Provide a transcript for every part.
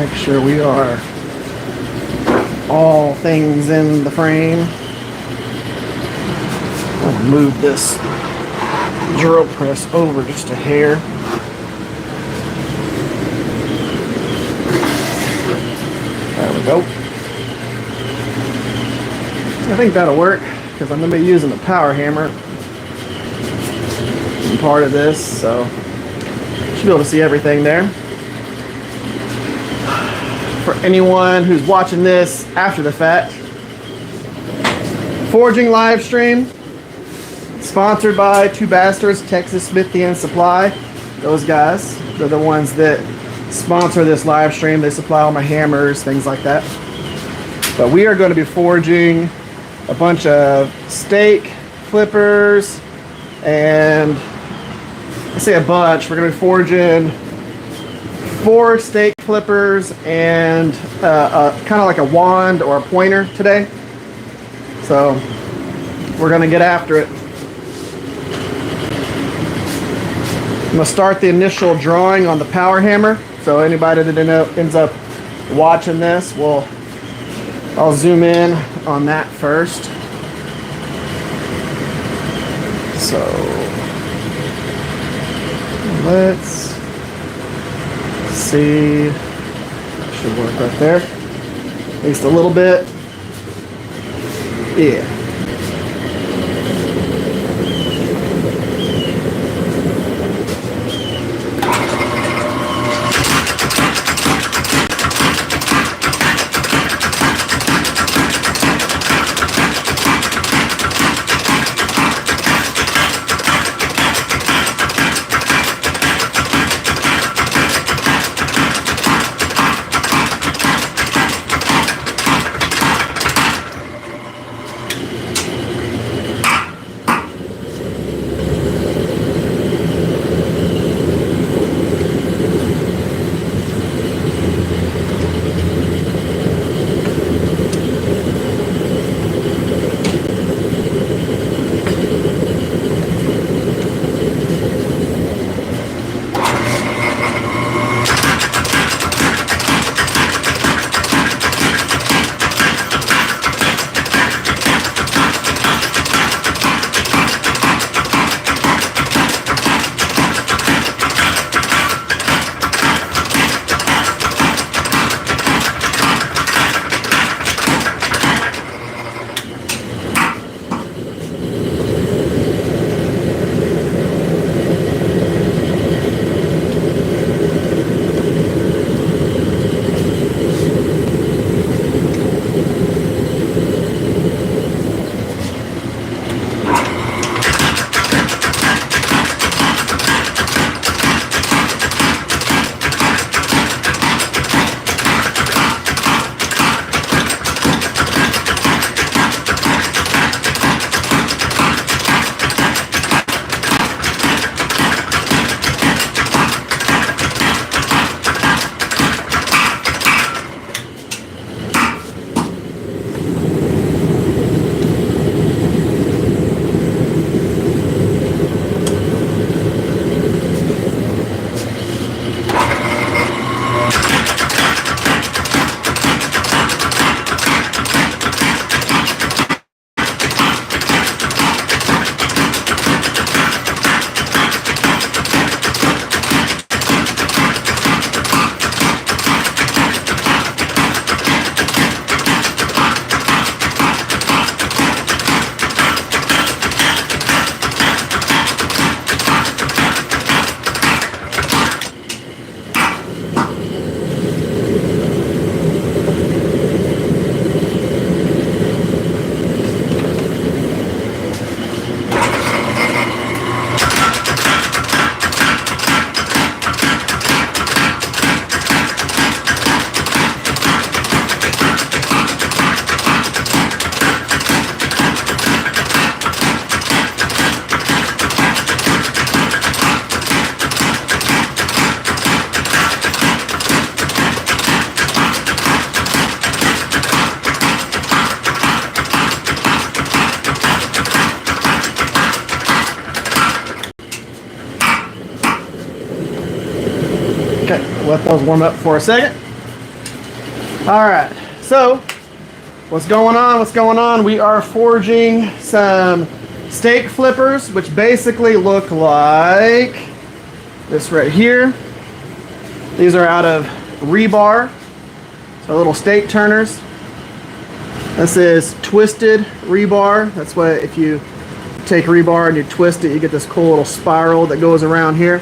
Make sure we are all things in the frame. I'll move this drill press over just a hair. There we go. I think that'll work because I'm going to be using the power hammer in part of this, so should be able to see everything there. For anyone who's watching this after the fact, forging live stream sponsored by two Basterds, Texas, Smithy, and Supply. Those guys, they're the ones that sponsor this live stream. They supply all my hammers, things like that. But we are going to be forging a bunch of stake flippers, and I say a bunch. We're going to be forging 4 stake flippers and kind of like a wand or a pointer today. So we're going to get after it. I'm going to start the initial drawing on the power hammer. So anybody that ends up watching this, I'll zoom in on that first. So let's see. Should work right there. At least a little bit. Yeah. Let those warm up for a second. All right, so what's going on? What's going on? We are forging some stake flippers, which basically look like this right here. These are out of rebar, so little stake turners. This is twisted rebar. That's what, if you take rebar and you twist it, you get this cool little spiral that goes around here.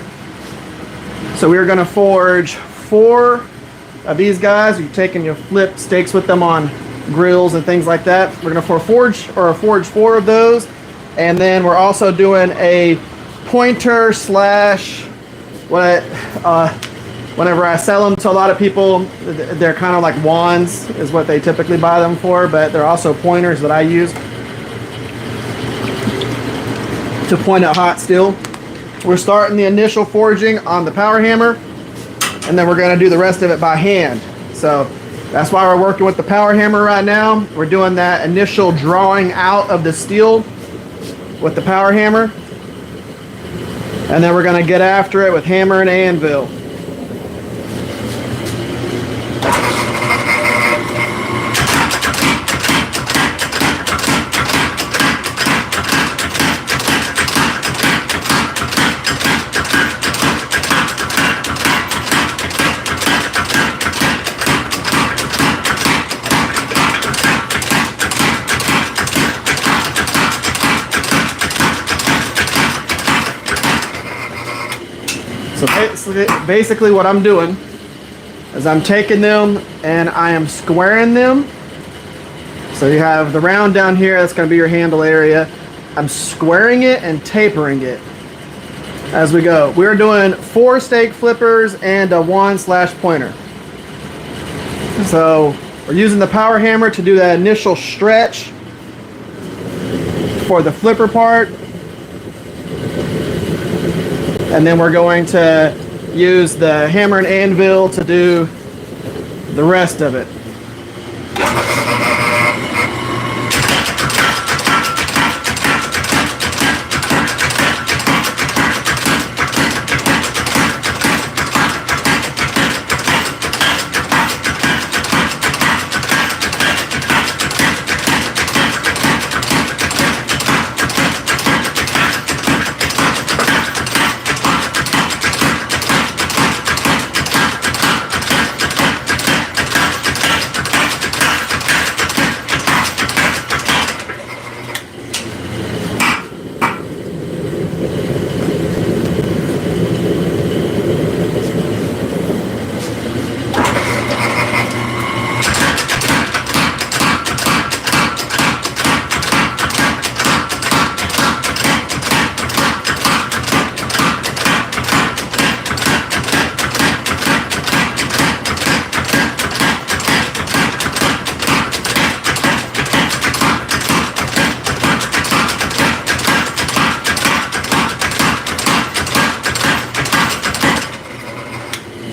So we're going to forge 4 of these guys. You take and you flip stakes with them on grills and things like that. We're going to forge 4 of those, and then we're also doing a pointer slash what whenever I sell them to a lot of people, they're kind of like wands is what they typically buy them for, but they're also pointers that I use to point at hot steel. We're starting the initial forging on the power hammer, and then we're going to do the rest of it by hand. So that's why we're working with the power hammer right now. We're doing that initial drawing out of the steel with the power hammer, and then we're going to get after it with hammer and anvil. So basically what I'm doing is I'm taking them and I am squaring them. So you have the round down here, that's going to be your handle area. I'm squaring it and tapering it as we go. We're doing 4 stake flippers and a wand/pointer. So we're using the power hammer to do that initial stretch for the flipper part. And then we're going to use the hammer and anvil to do the rest of it.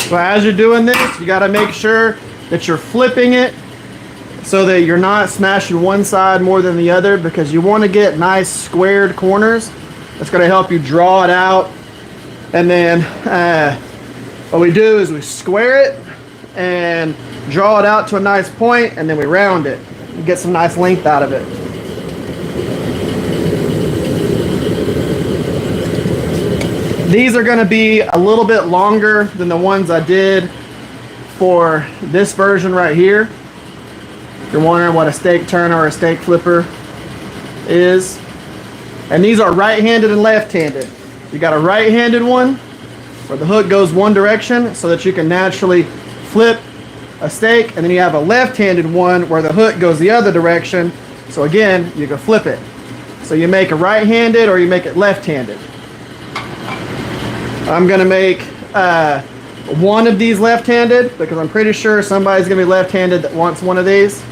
So as you're doing this, you got to make sure that you're flipping it so that you're not smashing one side more than the other, because you want to get nice squared corners. That's going to help you draw it out. And then what we do is we square it and draw it out to a nice point, and then we round it and get some nice length out of it. These are going to be a little bit longer than the ones I did for this version right here. If you're wondering what a stake turner or a stake flipper is. And these are right-handed and left-handed. You got a right-handed one where the hook goes one direction so that you can naturally flip a stake, and then you have a left-handed one where the hook goes the other direction, so again you can flip it. So you make a right-handed or you make it left-handed. I'm going to make one of these left-handed because I'm pretty sure somebody's going to be left-handed that wants one of these.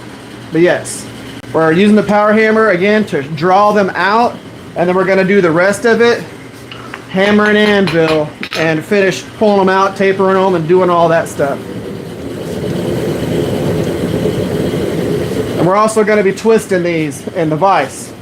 But yes, we're using the power hammer again to draw them out, and then we're going to do the rest of it, hammer and anvil, and finish pulling them out, tapering them, and doing all that stuff. And we're also going to be twisting these in the vise.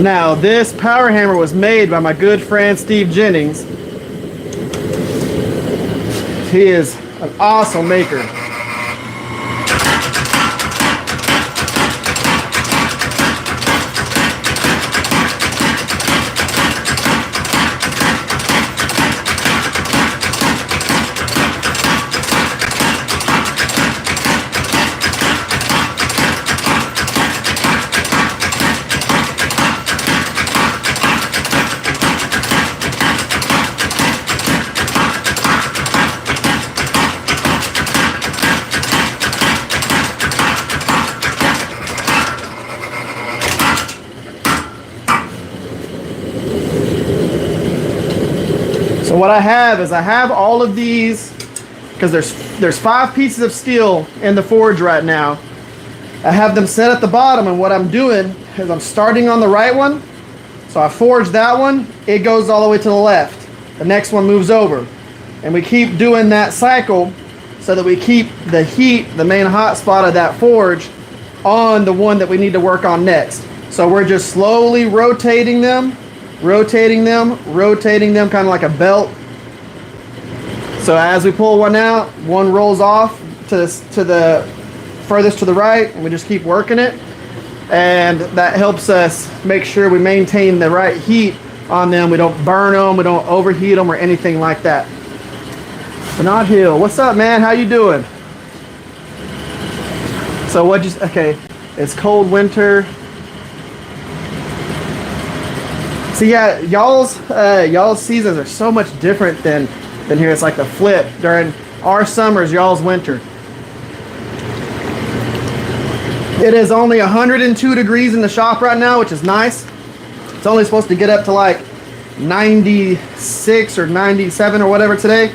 Now, this power hammer was made by my good friend Steve Jennings. He is an awesome maker. So what I have is I have all of these, because there's 5 pieces of steel in the forge right now. I have them set at the bottom, and what I'm doing is I'm starting on the right one. So I forge that one, it goes all the way to the left. The next one moves over. And we keep doing that cycle so that we keep the heat, the main hot spot of that forge, on the one that we need to work on next. So we're just slowly rotating them, kind of like a belt. So as we pull one out, one rolls off to the furthest to the right, and we just keep working it. And that helps us make sure we maintain the right heat on them. We don't burn them, we don't overheat them or anything like that. Bernard Hill, what's up, man? How you doing? So okay, it's cold winter. So yeah, y'all's seasons are so much different than here. It's like the flip. During our summers, y'all's winter. It is only 102 degrees in the shop right now, which is nice. It's only supposed to get up to like 96 or 97 or whatever today.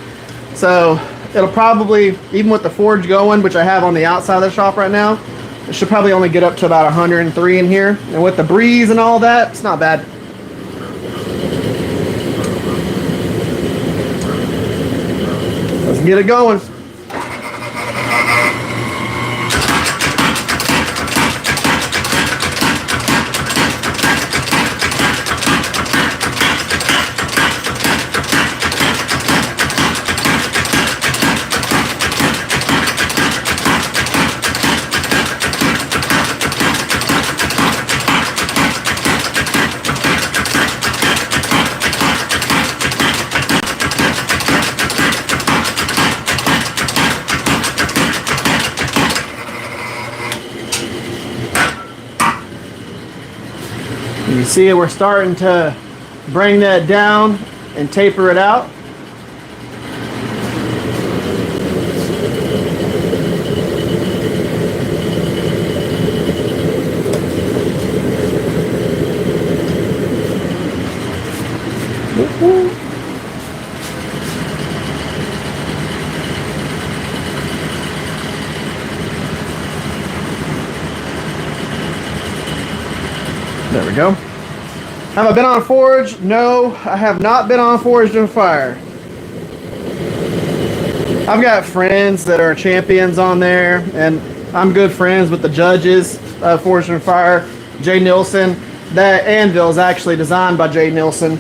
So it'll probably, even with the forge going, which I have on the outside of the shop right now, it should probably only get up to about 103 in here. And with the breeze and all that, it's not bad. Let's get it going. You see, we're starting to bring that down and taper it out. There we go. Have I been on Forge? No, I have not been on Forged in Fire. I've got friends that are champions on there, and I'm good friends with the judges of Forged in Fire. Jay Nilsson. That anvil is actually designed by Jay Nilsson.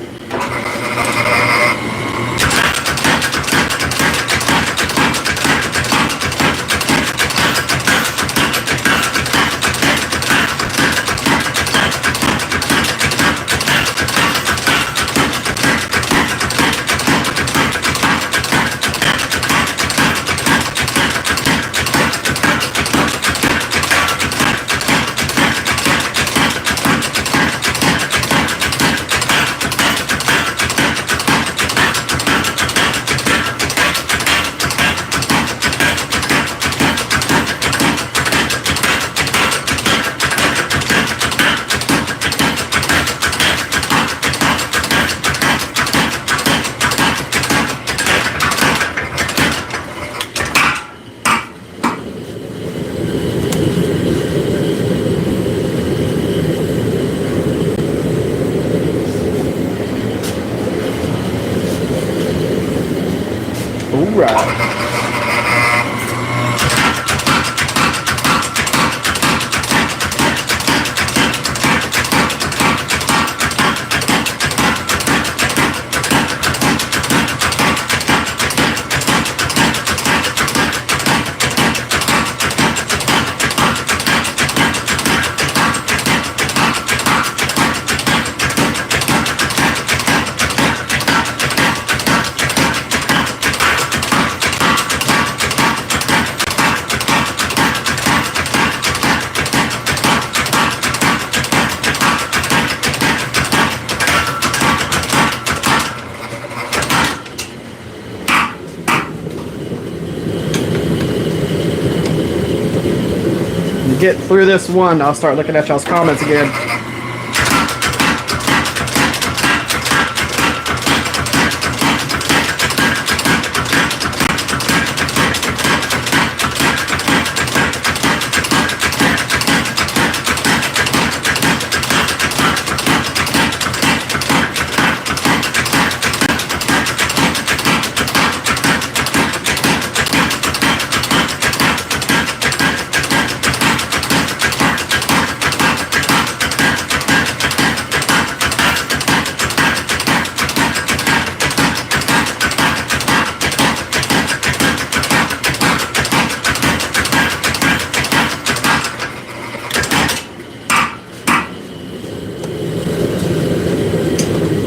get through this one, I'll start looking at y'all's comments again.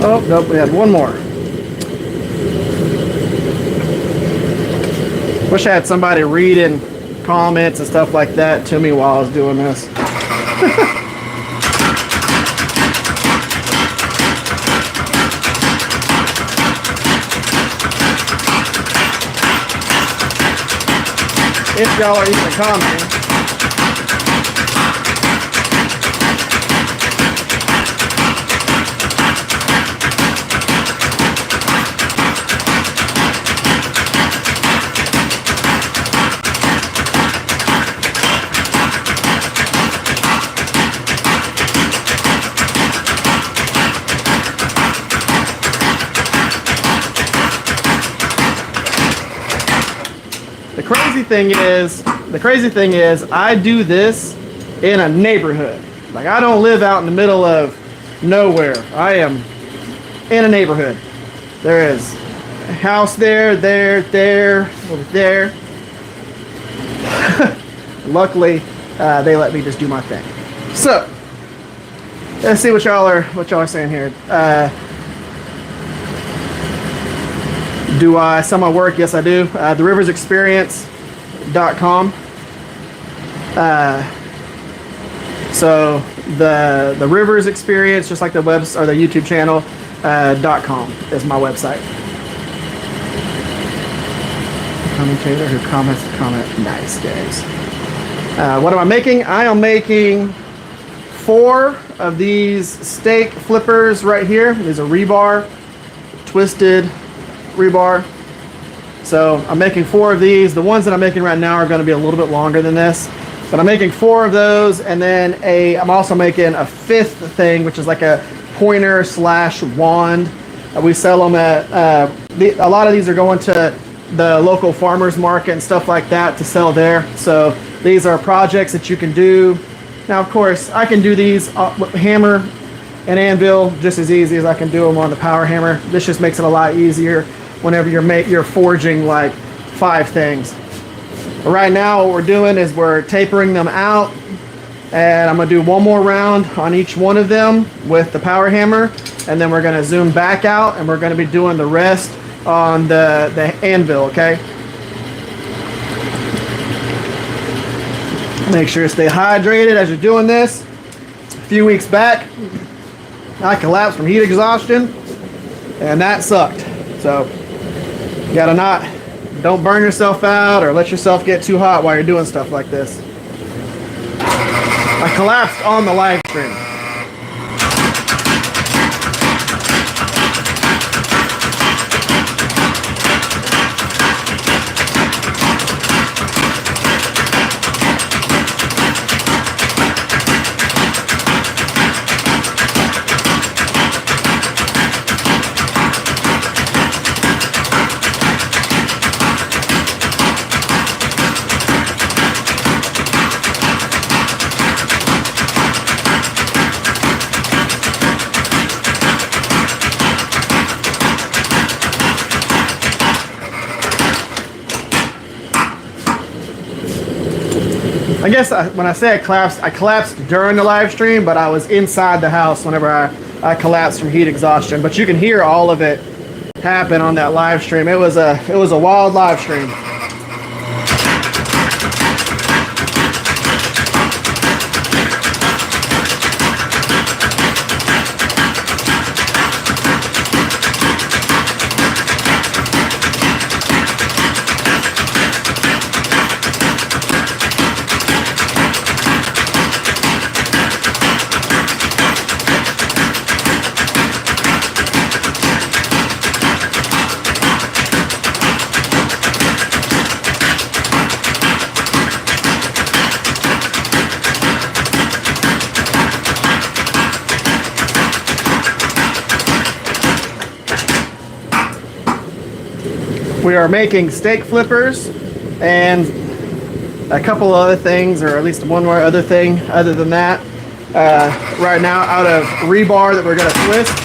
Oh, nope, we had one more. Wish I had somebody reading comments and stuff like that to me while I was doing this. If y'all are even commenting. The crazy thing is I do this in a neighborhood. Like, I don't live out in the middle of nowhere. I am in a neighborhood. There is a house there, over there. Luckily, they let me just do my thing. So let's see what y'all are saying here. Do I sell my work? Yes, I do. TheRiversExperience.com. So the Rivers Experience, just like the webs or the YouTube channel, .com is my website. Commentator who comments to comment. Nice, guys. What am I making? I am making 4 of these steak flippers right here. These are rebar, twisted rebar. So I'm making 4 of these. The ones that I'm making right now are going to be a little bit longer than this, but I'm making 4 of those, and then I'm also making a 5th thing, which is like a pointer / wand. We sell them at a lot of these are going to the local farmers market and stuff like that to sell there. So these are projects that you can do. Now, of course, I can do these with hammer and anvil just as easy as I can do them on the power hammer. This just makes it a lot easier whenever you're forging like 5 things. But right now what we're doing is we're tapering them out, and I'm gonna do one more round on each one of them with the power hammer, and then we're gonna zoom back out and we're gonna be doing the rest on the anvil, okay? Make sure to stay hydrated as you're doing this. A few weeks back, I collapsed from heat exhaustion, and that sucked. So you gotta don't burn yourself out or let yourself get too hot while you're doing stuff like this. I collapsed on the live stream. I guess when I say I collapsed during the live stream, but I was inside the house whenever I collapsed from heat exhaustion. But you can hear all of it happen on that live stream. It was a wild live stream. We are making steak flippers and a couple other things, or at least one more other thing other than that. Right now, out of rebar that we're going to twist.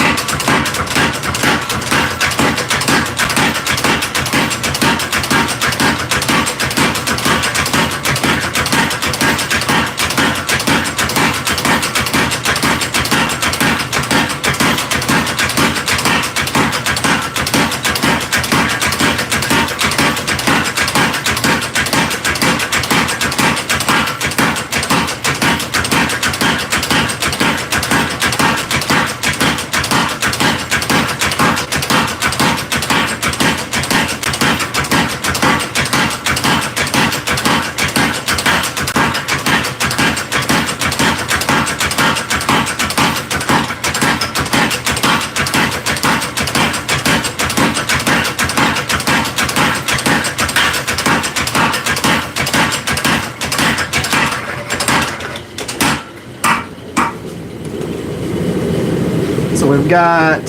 So we've got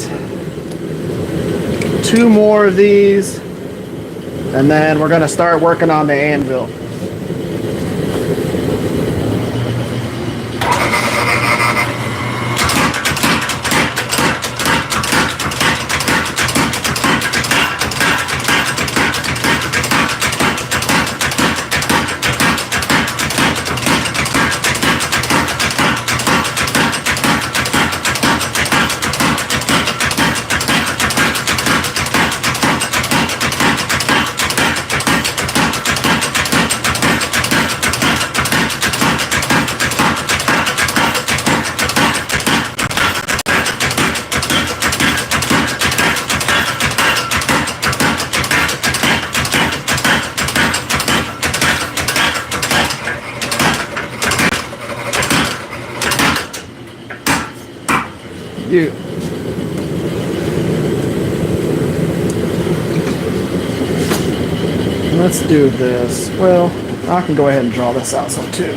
2 more of these, and then we're going to start working on the anvil. You. Let's do this. Well, I can go ahead and draw this out some too.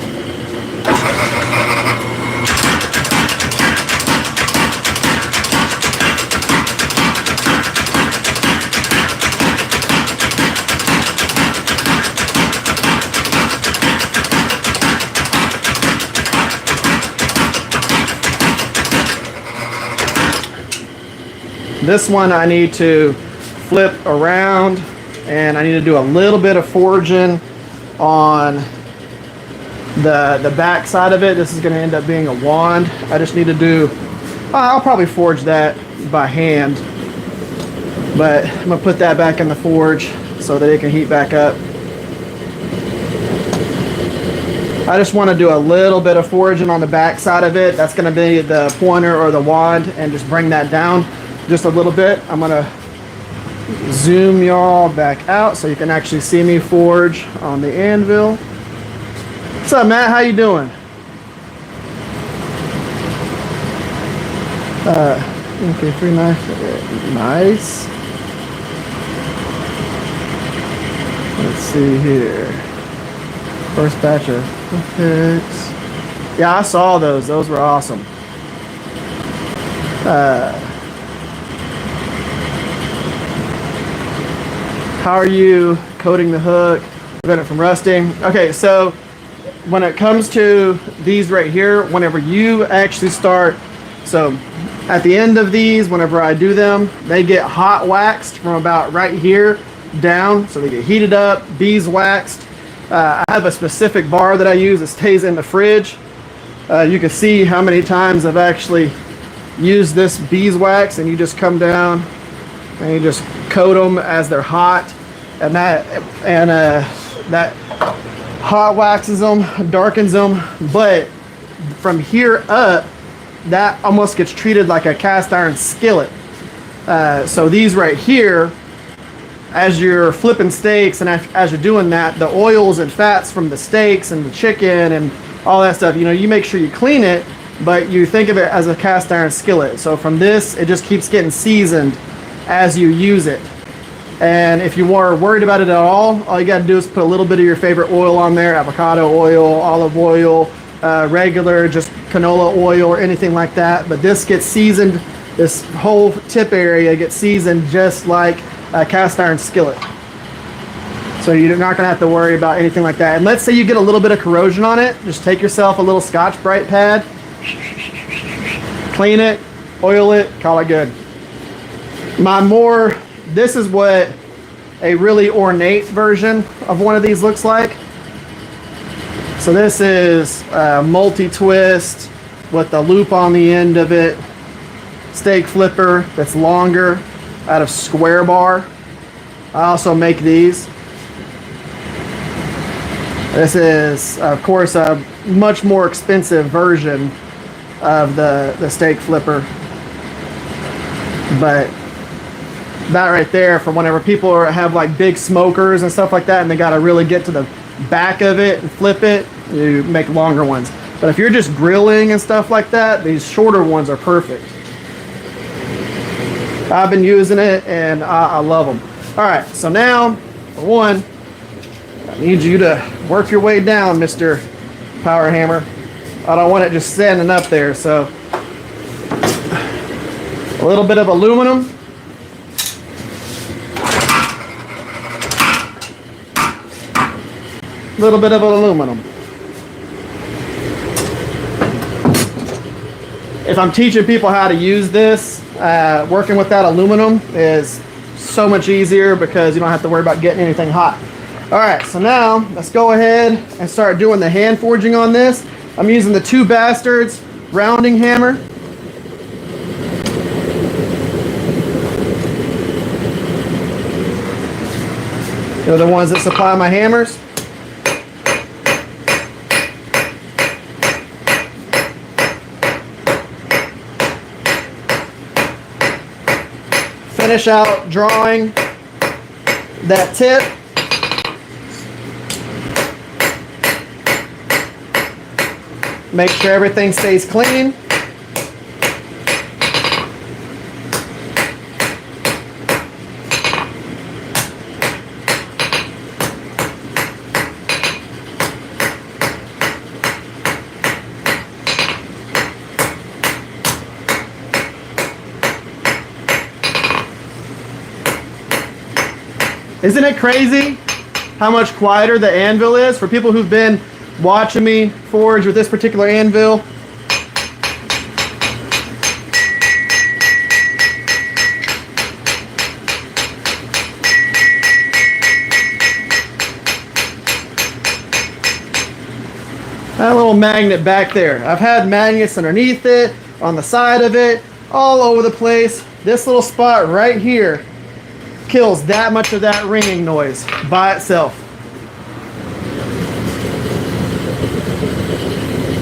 This one I need to flip around, and I need to do a little bit of forging on the back side of it. This is going to end up being a wand. I just need to do, I'll probably forge that by hand, but I'm going to put that back in the forge so that it can heat back up. I just want to do a little bit of forging on the back side of it. That's going to be the pointer or the wand, and just bring that down just a little bit. I'm going to zoom y'all back out so you can actually see me forge on the anvil. What's up, Matt? How you doing? Okay, 3 knife. Nice. Let's see here. First batch of picks. Yeah, I saw those. Those were awesome. How are you coating the hook, prevent it from rusting? Okay, so when it comes to these right here, whenever you actually start, so at the end of these, whenever I do them, they get hot waxed from about right here down, so they get heated up, beeswaxed. I have a specific bar that I use that stays in the fridge. You can see how many times I've actually used this beeswax, and you just come down and you just coat them as they're hot, and that hot waxes them, darkens them. But from here up, that almost gets treated like a cast iron skillet. So these right here, as you're flipping steaks and as you're doing that, the oils and fats from the steaks and the chicken and all that stuff, you know, you make sure you clean it, but you think of it as a cast iron skillet. So from this, it just keeps getting seasoned as you use it. And if you are worried about it at all you got to do is put a little bit of your favorite oil on there: avocado oil, olive oil, regular just canola oil, or anything like that. But this gets seasoned, this whole tip area gets seasoned just like a cast iron skillet. So you're not gonna have to worry about anything like that. And let's say you get a little bit of corrosion on it, just take yourself a little Scotch-Brite pad, clean it, oil it, call it good. This is what a really ornate version of one of these looks like. So this is a multi-twist with a loop on the end of it, stake flipper that's longer out of square bar. I also make these. This is, of course, a much more expensive version of the stake flipper. But that right there, for whenever people have like big smokers and stuff like that, and they got to really get to the back of it and flip it, you make longer ones. But if you're just grilling and stuff like that, these shorter ones are perfect. I've been using it and I love them. All right, so now, for one, I need you to work your way down, Mr. Power Hammer. I don't want it just standing up there, so a little bit of aluminum. A little bit of aluminum. If I'm teaching people how to use this, working with that aluminum is so much easier because you don't have to worry about getting anything hot. All right, so now let's go ahead and start doing the hand forging on this. I'm using the 2 Basterds rounding hammer. They're the ones that supply my hammers. Finish out drawing that tip. Make sure everything stays clean. Isn't it crazy how much quieter the anvil is? For people who've been watching me forge with this particular anvil, that little magnet back there, I've had magnets underneath it, on the side of it, all over the place. This little spot right here kills that much of that ringing noise by itself.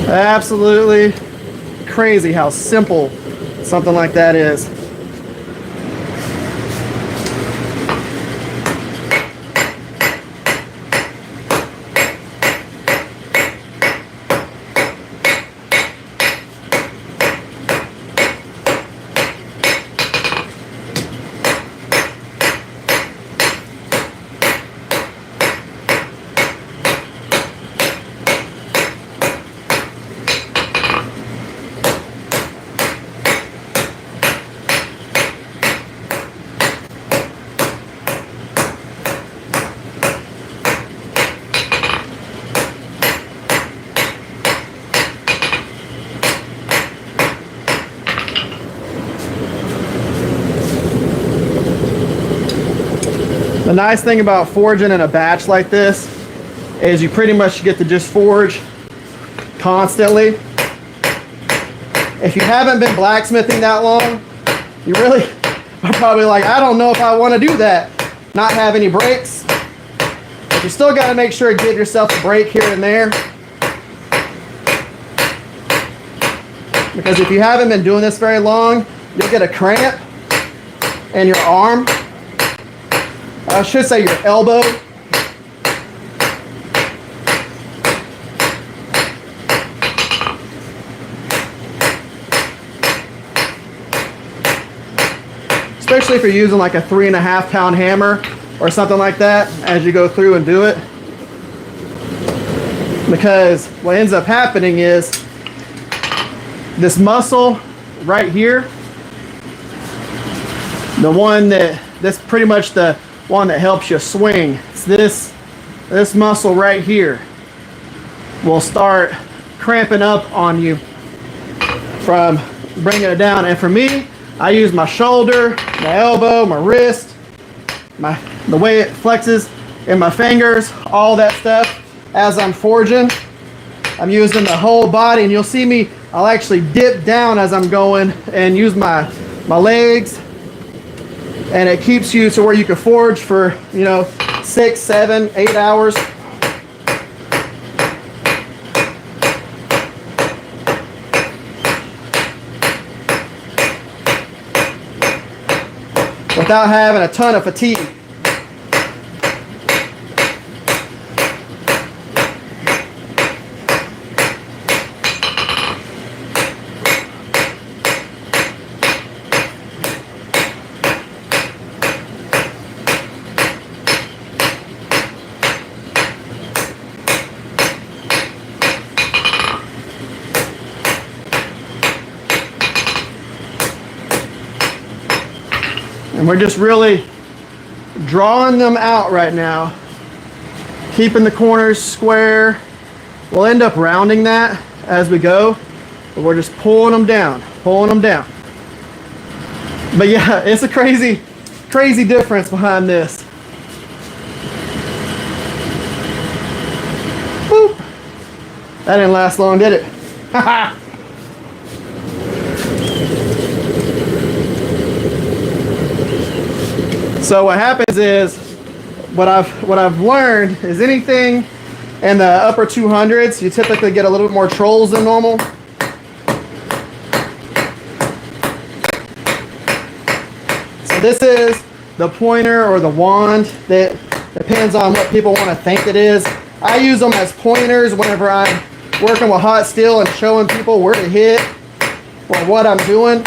Absolutely crazy how simple something like that is. The nice thing about forging in a batch like this is you pretty much get to just forge constantly. If you haven't been blacksmithing that long, you really are probably like, I don't know if I want to do that. Not have any breaks. But you still got to make sure to give yourself a break here and there. Because if you haven't been doing this very long, you'll get a cramp in your arm. I should say your elbow. Especially if you're using like a 3.5 pound hammer or something like that as you go through and do it. Because what ends up happening is this muscle right here, that's pretty much the one that helps you swing. It's this this muscle right here will start cramping up on you from bringing it down. And for me, I use my shoulder, my elbow, my wrist, the way it flexes in my fingers, all that stuff as I'm forging. I'm using the whole body, and you'll see me, I'll actually dip down as I'm going and use my legs, and it keeps you to where you can forge for, 6, 7, 8 hours. Without having a ton of fatigue. And we're just really drawing them out right now, keeping the corners square. We'll end up rounding that as we go, but we're just pulling them down. But yeah, it's a crazy difference behind this. Boop. That didn't last long, did it? Haha. So what happens is, what I've learned is anything in the upper 200s, you typically get a little bit more trolls than normal. So this is the pointer or the wand. That depends on what people want to think it is. I use them as pointers whenever I'm working with hot steel and showing people where to hit or what I'm doing.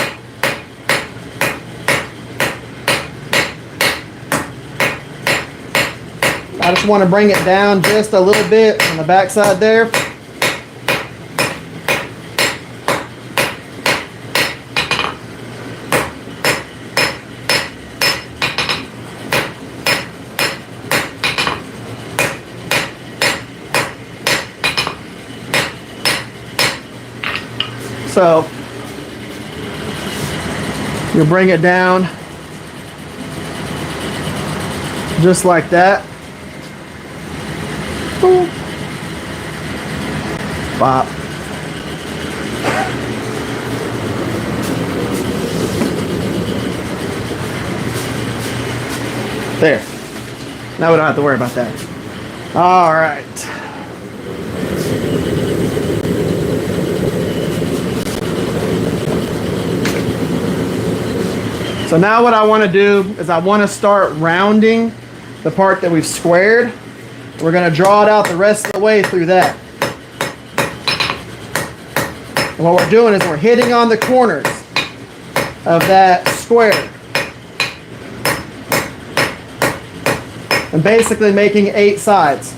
I just want to bring it down just a little bit on the back side there. So you bring it down just like that. Boom. Bop. There. Now we don't have to worry about that. All right. So now what I want to do is I want to start rounding the part that we've squared. We're going to draw it out the rest of the way through that. And what we're doing is we're hitting on the corners of that square. And basically making 8 sides.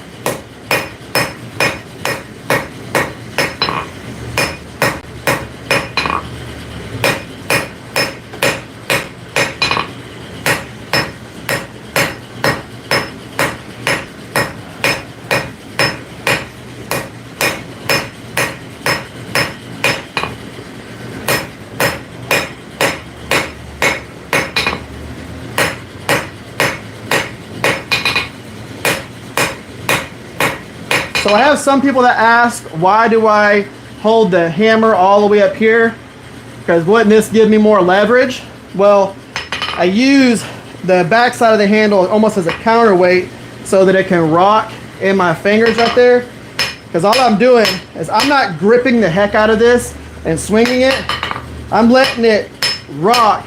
So I have some people that ask, why do I hold the hammer all the way up here? Because wouldn't this give me more leverage? Well, I use the back side of the handle almost as a counterweight so that it can rock in my fingers right there. Because all I'm doing is I'm not gripping the heck out of this and swinging it. I'm letting it rock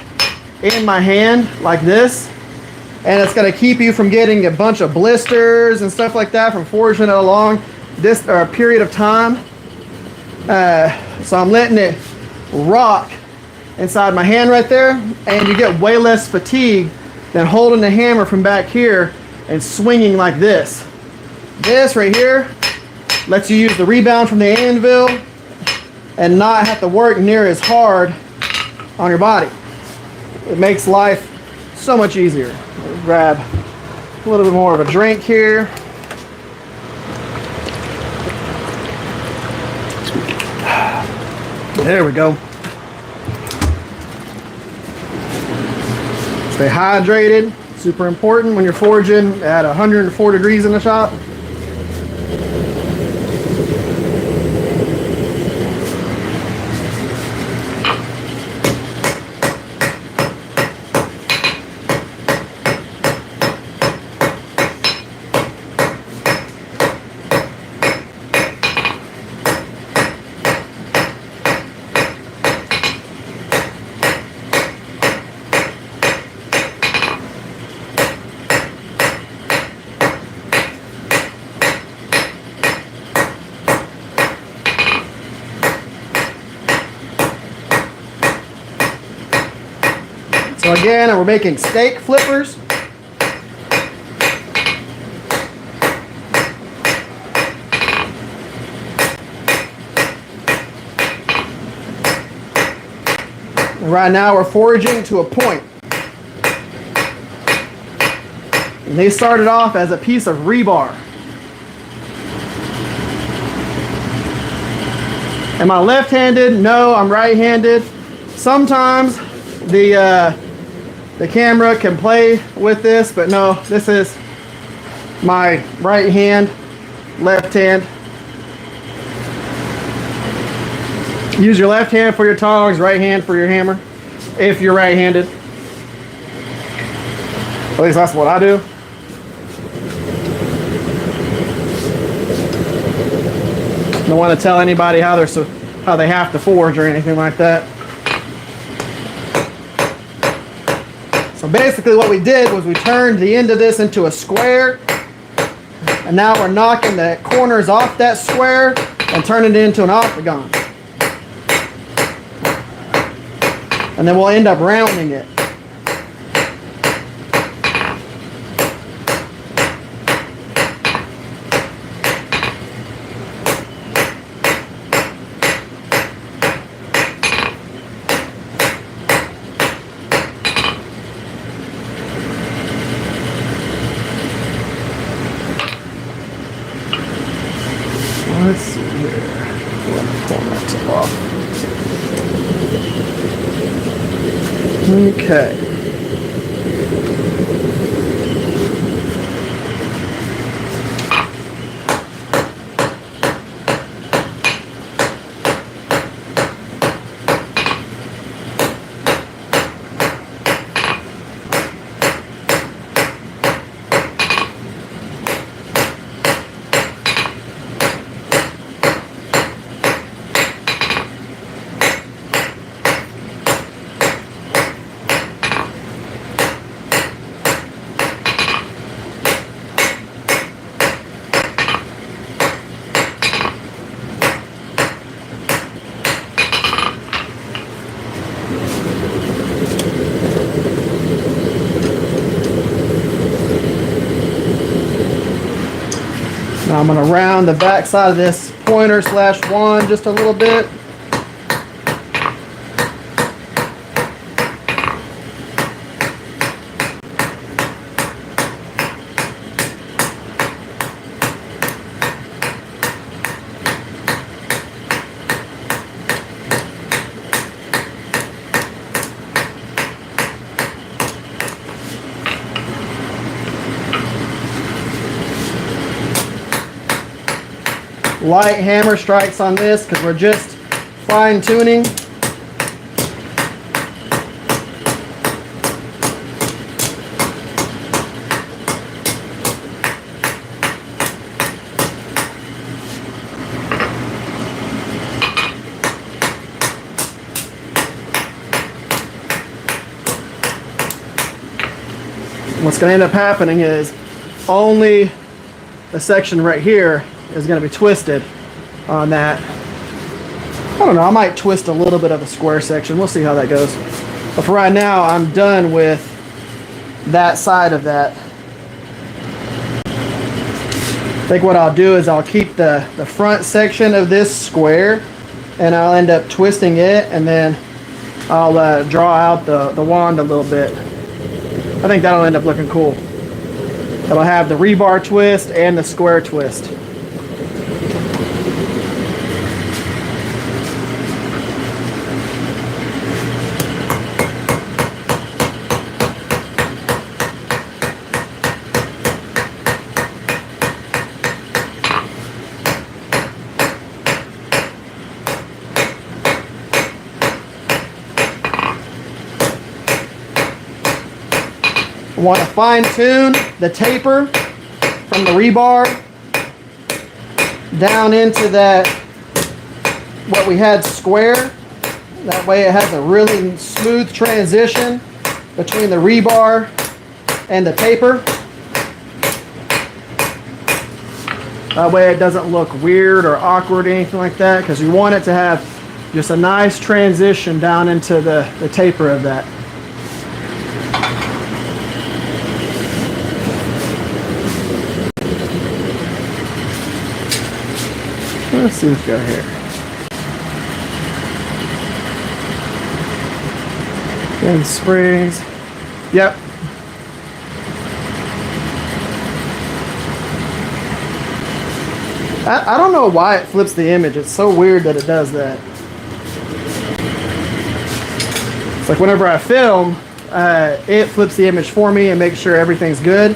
in my hand like this. And it's going to keep you from getting a bunch of blisters and stuff like that from forging it along this period of time. So I'm letting it rock inside my hand right there, and you get way less fatigue than holding the hammer from back here and swinging like this. This right here lets you use the rebound from the anvil and not have to work near as hard on your body. It makes life so much easier. Grab a little bit more of a drink here. There we go. Stay hydrated. Super important when you're forging at 104 degrees in the shop. So again, we're making steak flippers. And right now we're forging to a point. And they started off as a piece of rebar. Am I left-handed? No, I'm right-handed. Sometimes the camera can play with this, but no, this is my right hand, left hand. Use your left hand for your tongs, right hand for your hammer, if you're right-handed. At least that's what I do. Don't want to tell anybody how they have to forge or anything like that. So basically what we did was we turned the end of this into a square, and now we're knocking the corners off that square and turning it into an octagon. And then we'll end up rounding it. Let's see here. Let me pull that tip off. Okay. Now I'm going to round the back side of this pointer / wand just a little bit. Light hammer strikes on this because we're just fine tuning. What's going to end up happening is only the section right here is going to be twisted on that. I don't know, I might twist a little bit of the square section. We'll see how that goes. But for right now, I'm done with that side of that. I think what I'll do is I'll keep the front section of this square, and I'll end up twisting it, and then I'll draw out the wand a little bit. I think that'll end up looking cool. It'll have the rebar twist and the square twist. want to fine tune the taper from the rebar down into that, what we had square. That way it has a really smooth transition between the rebar and the taper. That way it doesn't look weird or awkward or anything like that, because you want it to have just a nice transition down into the taper of that. Let's see what's got here. And springs. Yep. I don't know why it flips the image. It's so weird that it does that. It's like whenever I film, it flips the image for me and makes sure everything's good.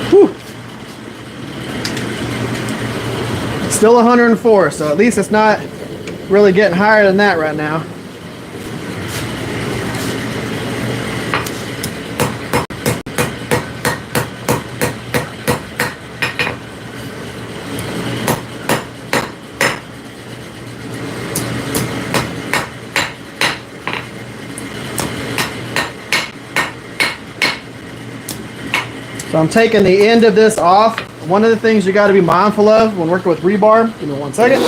Whew. Still 104, so at least it's not really getting higher than that right now. So I'm taking the end of this off. One of the things you got to be mindful of when working with rebar, give me 1 second.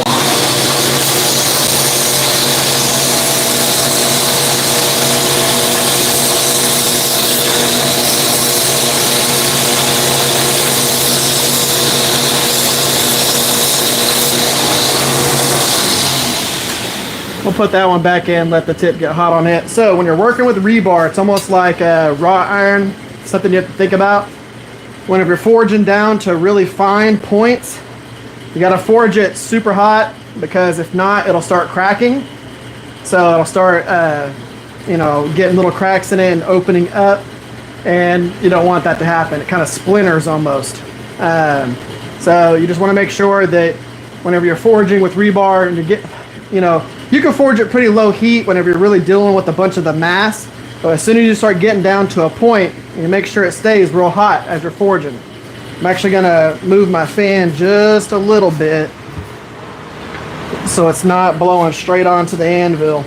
We'll put that one back in, let the tip get hot on it. So when you're working with rebar, it's almost like raw iron, something you have to think about. Whenever you're forging down to really fine points, you got to forge it super hot, because if not, it'll start cracking. So it'll start, getting little cracks in it and opening up, and you don't want that to happen. It kind of splinters almost. So you just want to make sure that whenever you're forging with rebar, and you can forge at pretty low heat whenever you're really dealing with a bunch of the mass. But as soon as you start getting down to a point, you make sure it stays real hot as you're forging. I'm actually going to move my fan just a little bit so it's not blowing straight onto the anvil.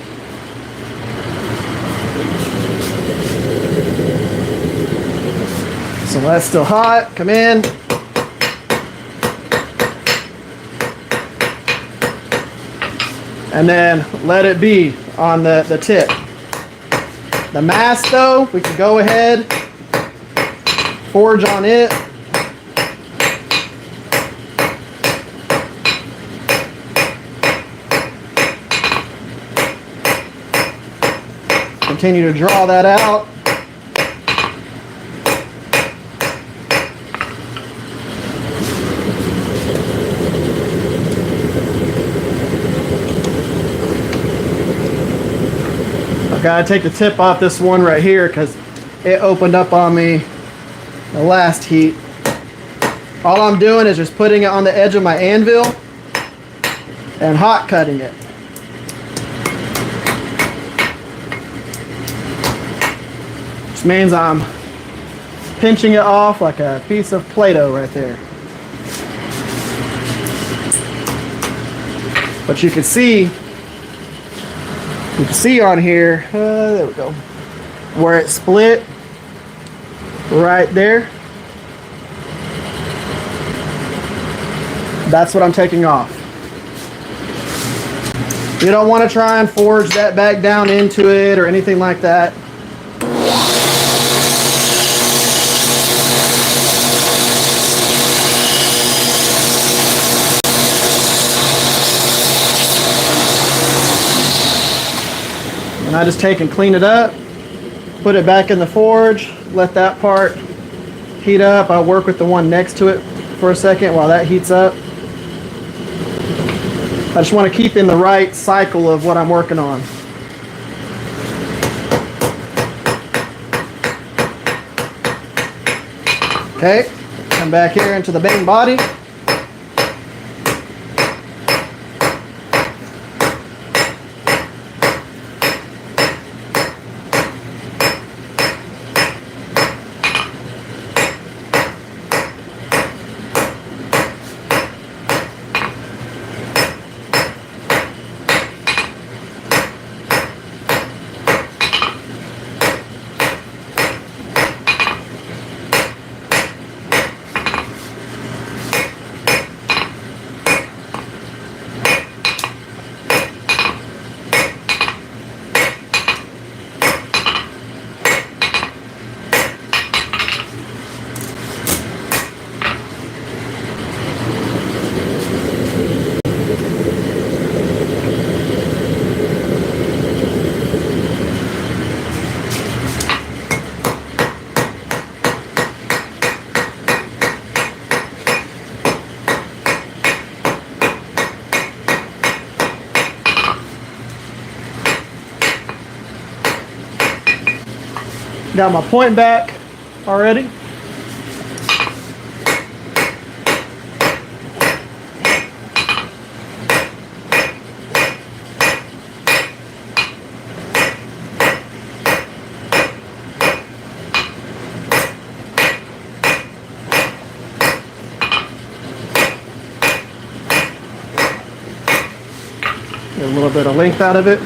So that's still hot. Come in. And then let it be on the tip. The mass though, we can go ahead, forge on it. Continue to draw that out. I've got to take the tip off this one right here because it opened up on me the last heat. All I'm doing is just putting it on the edge of my anvil and hot cutting it. Which means I'm pinching it off like a piece of Play-Doh right there. But you can see on here, there we go, where it split right there. That's what I'm taking off. You don't want to try and forge that back down into it or anything like that. And I just take and clean it up, put it back in the forge, let that part heat up. I'll work with the one next to it for a second while that heats up. I just want to keep in the right cycle of what I'm working on. Okay, come back here into the main body. Got my point back already. Get a little bit of length out of it.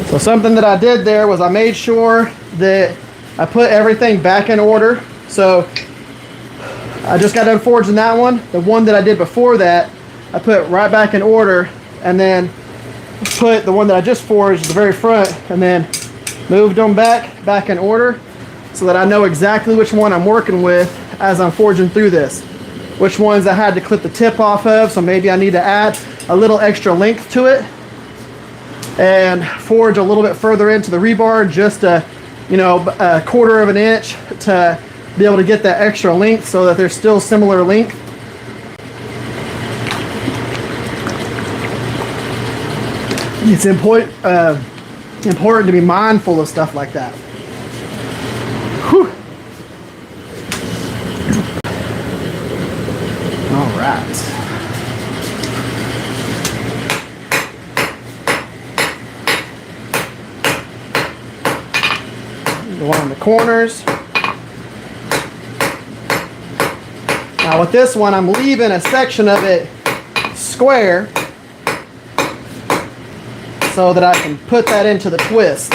So something that I did there was I made sure that I put everything back in order. So I just got done forging that one. The one that I did before that, I put right back in order, and then put the one that I just forged at the very front, and then moved them back in order, so that I know exactly which one I'm working with as I'm forging through this. Which ones I had to clip the tip off of, so maybe I need to add a little extra length to it, and forge a little bit further into the rebar, just a 1/4 of an inch, to be able to get that extra length so that they're still similar length. It's important to be mindful of stuff like that. Whew. All right. Go on the corners. Now with this one, I'm leaving a section of it square so that I can put that into the twist.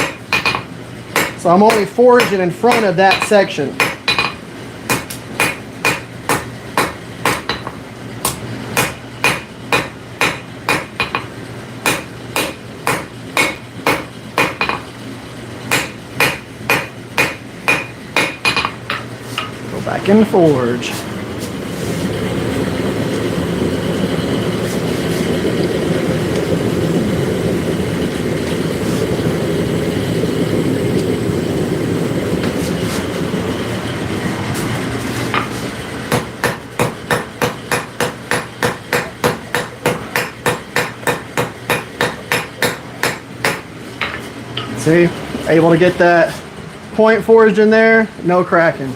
So I'm only forging in front of that section. Back in the forge. See, able to get that point forged in there, no cracking.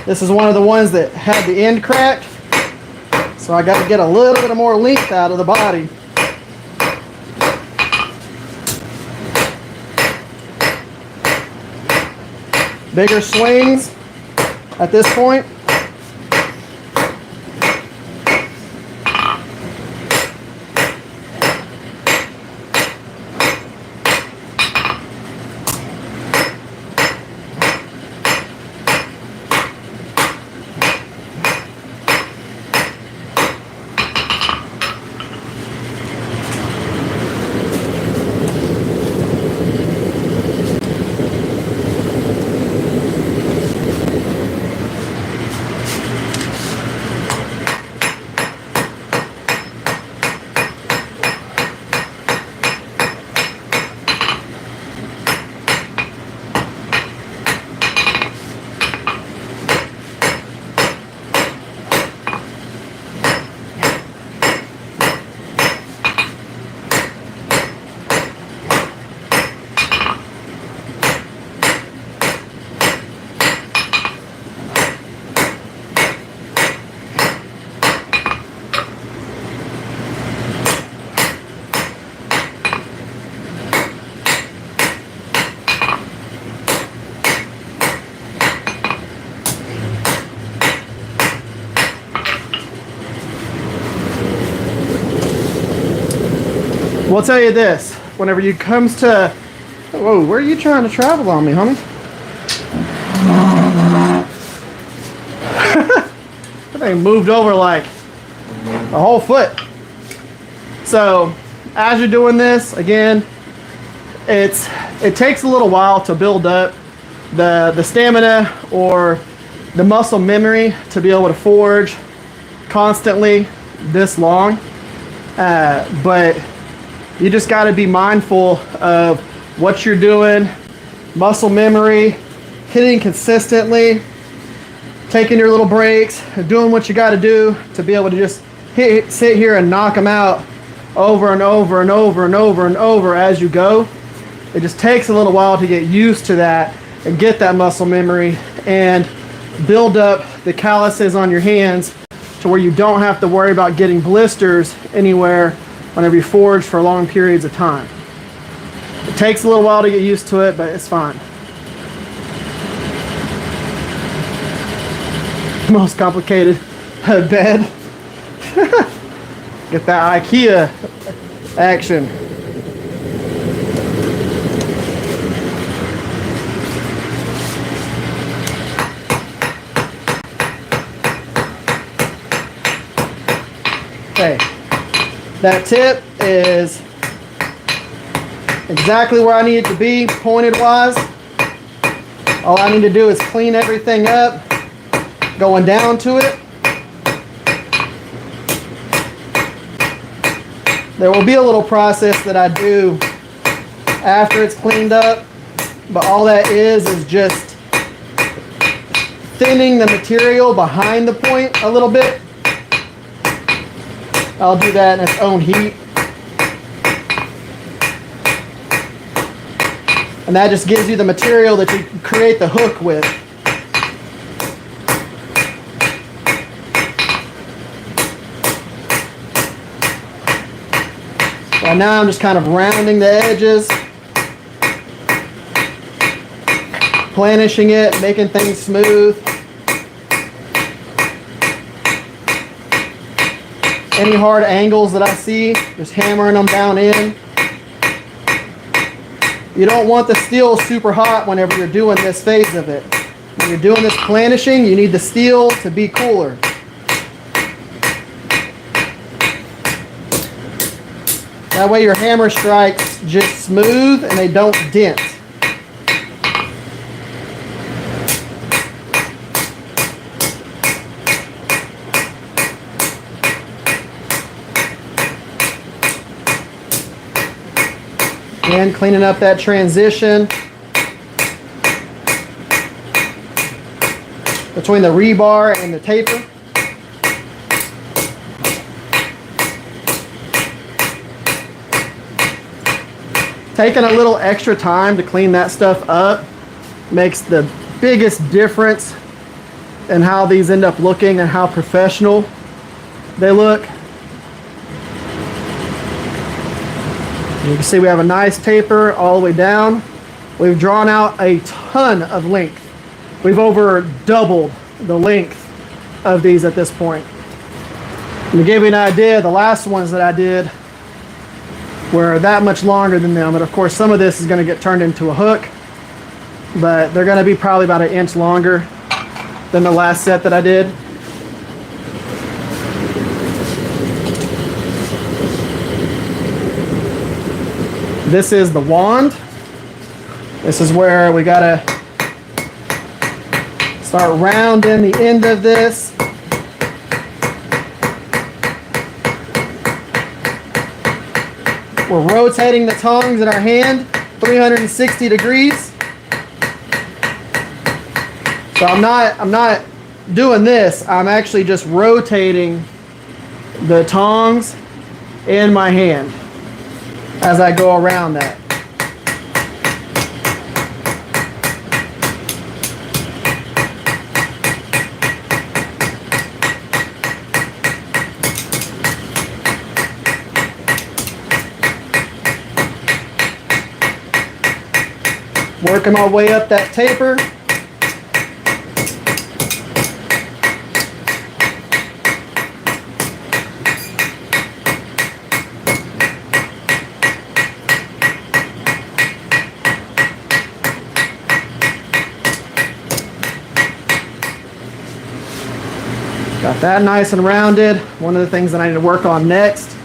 This is one of the ones that had the end cracked, so I got to get a little bit more length out of the body. Bigger swings at this point. We'll tell you this, whenever you comes to, whoa, where are you trying to travel on me, homie? That thing moved over like a whole foot. So as you're doing this, again, it takes a little while to build up the stamina or the muscle memory to be able to forge constantly this long. But you just got to be mindful of what you're doing, muscle memory, hitting consistently, taking your little breaks, doing what you got to do to be able to just sit here and knock them out over and over and over and over and over as you go. It just takes a little while to get used to that and get that muscle memory and build up the calluses on your hands to where you don't have to worry about getting blisters anywhere whenever you forge for long periods of time. It takes a little while to get used to it, but it's fine. Most complicated bed. Get that IKEA action. Okay, that tip is exactly where I need it to be, pointed wise. All I need to do is clean everything up, going down to it. There will be a little process that I do after it's cleaned up, but all that is just thinning the material behind the point a little bit. I'll do that in its own heat. And that just gives you the material that you can create the hook with. So now I'm just kind of rounding the edges, planishing it, making things smooth. Any hard angles that I see, just hammering them down in. You don't want the steel super hot whenever you're doing this phase of it. When you're doing this planishing, you need the steel to be cooler. That way your hammer strikes just smooth and they don't dent. And cleaning up that transition between the rebar and the taper. Taking a little extra time to clean that stuff up makes the biggest difference in how these end up looking and how professional they look. You can see we have a nice taper all the way down. We've drawn out a ton of length. We've over doubled the length of these at this point. And to give you an idea, the last ones that I did were that much longer than them. But of course, some of this is going to get turned into a hook. But they're going to be probably about an inch longer than the last set that I did. This is the wand. This is where we gotta start rounding the end of this. We're rotating the tongs in our hand 360 degrees. So I'm not doing this. I'm actually just rotating the tongs in my hand as I go around that. Working my way up that taper. Got that nice and rounded. One of the things that I need to work on next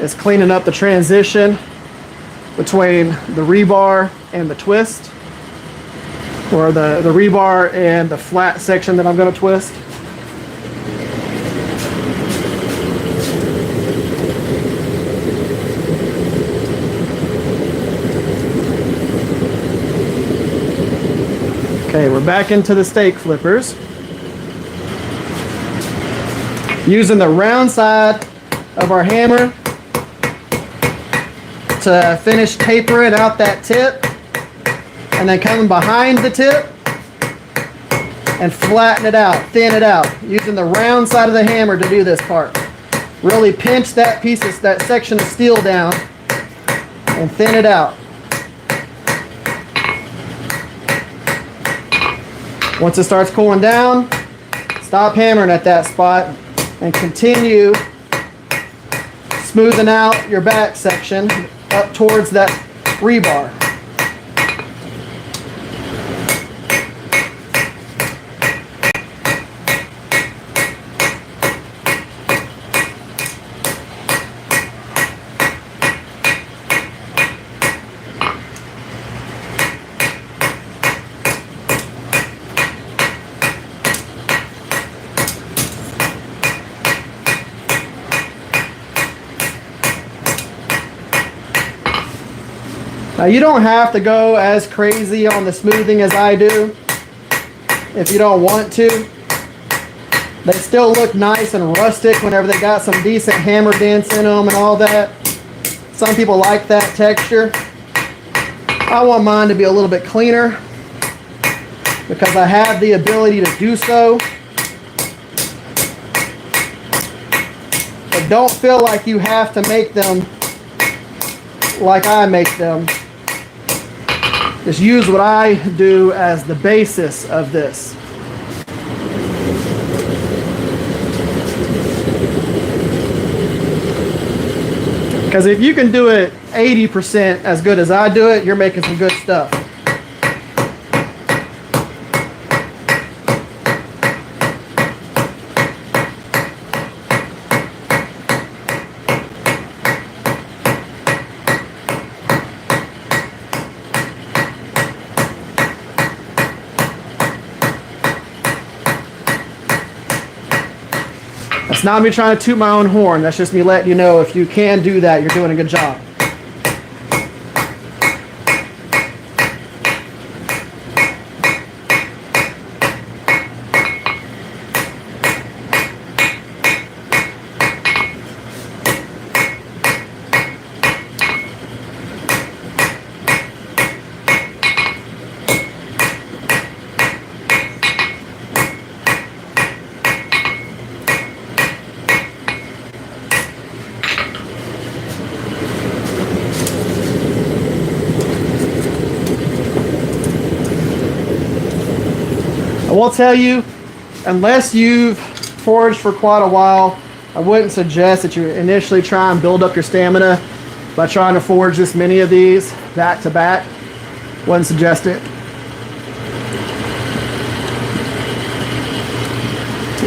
is cleaning up the transition between the rebar and the twist, or the rebar and the flat section that I'm going to twist. Okay, we're back into the stake flippers. Using the round side of our hammer to finish tapering out that tip, and then coming behind the tip and flatten it out, thin it out, using the round side of the hammer to do this part. Really pinch that that section of steel down and thin it out. Once it starts cooling down, stop hammering at that spot and continue smoothing out your back section up towards that rebar. Now you don't have to go as crazy on the smoothing as I do if you don't want to. They still look nice and rustic whenever they got some decent hammer dents in them and all that. Some people like that texture. I want mine to be a little bit cleaner because I have the ability to do so. But don't feel like you have to make them like I make them. Just use what I do as the basis of this. Because if you can do it 80% as good as I do it, you're making some good stuff. It's not me trying to toot my own horn. That's just me letting you know if you can do that, you're doing a good job. I will tell you, unless you've foraged for quite a while, I wouldn't suggest that you initially try and build up your stamina by trying to forage this many of these back to back. Wouldn't suggest it.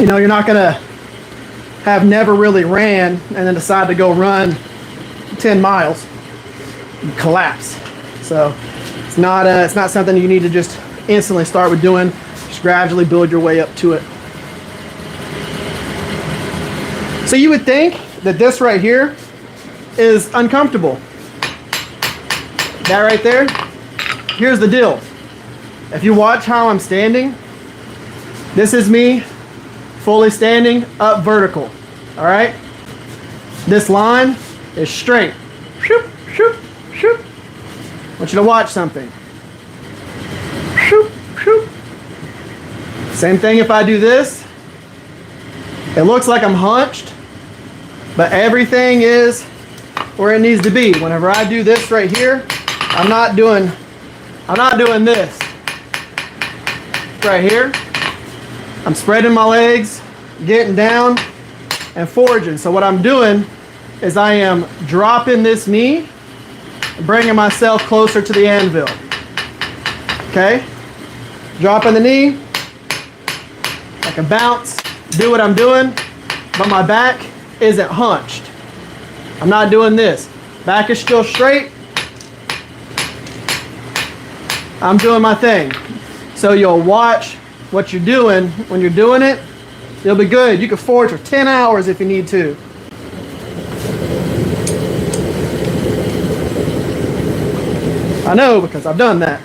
You know, you're not going to have never really ran and then decide to go run 10 miles and collapse. So it's not something you need to just instantly start with doing. Just gradually build your way up to it. So you would think that this right here is uncomfortable. That right there, here's the deal. If you watch how I'm standing, this is me fully standing up vertical. All right? This line is straight. Shoop, shoop, shoop. I want you to watch something. Shoop, shoop. Same thing if I do this. It looks like I'm hunched, but everything is where it needs to be. Whenever I do this right here, I'm not doing this. Right here, I'm spreading my legs, getting down, and foraging. So what I'm doing is I am dropping this knee, bringing myself closer to the anvil. Okay? Dropping the knee. I can bounce, do what I'm doing, but my back isn't hunched. I'm not doing this. Back is still straight. I'm doing my thing. So you'll watch what you're doing. When you're doing it, you'll be good. You can forge for 10 hours if you need to. I know because I've done that.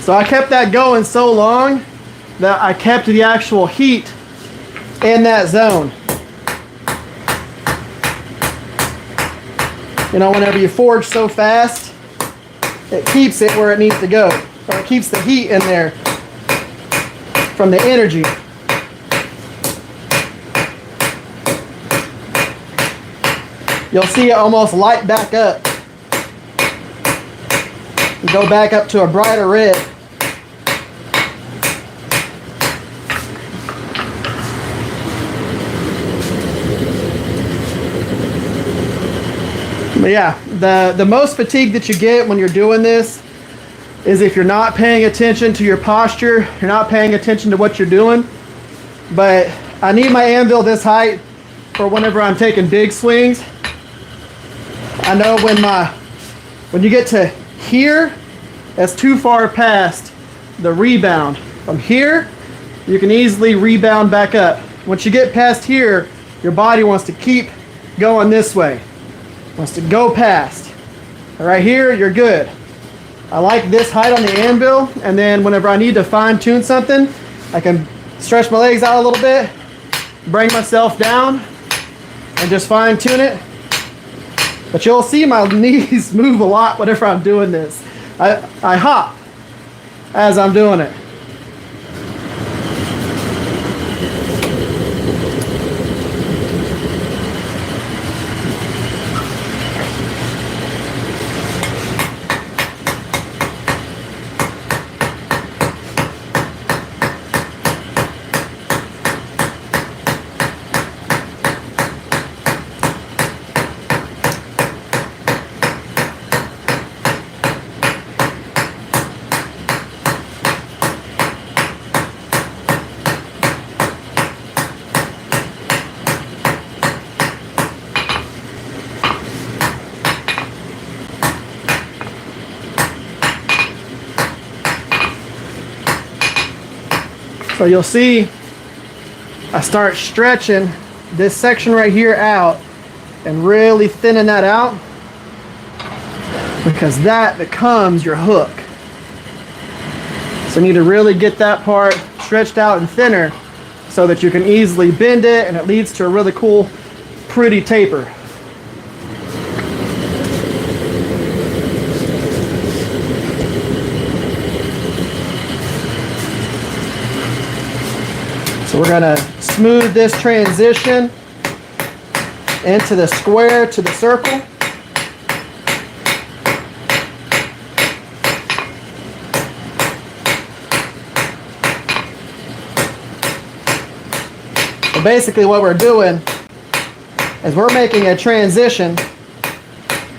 So I kept that going so long that I kept the actual heat in that zone. You know, whenever you forge so fast, it keeps it where it needs to go. So it keeps the heat in there from the energy. You'll see it almost light back up and go back up to a brighter red. But yeah, the most fatigue that you get when you're doing this is if you're not paying attention to your posture, you're not paying attention to what you're doing. But I need my anvil this height for whenever I'm taking big swings. I know when you get to here, that's too far past the rebound. From here, you can easily rebound back up. Once you get past here, your body wants to keep going this way. Wants to go past. Right here, you're good. I like this height on the anvil, and then whenever I need to fine tune something, I can stretch my legs out a little bit, bring myself down, and just fine tune it. But you'll see my knees move a lot whenever I'm doing this. I hop as I'm doing it. So you'll see I start stretching this section right here out and really thinning that out, because that becomes your hook. So you need to really get that part stretched out and thinner so that you can easily bend it and it leads to a really cool, pretty taper. So we're gonna smooth this transition into the square to the circle. So basically what we're doing is we're making a transition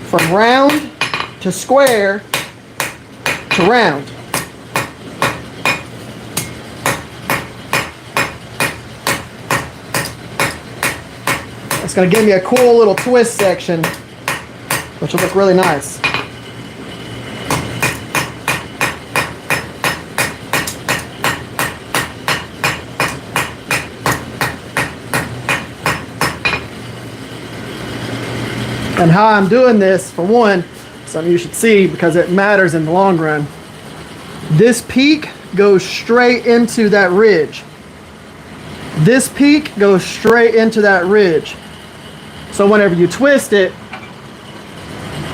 from round to square to round. It's going to give me a cool little twist section, which will look really nice. And how I'm doing this, for one, something you should see because it matters in the long run. This peak goes straight into that ridge. This peak goes straight into that ridge. So whenever you twist it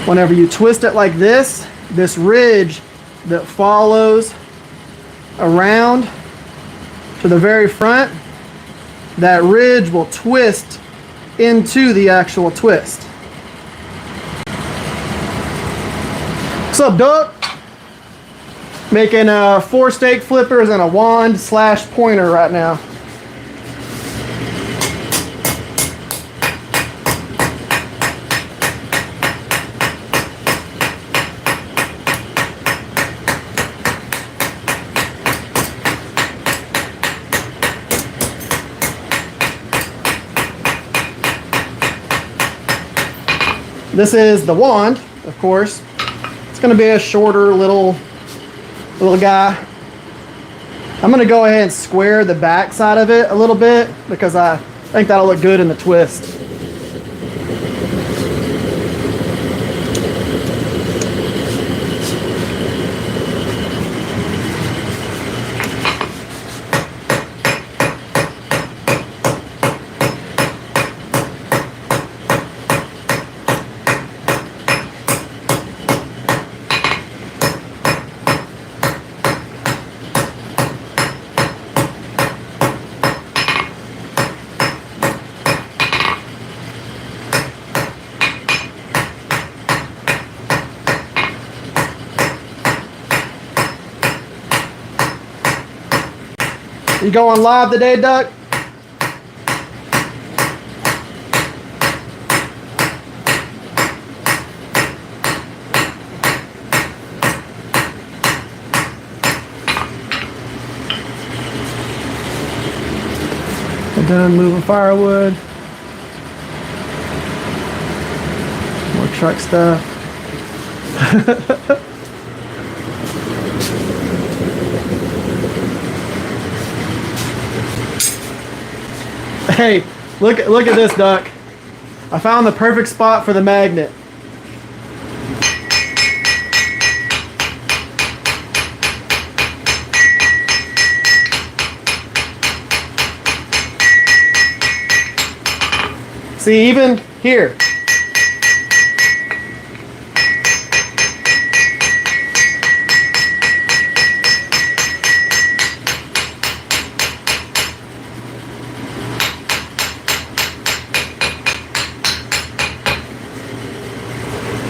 like this, this ridge that follows around to the very front that ridge will twist into the actual twist. What's up, Doug? Making 4 steak flippers and a wand / pointer right now. This is the wand, of course. It's going to be a shorter little guy. I'm going to go ahead and square the back side of it a little bit because I think that'll look good in the twist. You going live today, Duck? I'm done moving firewood. More truck stuff. Hey, look at this, Duck. I found the perfect spot for the magnet. See, even here.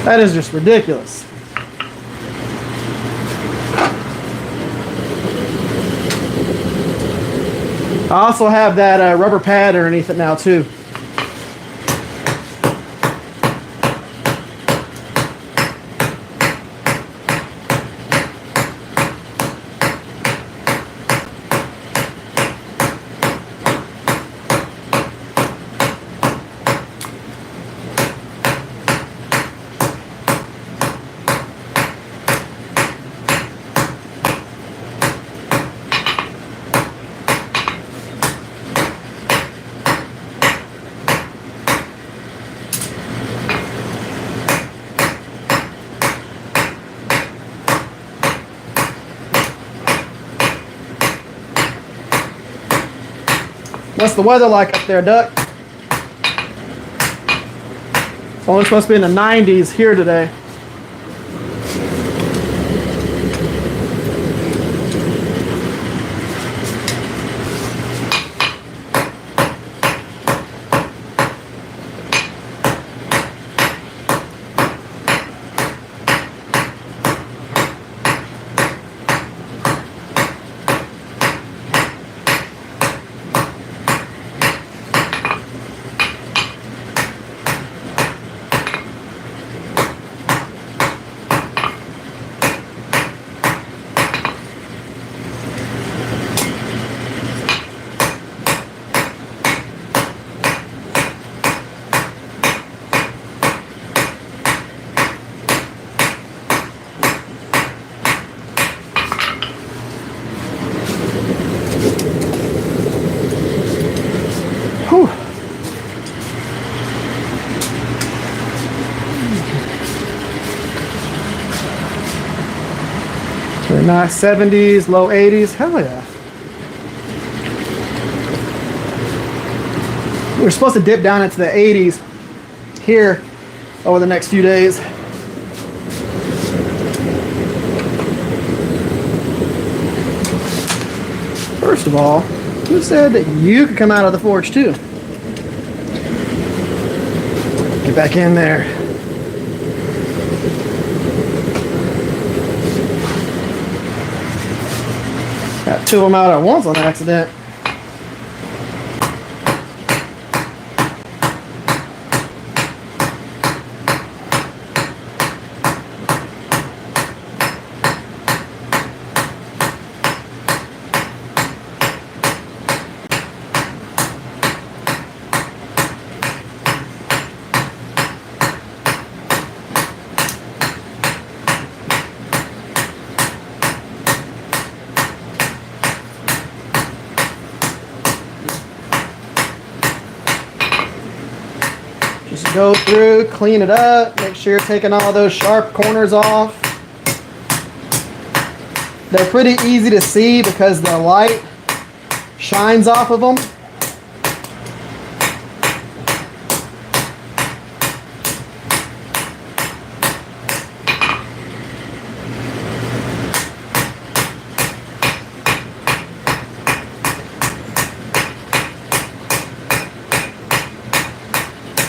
That is just ridiculous. I also have that rubber pad underneath it now too. What's the weather like up there, Duck? It's only supposed to be in the 90s here today. Whew. Very nice 70s, low 80s. Hell yeah. We're supposed to dip down into the 80s here over the next few days. First of all, Who said that you could come out of the forge too? Get back in there. Got two of them out at once on accident. Just go through, clean it up, make sure you're taking all those sharp corners off. They're pretty easy to see because the light shines off of them.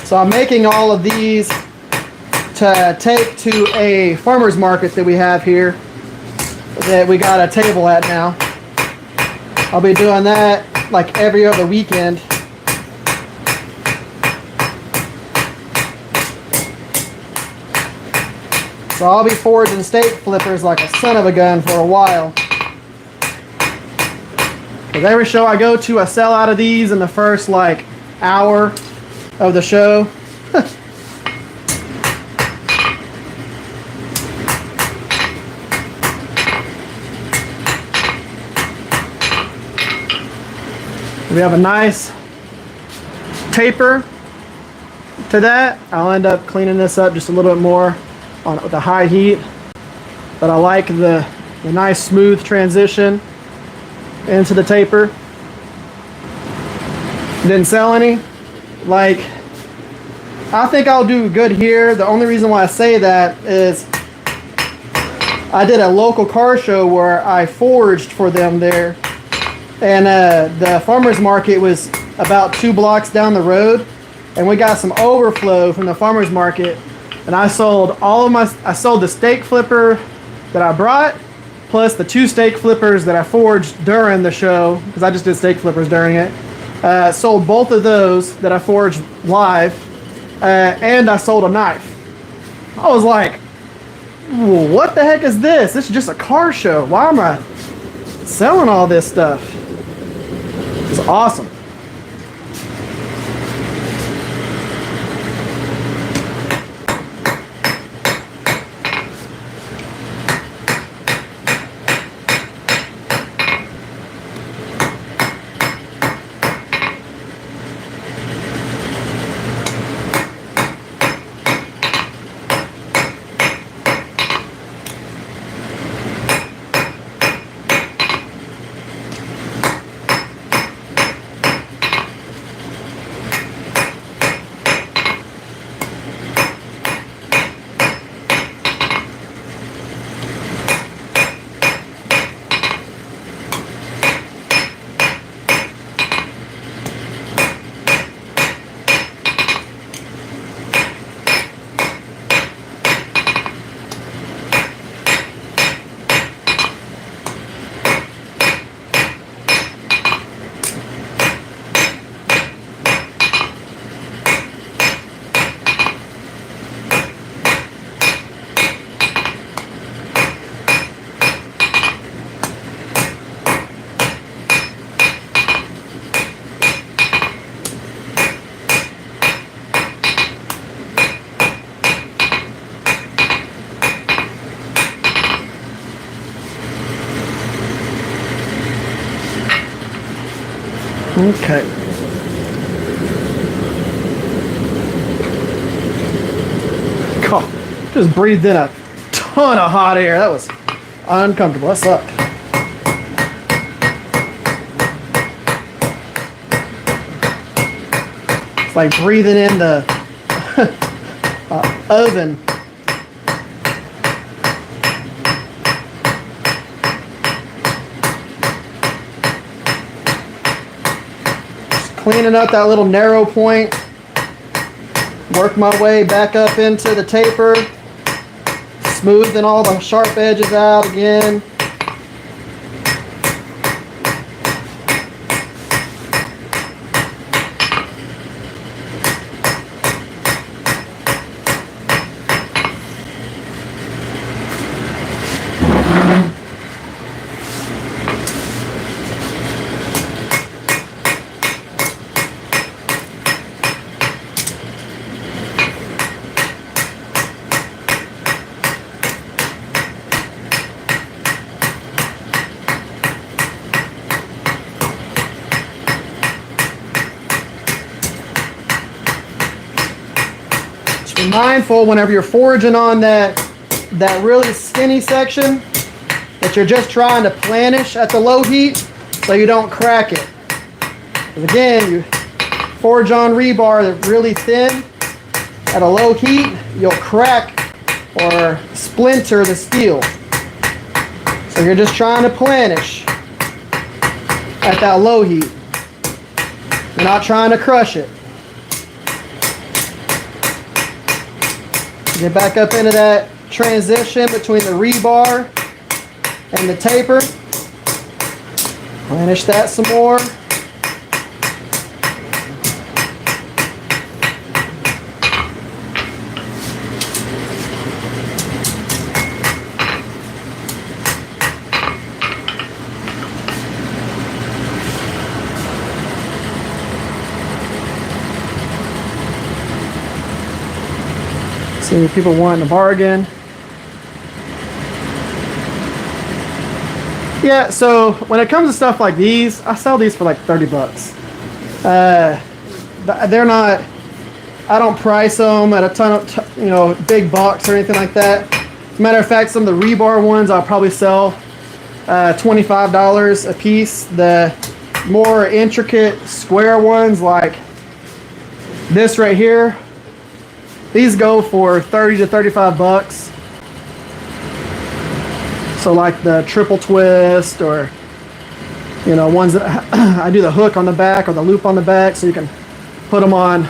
So I'm making all of these to take to a farmer's market that we have here, that we got a table at now. I'll be doing that like every other weekend. So I'll be forging steak flippers like a son of a gun for a while. Because every show I go to, I sell out of these in the first like hour of the show. We have a nice taper to that. I'll end up cleaning this up just a little bit more on with the high heat, but I like the nice smooth transition into the taper. Didn't sell any. Like, I think I'll do good here. The only reason why I say that is I did a local car show where I forged for them there, and the farmer's market was about 2 blocks down the road, and we got some overflow from the farmer's market, and I sold I sold the steak flipper that I brought, plus the 2 steak flippers that I forged during the show, because I just did steak flippers during it. Sold both of those that I forged live, and I sold a knife. I was like, what the heck is this? This is just a car show. Why am I selling all this stuff? It's awesome. Okay. God, just breathed in a ton of hot air. That was uncomfortable. That sucked. It's like breathing in the oven. cleaning up that little narrow point. Work my way back up into the taper. Smoothing all the sharp edges out again. Be mindful whenever you're forging on that really skinny section that you're just trying to planish at the low heat so you don't crack it. Because again, you forge on rebar that's really thin at a low heat, you'll crack or splinter the steel. So you're just trying to planish at that low heat. You're not trying to crush it. Get back up into that transition between the rebar and the taper. Planish that some more. See people wanting a bargain. Yeah, so when it comes to stuff like these, I sell these for like 30 bucks. They're not, I don't price them at a ton of, big box or anything like that. As a matter of fact, some of the rebar ones I'll probably sell $25 a piece. The more intricate square ones like this right here, these go for 30 to 35 bucks. So like the triple twist or, ones that I do the hook on the back or the loop on the back so you can put them on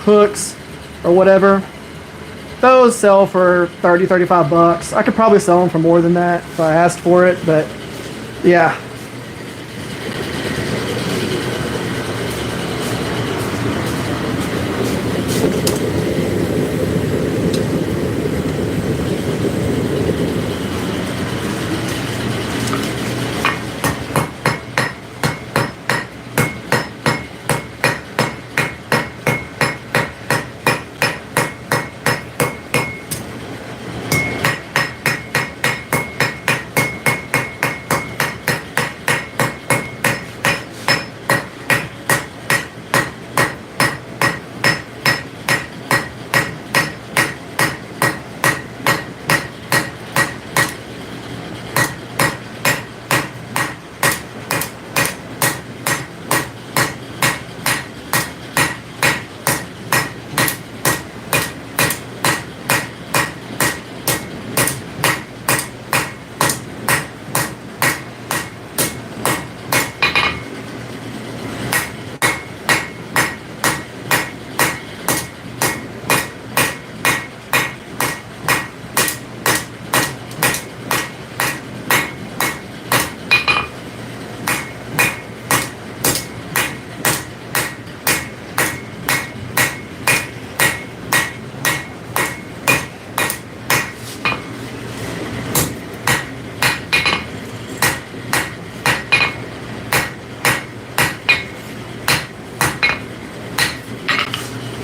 hooks or whatever. Those sell for 30, 35 bucks. I could probably sell them for more than that if I asked for it, but yeah.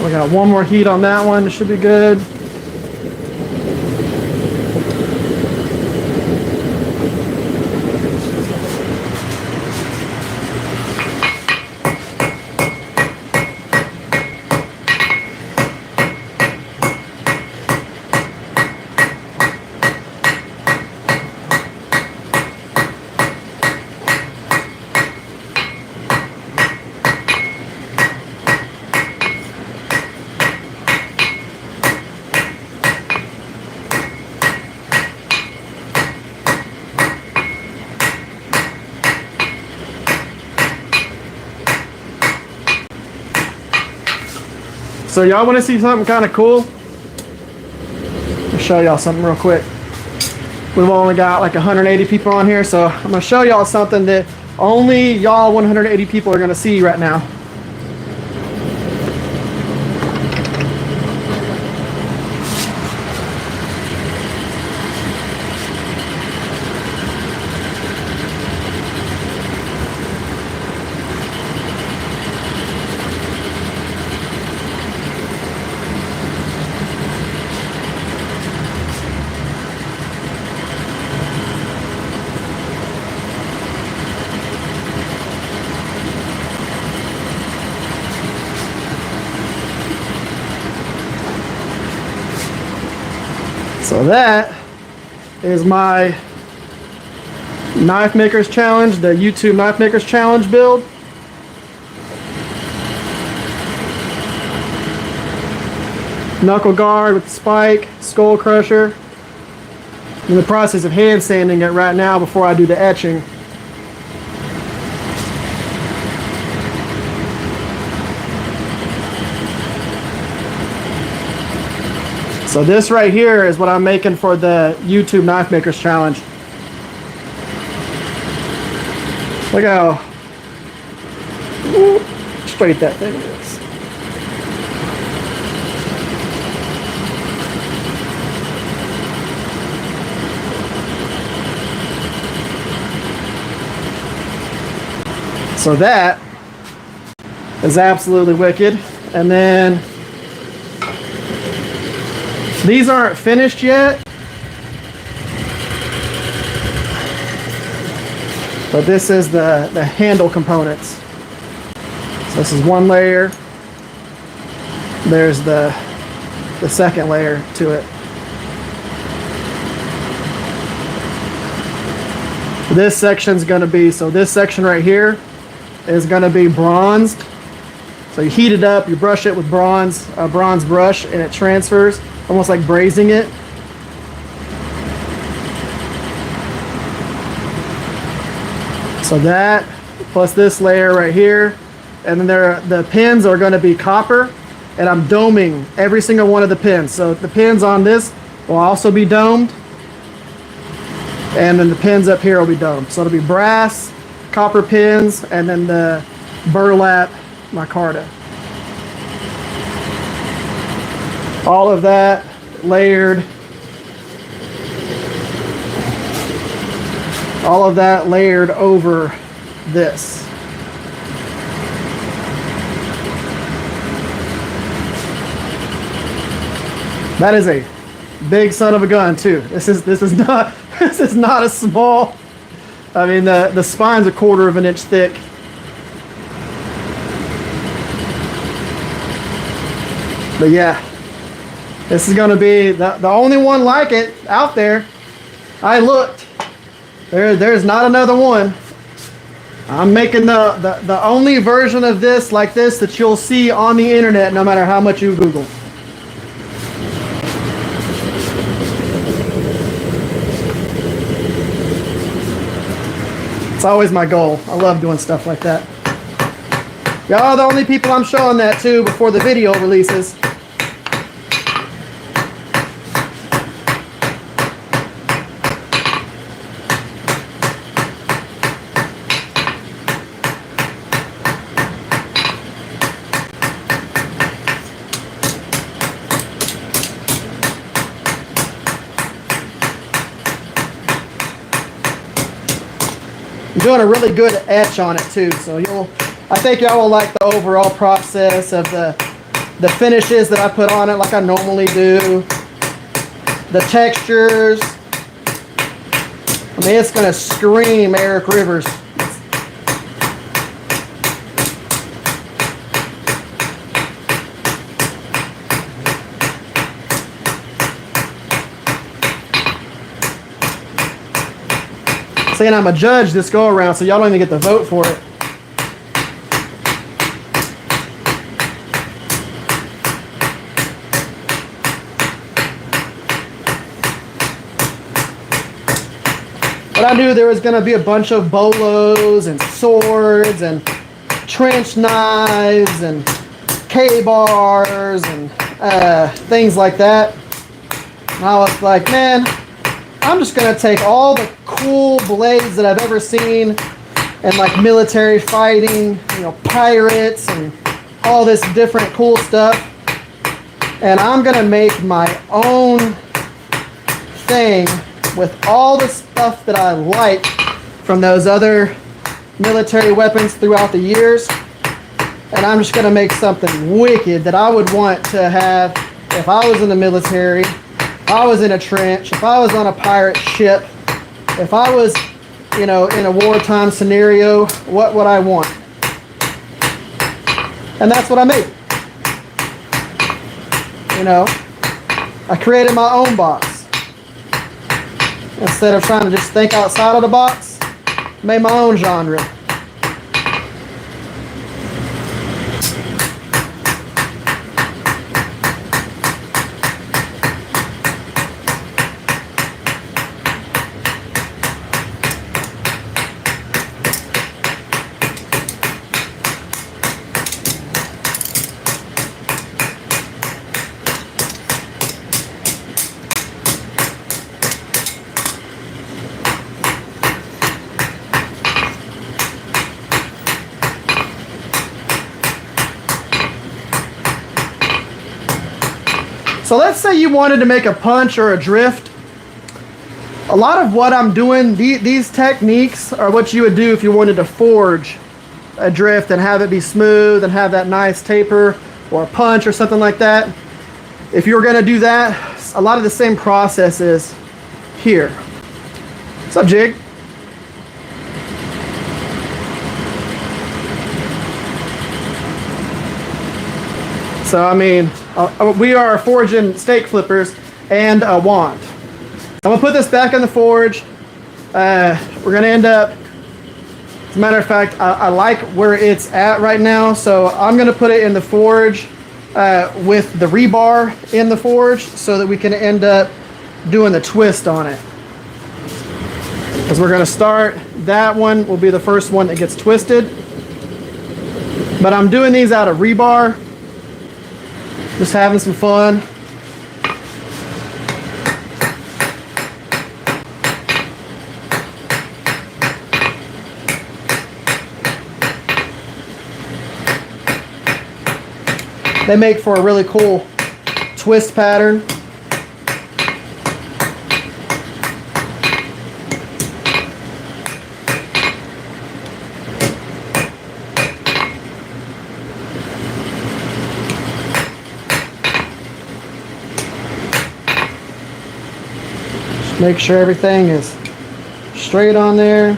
We got one more heat on that one. It should be good. So y'all want to see something kind of cool? I'll show y'all something real quick. We've only got like 180 people on here, so I'm gonna show y'all something that only y'all 180 people are gonna see right now. So that is my Knife Makers Challenge, the YouTube Knife Makers Challenge build. Knuckle guard with the spike, skull crusher. I'm in the process of hand sanding it right now before I do the etching. So this right here is what I'm making for the YouTube Knife Makers Challenge. Look how straight that thing is. So that is absolutely wicked. And then these aren't finished yet, but this is the handle components. So this is one layer. There's the second layer to it. This section's gonna be, so this section right here is gonna be bronzed. So you heat it up, you brush it with bronze, a bronze brush, and it transfers, almost like brazing it. So that, plus this layer right here, and then the pins are going to be copper, and I'm doming every single one of the pins. So the pins on this will also be domed, and then the pins up here will be domed. So it'll be brass, copper pins, and then the burlap micarta. All of that layered. All of that layered over this. That is a big son of a gun too. This is not a small. I mean the spine's 1/4 of an inch thick. But yeah, this is gonna be the only one like it out there. I looked. There's not another one. I'm making the only version of this like this that you'll see on the internet, no matter how much you Google. It's always my goal. I love doing stuff like that. Y'all are the only people I'm showing that to before the video releases. I'm doing a really good etch on it too, so I think y'all will like the overall process of the finishes that I put on it like I normally do. The textures. I mean, it's gonna scream Eric Rivers. Saying I'm a judge this go around, so y'all don't even get to vote for it. But I knew there was going to be a bunch of bolos and swords and trench knives and K-bars and things like that. And I was like, man, I'm just gonna take all the cool blades that I've ever seen in like military fighting, you know, pirates and all this different cool stuff, and I'm gonna make my own thing with all the stuff that I like from those other military weapons throughout the years. And I'm just gonna make something wicked that I would want to have if I was in the military, if I was in a trench, if I was on a pirate ship, if I was, you know, in a wartime scenario. What would I want? And that's what I made. You know, I created my own box. Instead of trying to just think outside of the box, made my own genre. So let's say you wanted to make a punch or a drift. A lot of what I'm doing, these techniques are what you would do if you wanted to forge a drift and have it be smooth and have that nice taper, or a punch or something like that. If you were going to do that, a lot of the same processes here. What's up, Jig? So, I mean, we are forging stake flippers and a wand. I'm going to put this back in the forge. We're going to end up, as a matter of fact, I like where it's at right now, so I'm going to put it in the forge with the rebar in the forge so that we can end up doing the twist on it. Because we're going to start, that one will be the first one that gets twisted. But I'm doing these out of rebar. Just having some fun. They make for a really cool twist pattern. Make sure everything is straight on there.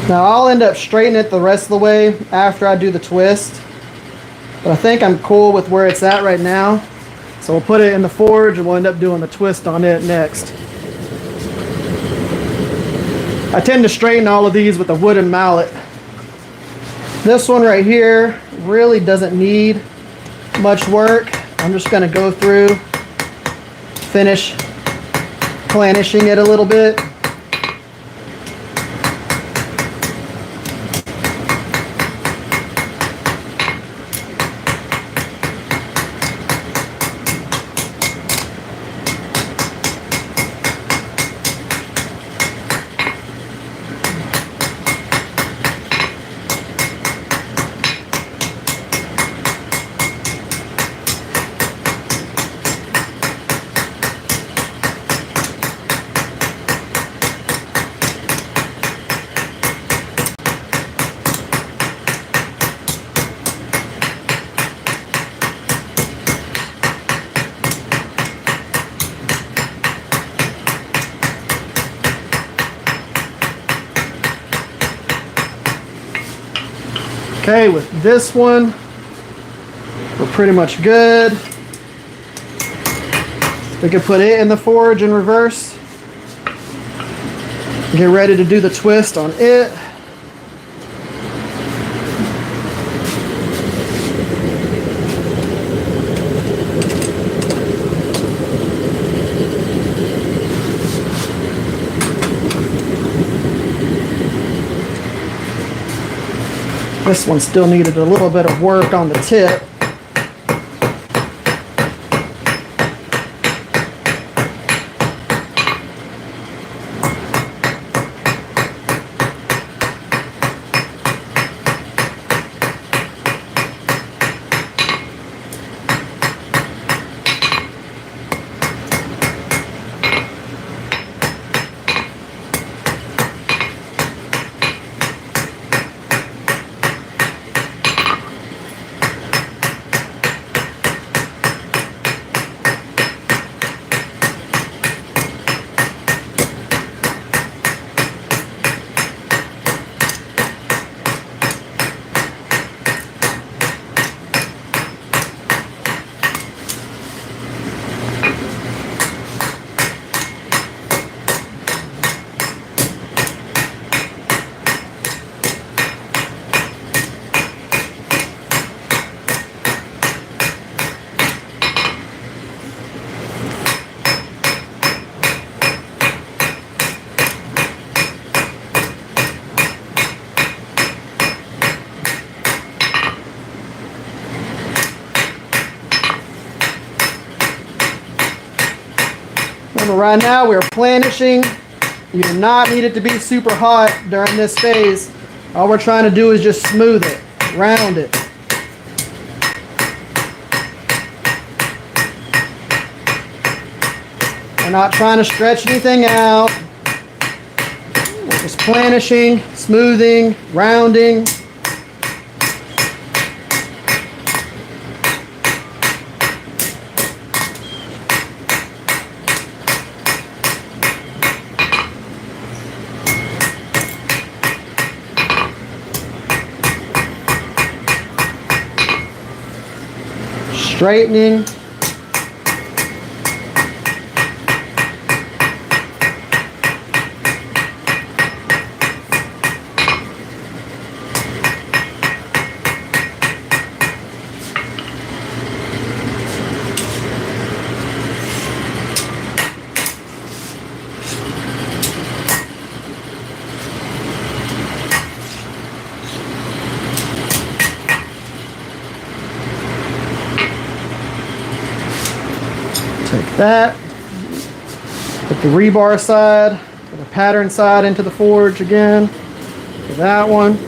Now I'll end up straightening it the rest of the way after I do the twist. But I think I'm cool with where it's at right now. So we'll put it in the forge and we'll end up doing the twist on it next. I tend to straighten all of these with a wooden mallet. This one right here really doesn't need much work. I'm just going to go through, finish planishing it a little bit. Okay, with this one, we're pretty much good. We can put it in the forge in reverse. Get ready to do the twist on it. This one still needed a little bit of work on the tip. Remember, right now we're planishing. You do not need it to be super hot during this phase. All we're trying to do is just smooth it, round it. We're not trying to stretch anything out. We're just planishing, smoothing, rounding. Straightening. Take that, put the rebar side, the pattern side into the forge again, for that one.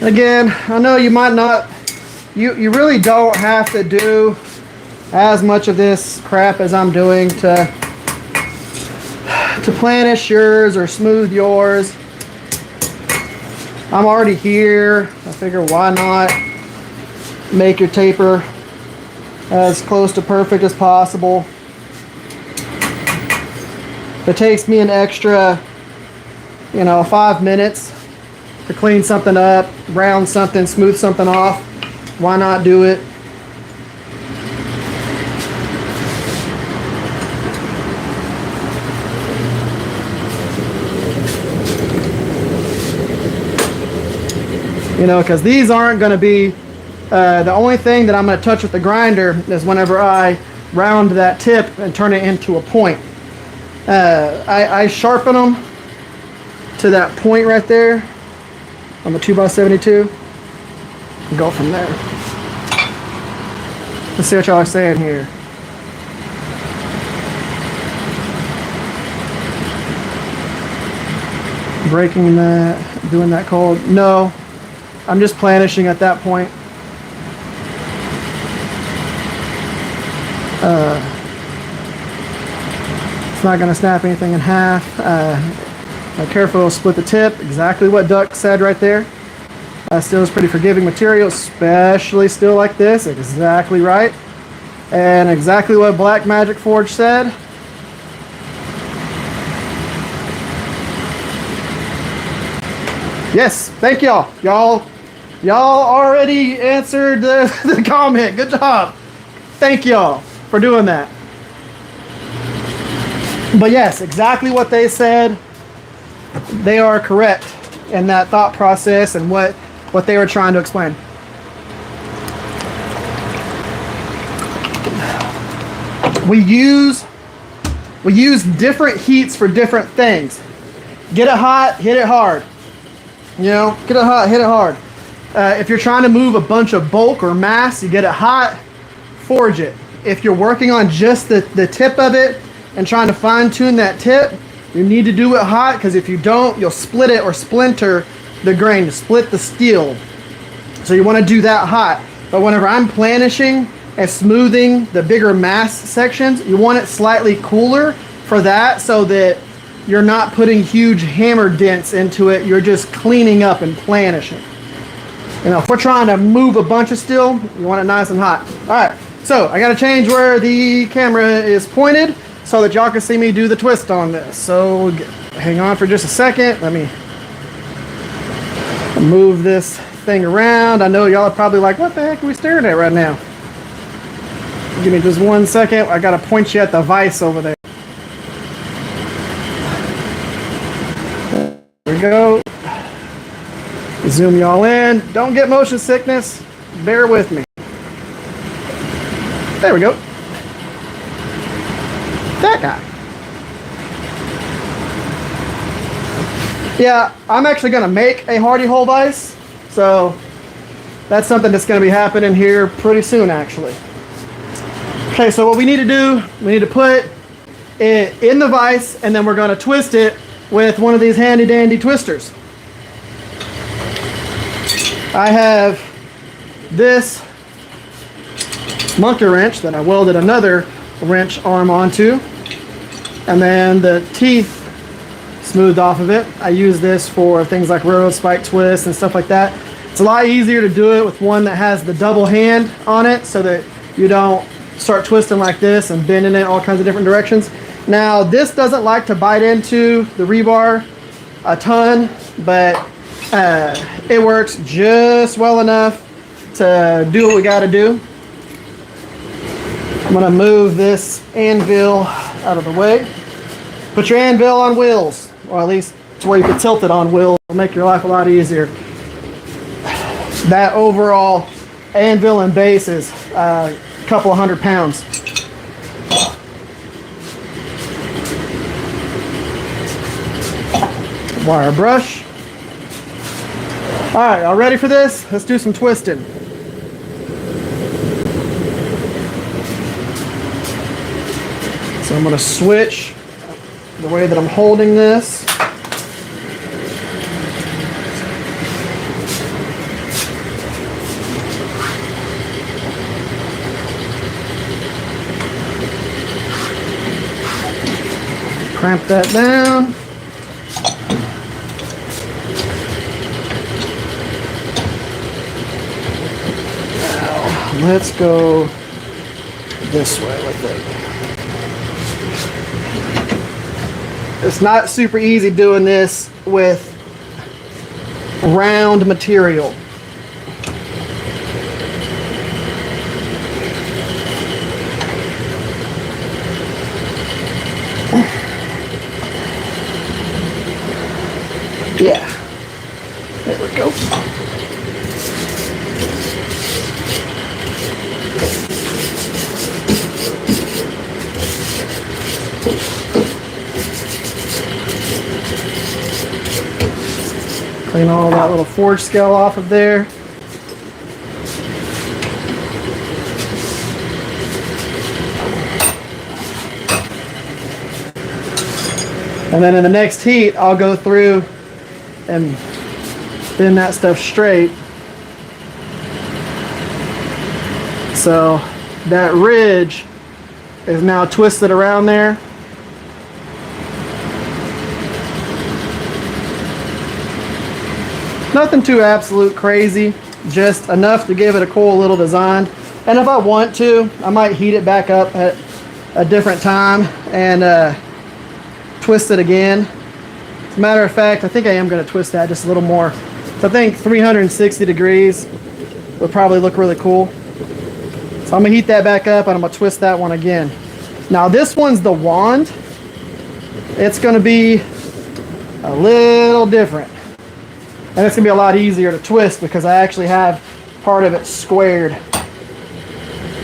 Again, I know you might not, you really don't have to do as much of this crap as I'm doing to planish yours or smooth yours. I'm already here. I figure why not make your taper as close to perfect as possible. If it takes me an extra, 5 minutes to clean something up, round something, smooth something off, why not do it? Because these aren't going to be, the only thing that I'm going to touch with the grinder is whenever I round that tip and turn it into a point. I sharpen them to that point right there on the 2x72 and go from there. Let's see what y'all are saying here. Breaking that, doing that cold. No, I'm just planishing at that point. It's not going to snap anything in half. Careful, split the tip. Exactly what Duck said right there. Steel is pretty forgiving material, especially steel like this. Exactly right. And exactly what Black Magic Forge said. Yes, thank y'all. Y'all already answered the comment. Good job. Thank y'all for doing that. But yes, exactly what they said. They are correct in that thought process and what they were trying to explain. We use different heats for different things. Get it hot, hit it hard. Get it hot, hit it hard. If you're trying to move a bunch of bulk or mass, you get it hot, forge it. If you're working on just the tip of it and trying to fine tune that tip, you need to do it hot, because if you don't, you'll split it or splinter the grain, split the steel. So you want to do that hot. But whenever I'm planishing and smoothing the bigger mass sections, you want it slightly cooler for that, so that you're not putting huge hammer dents into it. You're just cleaning up and planishing. If we're trying to move a bunch of steel, you want it nice and hot. All right, so I got to change where the camera is pointed so that y'all can see me do the twist on this. So hang on for just a second. Let me move this thing around. I know y'all are probably like, what the heck are we staring at right now? Give me just 1 second. I got to point you at the vise over there. There we go. Zoom y'all in. Don't get motion sickness. Bear with me. There we go. That guy. Yeah, I'm actually going to make a hardy hole vise. So that's something that's going to be happening here pretty soon, actually. Okay, so what we need to do, we need to put it in the vise, and then we're going to twist it with one of these handy dandy twisters. I have this monkey wrench that I welded another wrench arm onto, and then the teeth smoothed off of it. I use this for things like railroad spike twists and stuff like that. It's a lot easier to do it with one that has the double hand on it, so that you don't start twisting like this and bending it all kinds of different directions. Now this doesn't like to bite into the rebar a ton, but it works just well enough to do what we got to do. I'm going to move this anvil out of the way. Put your anvil on wheels, or at least to where you can tilt it on wheels. It'll make your life a lot easier. That overall anvil and base is a couple of 100 pounds. Wire brush. All right, y'all ready for this? Let's do some twisting. So I'm going to switch the way that I'm holding this. clamp that down. Now, let's go this way with it. It's not super easy doing this with round material. Yeah, there we go. Clean all that little forge scale off of there. And then in the next heat, I'll go through and bend that stuff straight. So that ridge is now twisted around there. Nothing too absolute crazy, just enough to give it a cool little design. And if I want to, I might heat it back up at a different time and twist it again. As a matter of fact, I think I am going to twist that just a little more. So I think 360 degrees would probably look really cool. So I'm going to heat that back up and I'm going to twist that one again. Now this one's the wand. It's going to be a little different. And it's going to be a lot easier to twist because I actually have part of it squared.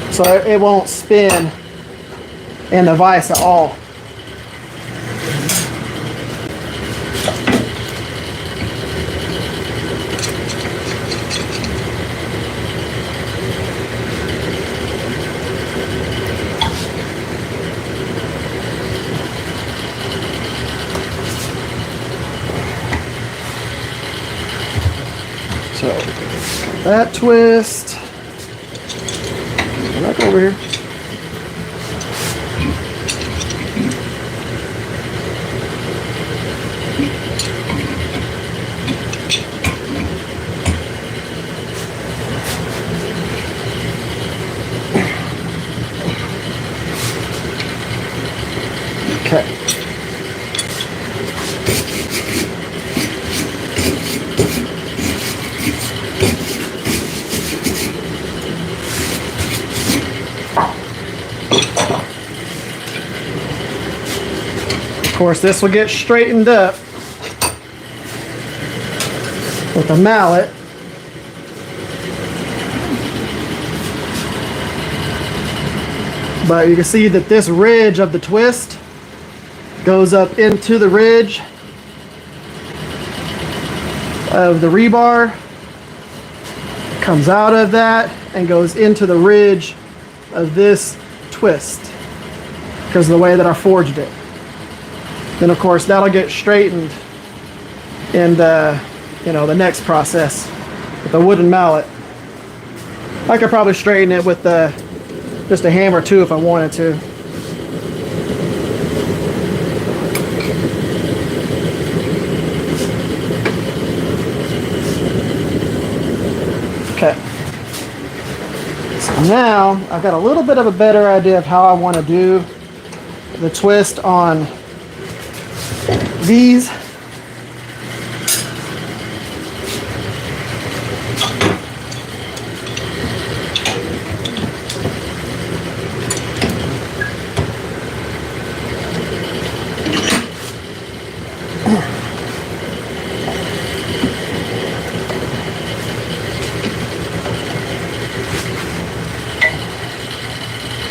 So it won't spin in the vise at all. So, that twist, back over here. Okay. Of course, this will get straightened up with a mallet. But you can see that this ridge of the twist goes up into the ridge of the rebar, comes out of that, and goes into the ridge of this twist because of the way that I forged it. Then of course that'll get straightened in the, the next process with the wooden mallet. I could probably straighten it with just a hammer too if I wanted to. Okay. So now I've got a little bit of a better idea of how I want to do the twist on these.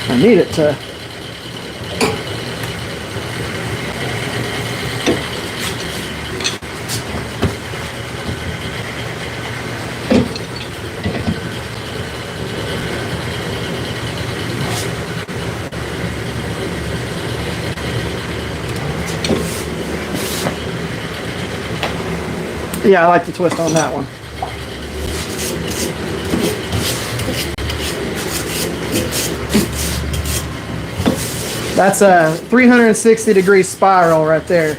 I need it to yeah, I like the twist on that one. That's a 360-degree spiral right there.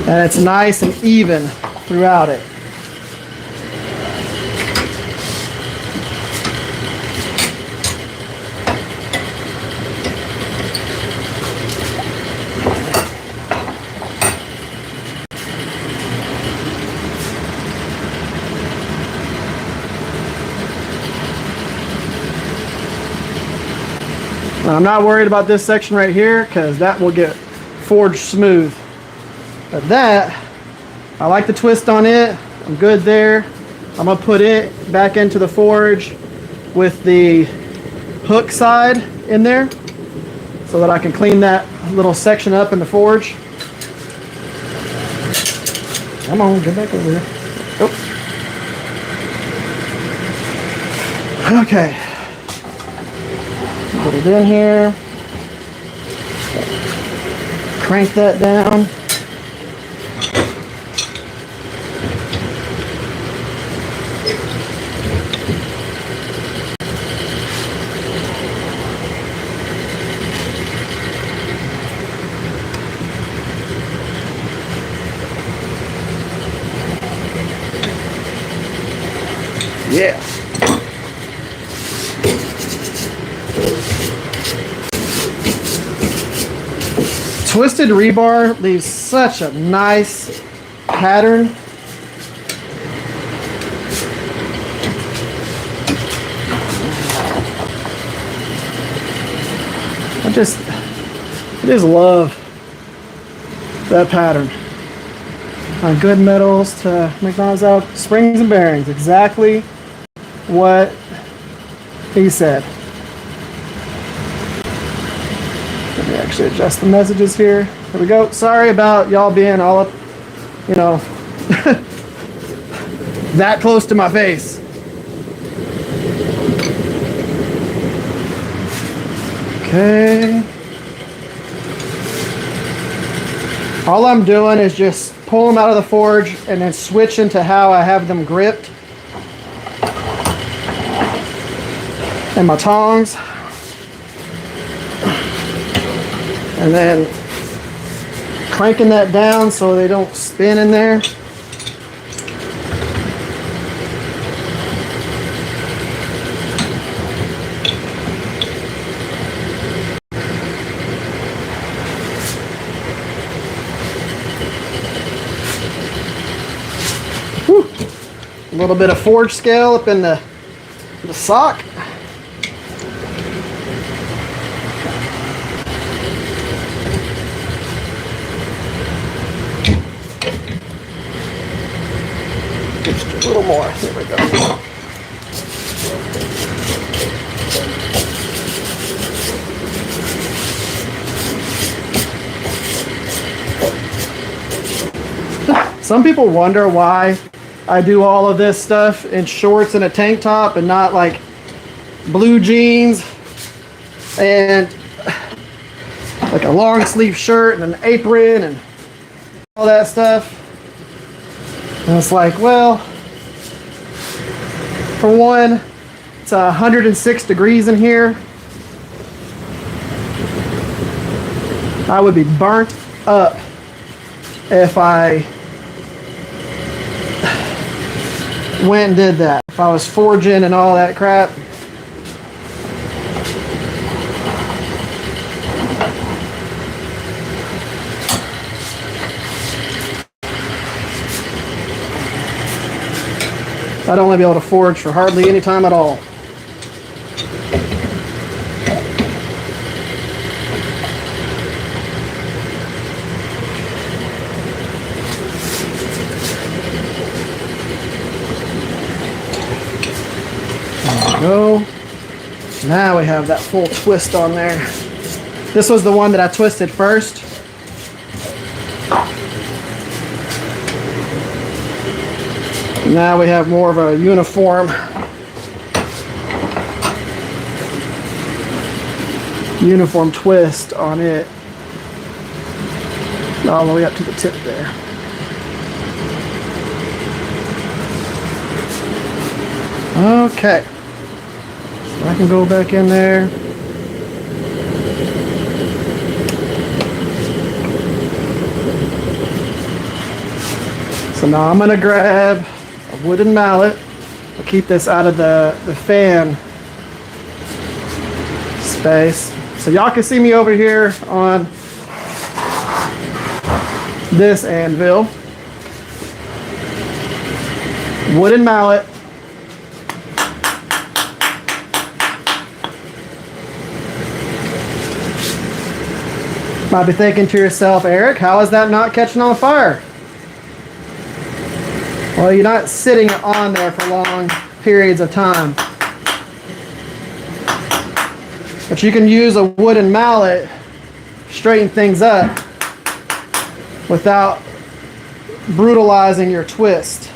And it's nice and even throughout it. Now, I'm not worried about this section right here because that will get forged smooth. But that, I like the twist on it. I'm good there. I'm gonna put it back into the forge with the hook side in there so that I can clean that little section up in the forge. Come on, get back over here. Oh. Okay. Put it in here. Crank that down. Yeah. Twisted rebar leaves such a nice pattern. I just love that pattern. On good metals to McDonald's out springs and bearings, exactly what he said. Let me actually adjust the messages here. There we go. Sorry about y'all being all up, you know, that close to my face. Okay. All I'm doing is just pull them out of the forge and then switch into how I have them gripped. And my tongs. And then cranking that down so they don't spin in there. Whew. A little bit of forge scale up in the sock. Just a little more. There we go. Some people wonder why I do all of this stuff in shorts and a tank top and not like blue jeans and like a long sleeve shirt and an apron and all that stuff. And it's like, well, for one, it's 106 degrees in here. I would be burnt up if I went and did that. If I was forging and all that crap. I'd only be able to forge for hardly any time at all. There we go. Now we have that full twist on there. This was the one that I twisted first. Now we have more of a uniform twist on it, all the way up to the tip there. Okay, so I can go back in there, So now I'm gonna grab a wooden mallet. I'll keep this out of the fan space. So y'all can see me over here on this anvil. Wooden mallet. Might be thinking to yourself, Eric, how is that not catching on fire? Well, you're not sitting on there for long periods of time. But you can use a wooden mallet, straighten things up without brutalizing your twist.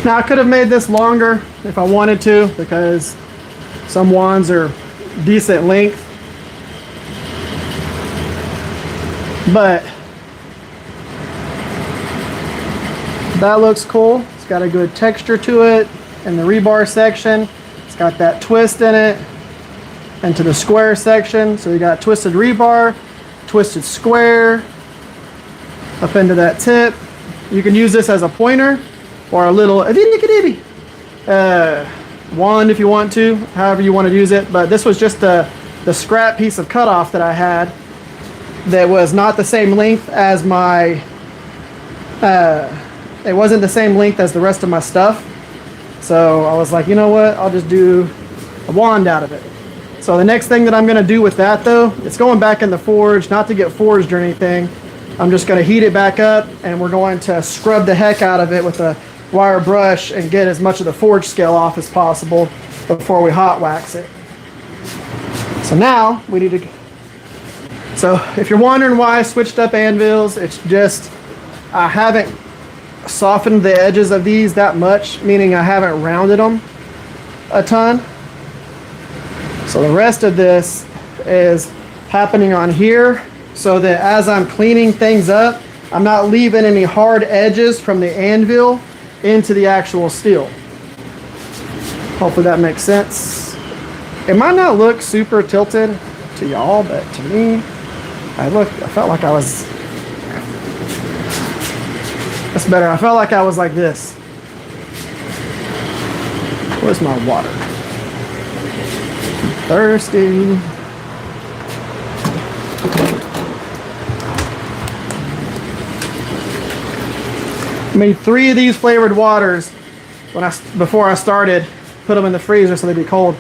Now I could have made this longer if I wanted to, because some wands are decent length. But that looks cool. It's got a good texture to it in the rebar section. It's got that twist in it. And to the square section, so you got twisted rebar, twisted square up into that tip. You can use this as a pointer or a little wand if you want to, however you want to use it. But this was just the scrap piece of cutoff that I had that was not the same length as my, it wasn't the same length as the rest of my stuff. So I was like, you know what, I'll just do a wand out of it. So the next thing that I'm going to do with that, though, it's going back in the forge, not to get forged or anything. I'm just going to heat it back up, and we're going to scrub the heck out of it with a wire brush and get as much of the forge scale off as possible before we hot wax it. So now we need to, so if you're wondering why I switched up anvils, it's just I haven't softened the edges of these that much, meaning I haven't rounded them a ton. So the rest of this is happening on here, so that as I'm cleaning things up, I'm not leaving any hard edges from the anvil into the actual steel. Hopefully that makes sense. It might not look super tilted to y'all, but to me, I felt like I was, that's better. I felt like I was like this. Where's my water? I'm thirsty. I made 3 of these flavored waters before I started. Put them in the freezer so they'd be cold.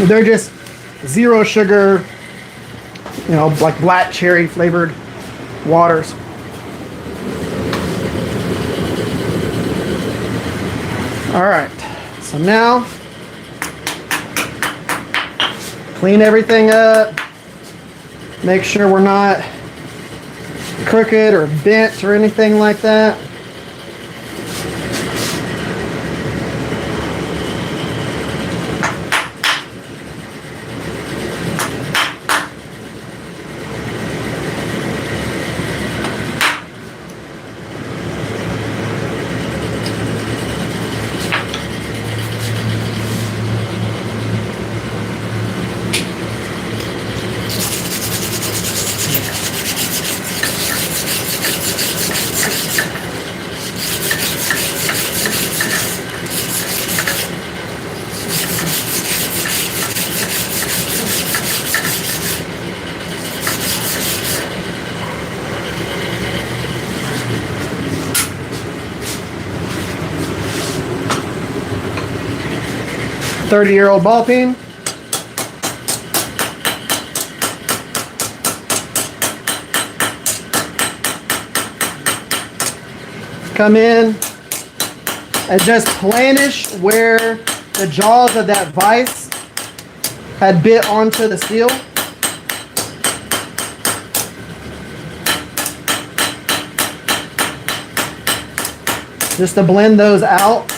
They're just 0 sugar, you know, like black cherry flavored waters. All right, so now clean everything up. Make sure we're not crooked or bent or anything like that. 30-year-old ball peen. Come in and just planish where the jaws of that vise had bit onto the steel. Just to blend those out.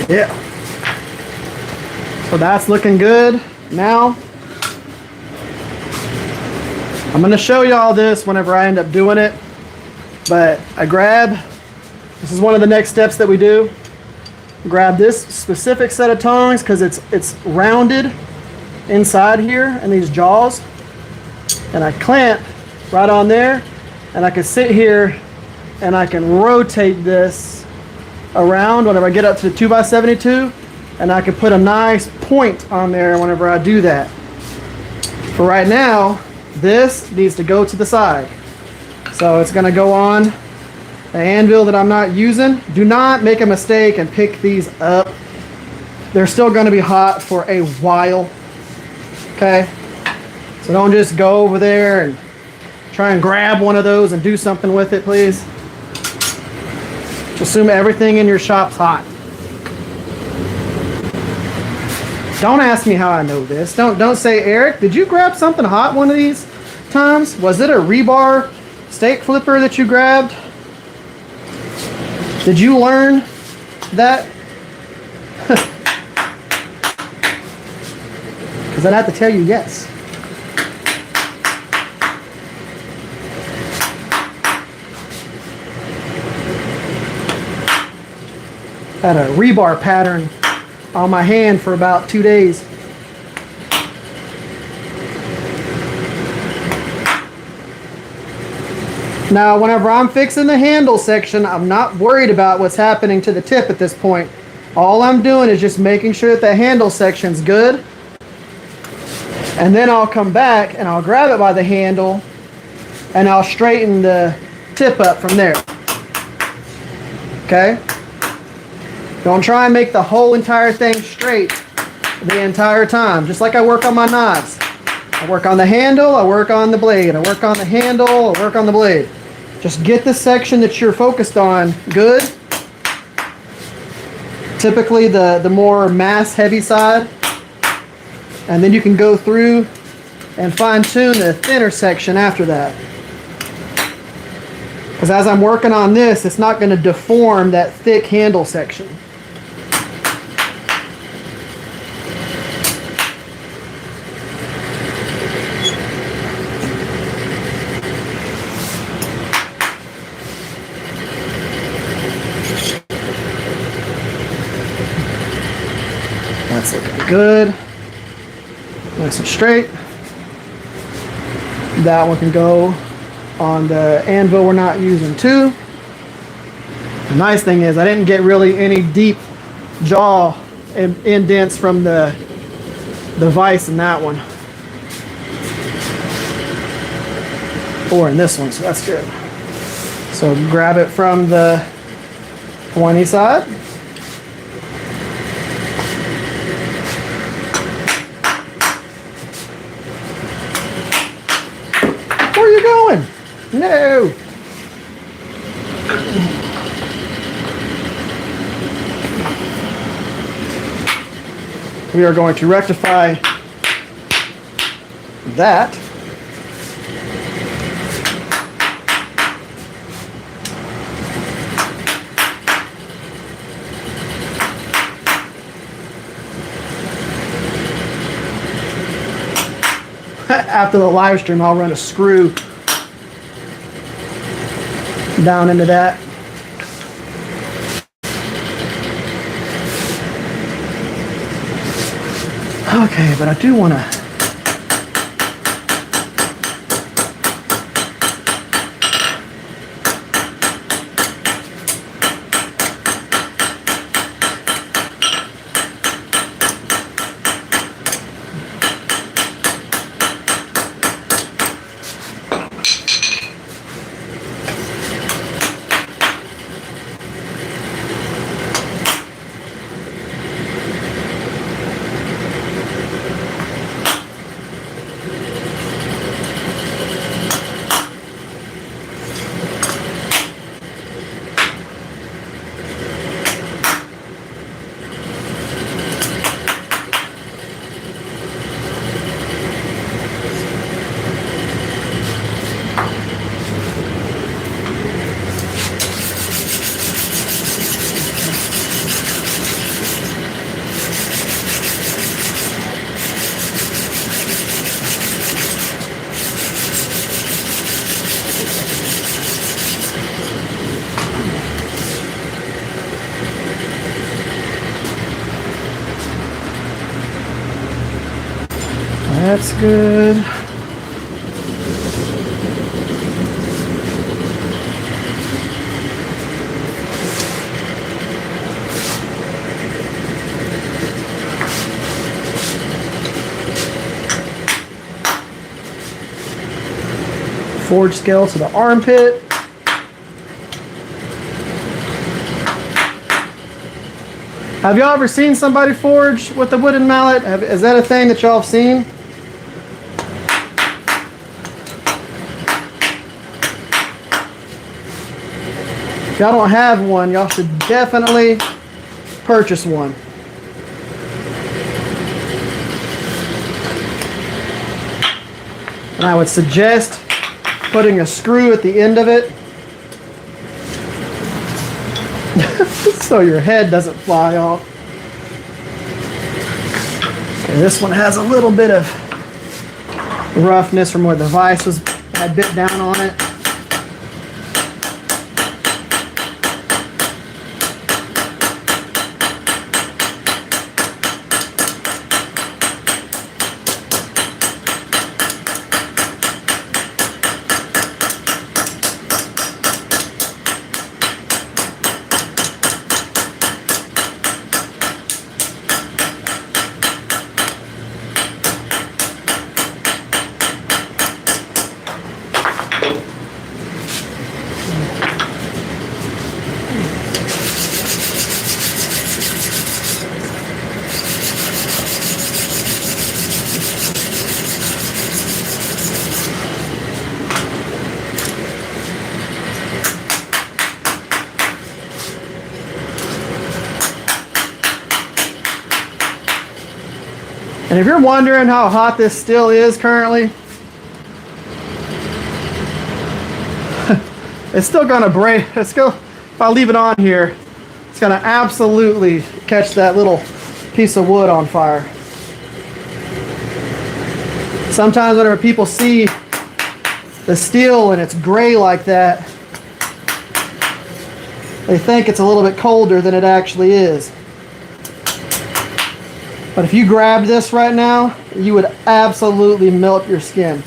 Yeah. So that's looking good. Now, I'm going to show you all this whenever I end up doing it. But I grab, this is one of the next steps that we do. Grab this specific set of tongs because it's rounded inside here and these jaws. And I clamp right on there. And I can sit here and I can rotate this around whenever I get up to the 2x72, and I can put a nice point on there whenever I do that. For right now, this needs to go to the side. So it's going to go on the anvil that I'm not using. Do not make a mistake and pick these up. They're still going to be hot for a while. Okay? So don't just go over there and try and grab one of those and do something with it, please. Assume everything in your shop's hot. Don't ask me how I know this. Don't say, Eric, did you grab something hot one of these times? Was it a rebar steak flipper that you grabbed? Did you learn that? Because I'd have to tell you yes. Had a rebar pattern on my hand for about 2 days. Now, whenever I'm fixing the handle section, I'm not worried about what's happening to the tip at this point. All I'm doing is just making sure that the handle section's good. And then I'll come back and I'll grab it by the handle and I'll straighten the tip up from there. Okay? Don't try and make the whole entire thing straight the entire time. Just like I work on my knives. I work on the handle, I work on the blade. I work on the handle, I work on the blade. Just get the section that you're focused on good. Typically the more mass heavy side. And then you can go through and fine tune the thinner section after that. Because as I'm working on this, it's not going to deform that thick handle section. That's looking good. Nice and straight. That one can go on the anvil we're not using too. The nice thing is I didn't get really any deep jaw indents from the vise in that one. Or in this one, so that's good. So grab it from the pointy side. Where are you going? No. We are going to rectify that. after the live stream, I'll run a screw down into that. Okay, but I do want to That's good. Forge scale to the armpit. Have y'all ever seen somebody forge with a wooden mallet? Is that a thing that y'all have seen? If y'all don't have one, y'all should definitely purchase one. And I would suggest putting a screw at the end of it so your head doesn't fly off. Okay, this one has a little bit of roughness from where the vise had bit down on it. And if you're wondering how hot this still is currently, it's still gonna break. If I leave it on here, it's gonna absolutely catch that little piece of wood on fire. Sometimes whenever people see the steel and it's gray like that, they think it's a little bit colder than it actually is. But if you grabbed this right now, you would absolutely melt your skin.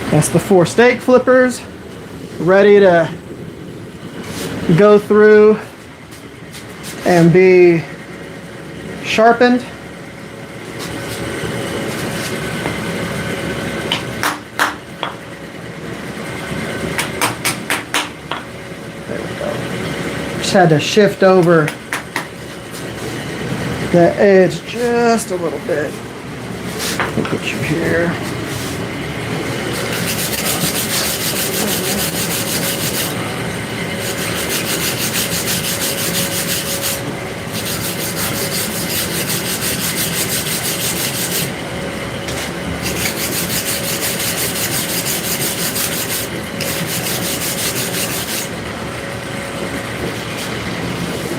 That's the 4 stake flippers, ready to go through and be sharpened. There we go. Just had to shift over the edge just a little bit. I'll put you here.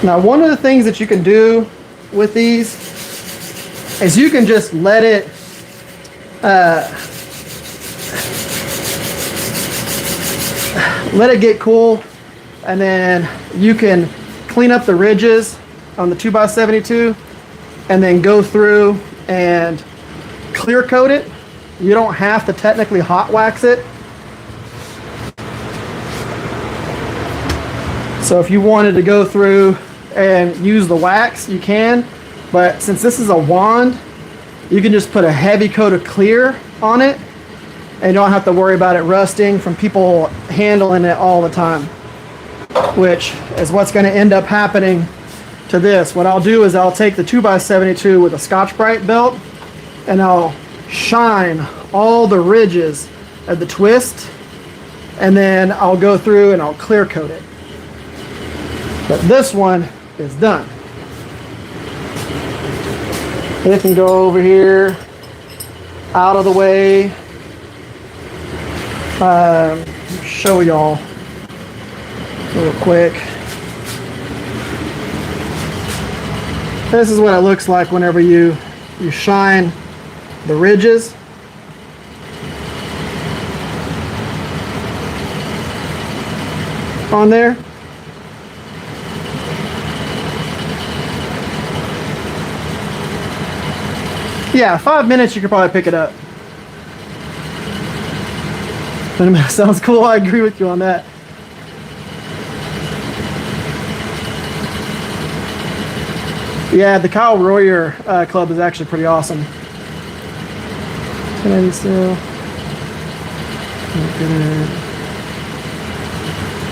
Now, one of the things that you can do with these is you can just let it get cool, and then you can clean up the ridges on the 2x72 and then go through and clear coat it. You don't have to technically hot wax it. So if you wanted to go through and use the wax, you can, but since this is a wand, you can just put a heavy coat of clear on it and you don't have to worry about it rusting from people handling it all the time, which is what's going to end up happening to this. What I'll do is I'll take the 2x72 with a Scotch-Brite belt and I'll shine all the ridges of the twist, and then I'll go through and I'll clear coat it. But this one is done. It can go over here, out of the way. Show y'all real quick. This is what it looks like whenever you shine the ridges. On there. Yeah, 5 minutes you could probably pick it up. Sounds cool. I agree with you on that. Yeah, the Kyle Royer club is actually pretty awesome. Still.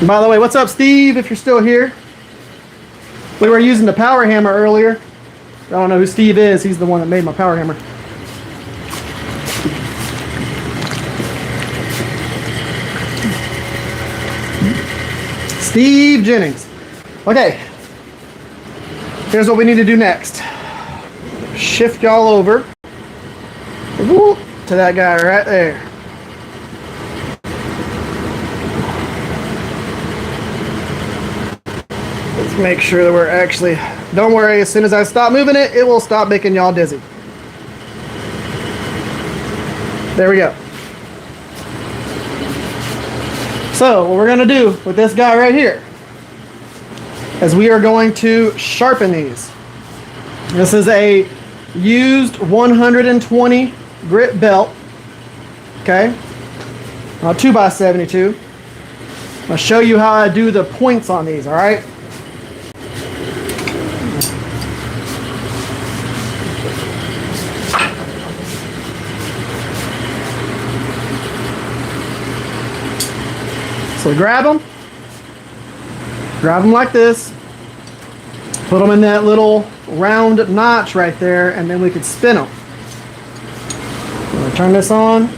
By the way, what's up, Steve? If you're still here, we were using the power hammer earlier. I don't know who Steve is. He's the one that made my power hammer. Steve Jennings. Okay. Here's what we need to do next. Shift y'all over to that guy right there. Let's make sure that we're actually... Don't worry, as soon as I stop moving it, it will stop making y'all dizzy. There we go. So, what we're going to do with this guy right here is we are going to sharpen these. This is a used 120 grit belt. Okay? 2x72. I'll show you how I do the points on these, alright? So grab them like this, put them in that little round notch right there, and then we could spin them. I'm going to turn this on.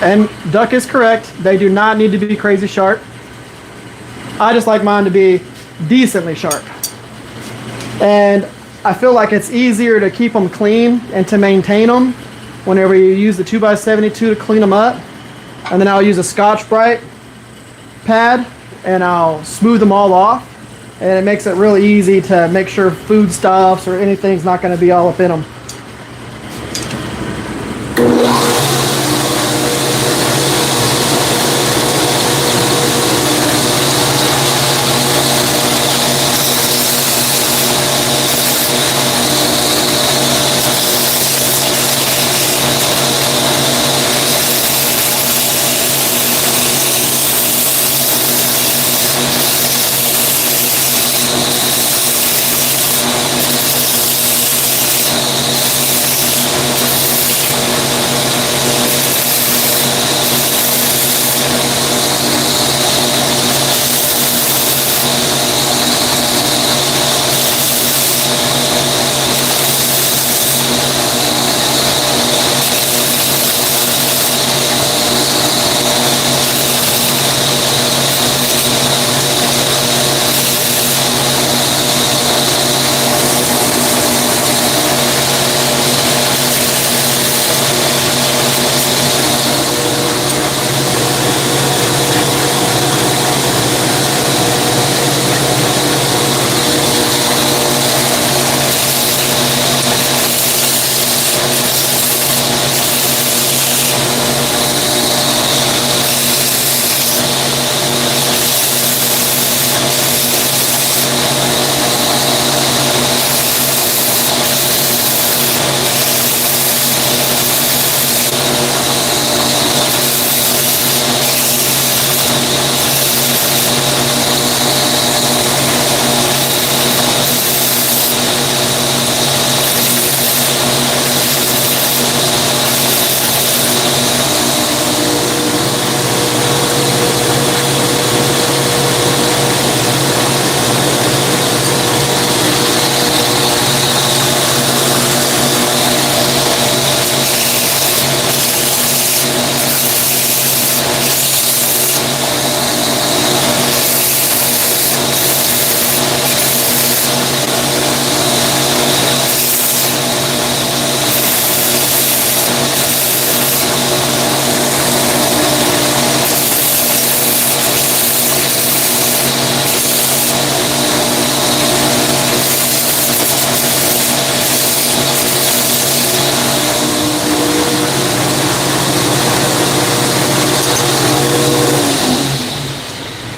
And Duck is correct. They do not need to be crazy sharp. I just like mine to be decently sharp. And I feel like it's easier to keep them clean and to maintain them whenever you use the 2x72 to clean them up. And then I'll use a Scotch-Brite pad and I'll smooth them all off. And it makes it really easy to make sure foodstuffs or anything's not going to be all up in them.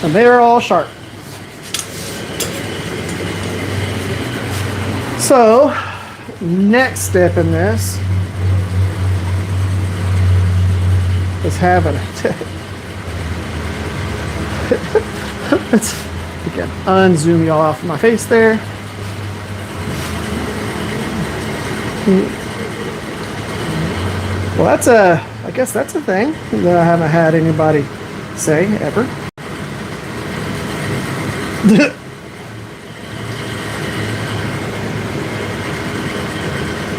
And they are all sharp. So, next step in this is having let's again unzoom y'all off my face there. Well, that's I guess that's a thing that I haven't had anybody say ever.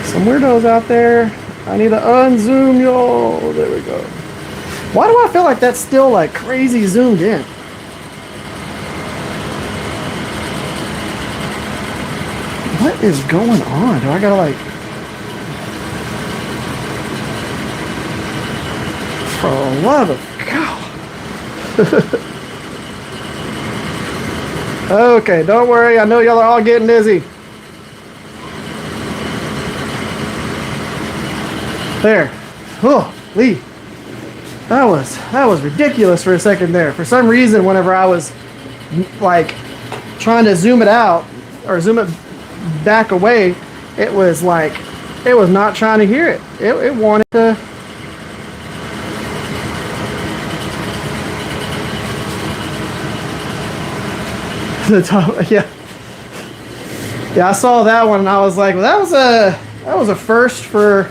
Some weirdos out there. I need to unzoom y'all. There we go. Why do I feel like that's still like crazy zoomed in? What is going on? Do I gotta like... For the love of God. Okay, don't worry. I know y'all are all getting dizzy. There. Oh, Lee. That was ridiculous for a second there. For some reason, whenever I was like trying to zoom it out or zoom it back away, it was like it was not trying to hear it. It wanted to. The top, yeah. I saw that one and I was like, well, that was a first for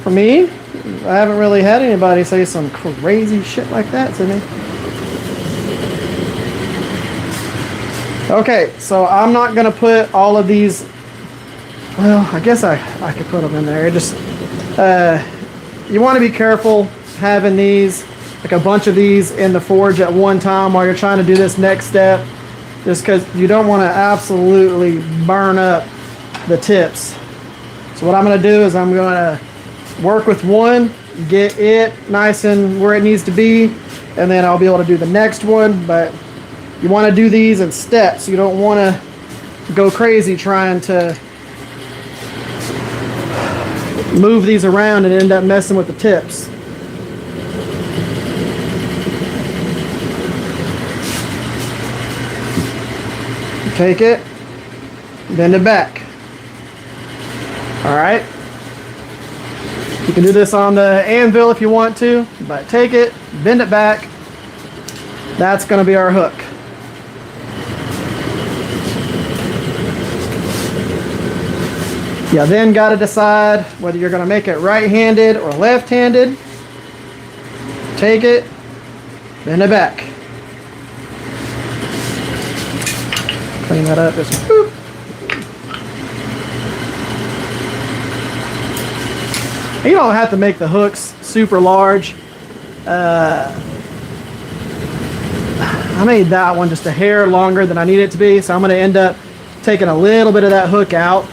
me. I haven't really had anybody say some crazy shit like that to me. Okay, so I'm not gonna put all of these. Well, I guess I could put them in there. Just you want to be careful having these, like a bunch of these in the forge at one time while you're trying to do this next step. Just because you don't want to absolutely burn up the tips. So what I'm going to do is I'm going to work with one, get it nice and where it needs to be, and then I'll be able to do the next one. But you want to do these in steps. You don't want to go crazy trying to move these around and end up messing with the tips. Take it, bend it back. All right. You can do this on the anvil if you want to, but take it, bend it back. That's going to be our hook. You then got to decide whether you're going to make it right-handed or left-handed. Take it, bend it back. Clean that up, just boop. You don't have to make the hooks super large. I made that one just a hair longer than I need it to be, so I'm going to end up taking a little bit of that hook out.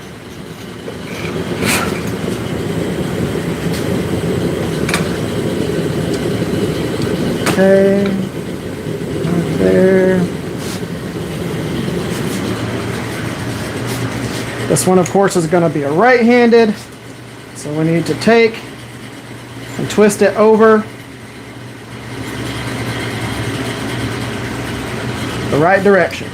Okay, right there. This one, of course, is going to be a right-handed, so we need to take and twist it over the right direction.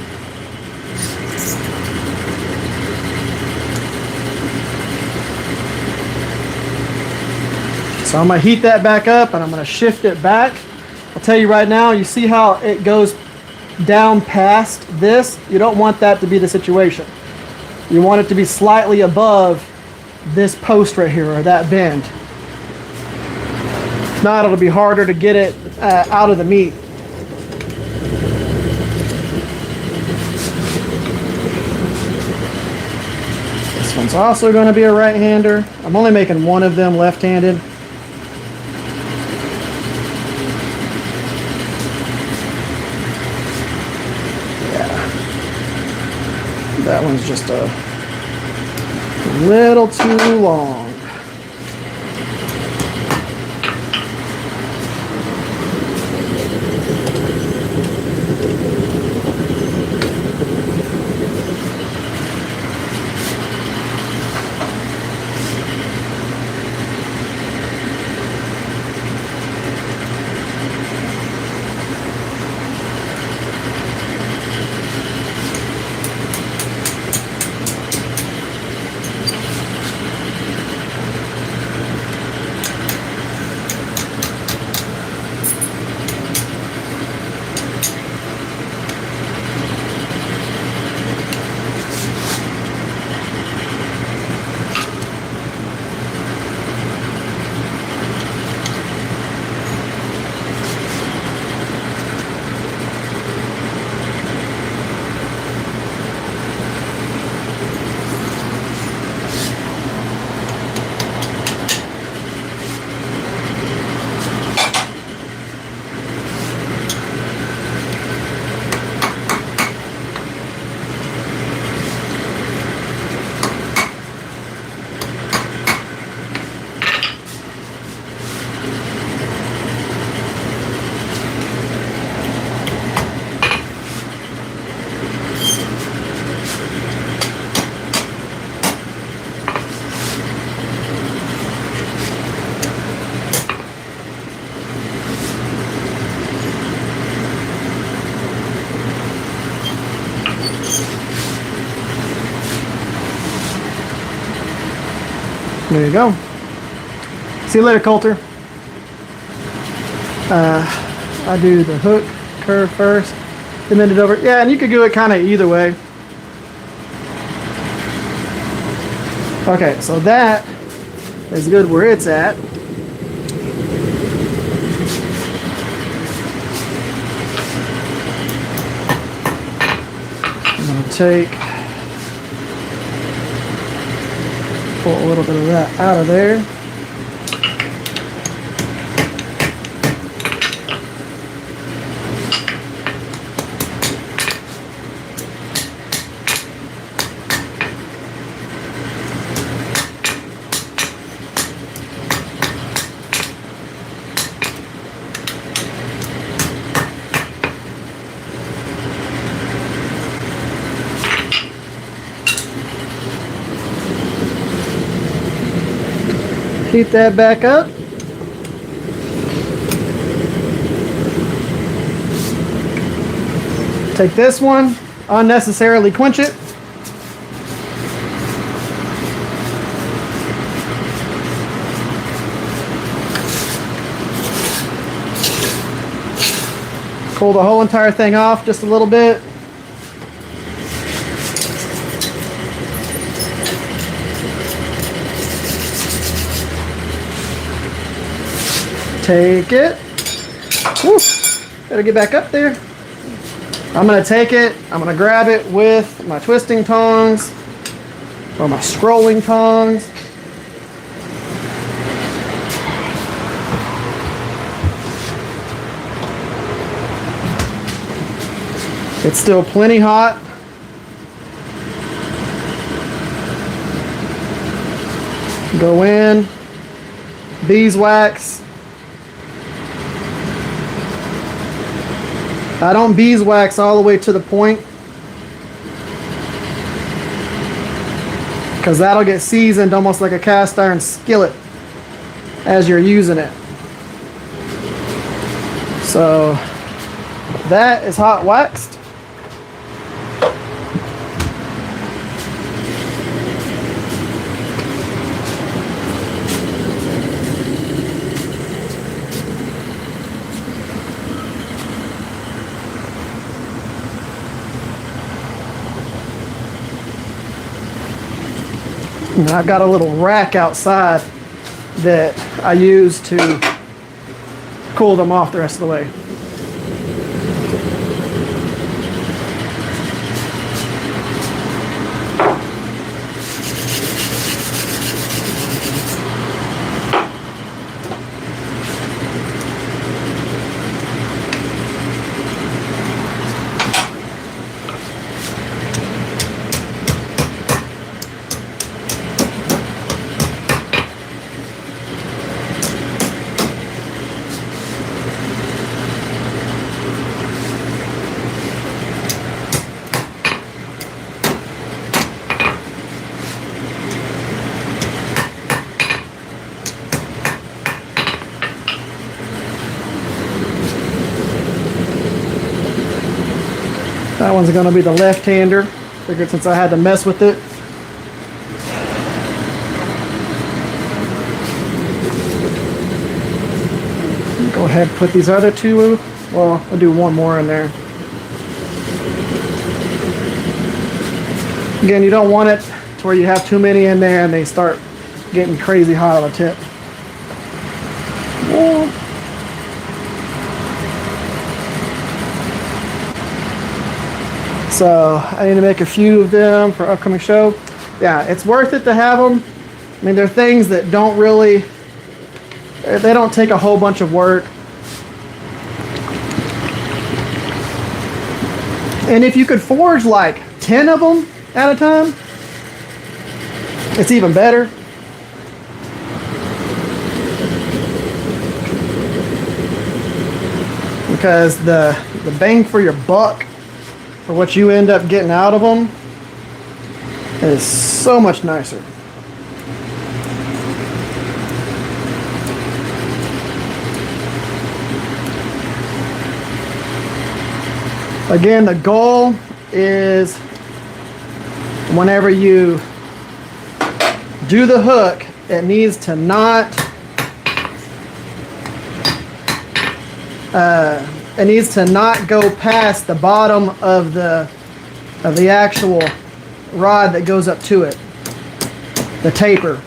So I'm going to heat that back up and I'm going to shift it back. I'll tell you right now, you see how it goes down past this? You don't want that to be the situation. You want it to be slightly above this post right here, or that bend. If not, it'll be harder to get it out of the meat. This one's also going to be a right-hander. I'm only making one of them left-handed. That one's just a little too long. There you go. See you later, Coulter. I do the hook curve first, then bend it over. Yeah, and you could do it kind of either way. Okay, so that is good where it's at. I'm going to take, pull a little bit of that out of there. Heat that back up. Take this one, unnecessarily quench it. Cool the whole entire thing off just a little bit. Take it. Woo. Gotta get back up there. I'm gonna take it, I'm gonna grab it with my twisting tongs or my scrolling tongs. It's still plenty hot. Go in, beeswax. I don't beeswax all the way to the point because that'll get seasoned almost like a cast iron skillet as you're using it. So that is hot waxed. And I've got a little rack outside that I use to cool them off the rest of the way. That one's going to be the left-hander. Figured since I had to mess with it. Go ahead and put these other two, well, I'll do one more in there. Again, you don't want it to where you have too many in there and they start getting crazy hot on the tip. Yeah. So I need to make a few of them for upcoming show. Yeah, it's worth it to have them. I mean, they're things that don't really, they don't take a whole bunch of work. And if you could forge like 10 of them at a time, it's even better. Because the bang for your buck for what you end up getting out of them is so much nicer. Again, the goal is whenever you do the hook, it needs to not go past the bottom of the actual rod that goes up to it, the taper.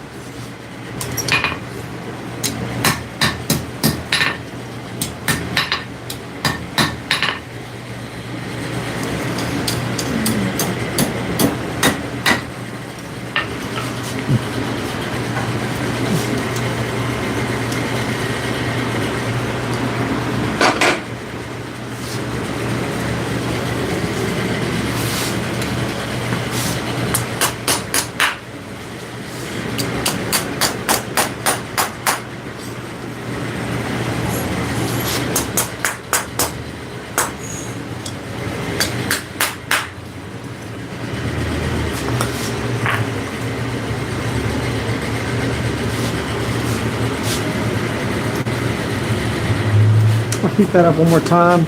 heat that up one more time.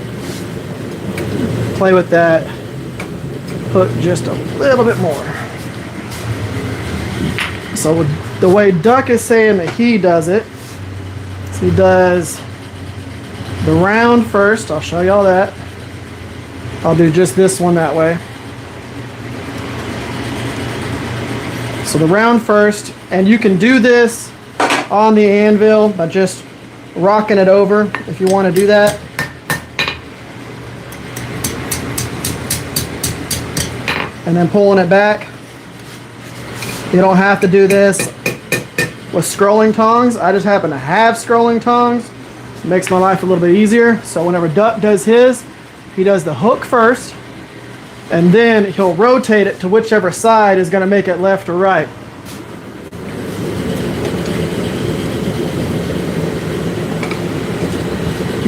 Play with that hook just a little bit more. So the way Duck is saying that he does it, is he does the round first. I'll show y'all that. I'll do just this one that way. So the round first, and you can do this on the anvil by just rocking it over if you want to do that. And then pulling it back. You don't have to do this with scrolling tongs. I just happen to have scrolling tongs. It makes my life a little bit easier. So whenever Duck does his, he does the hook first, and then he'll rotate it to whichever side is going to make it left or right.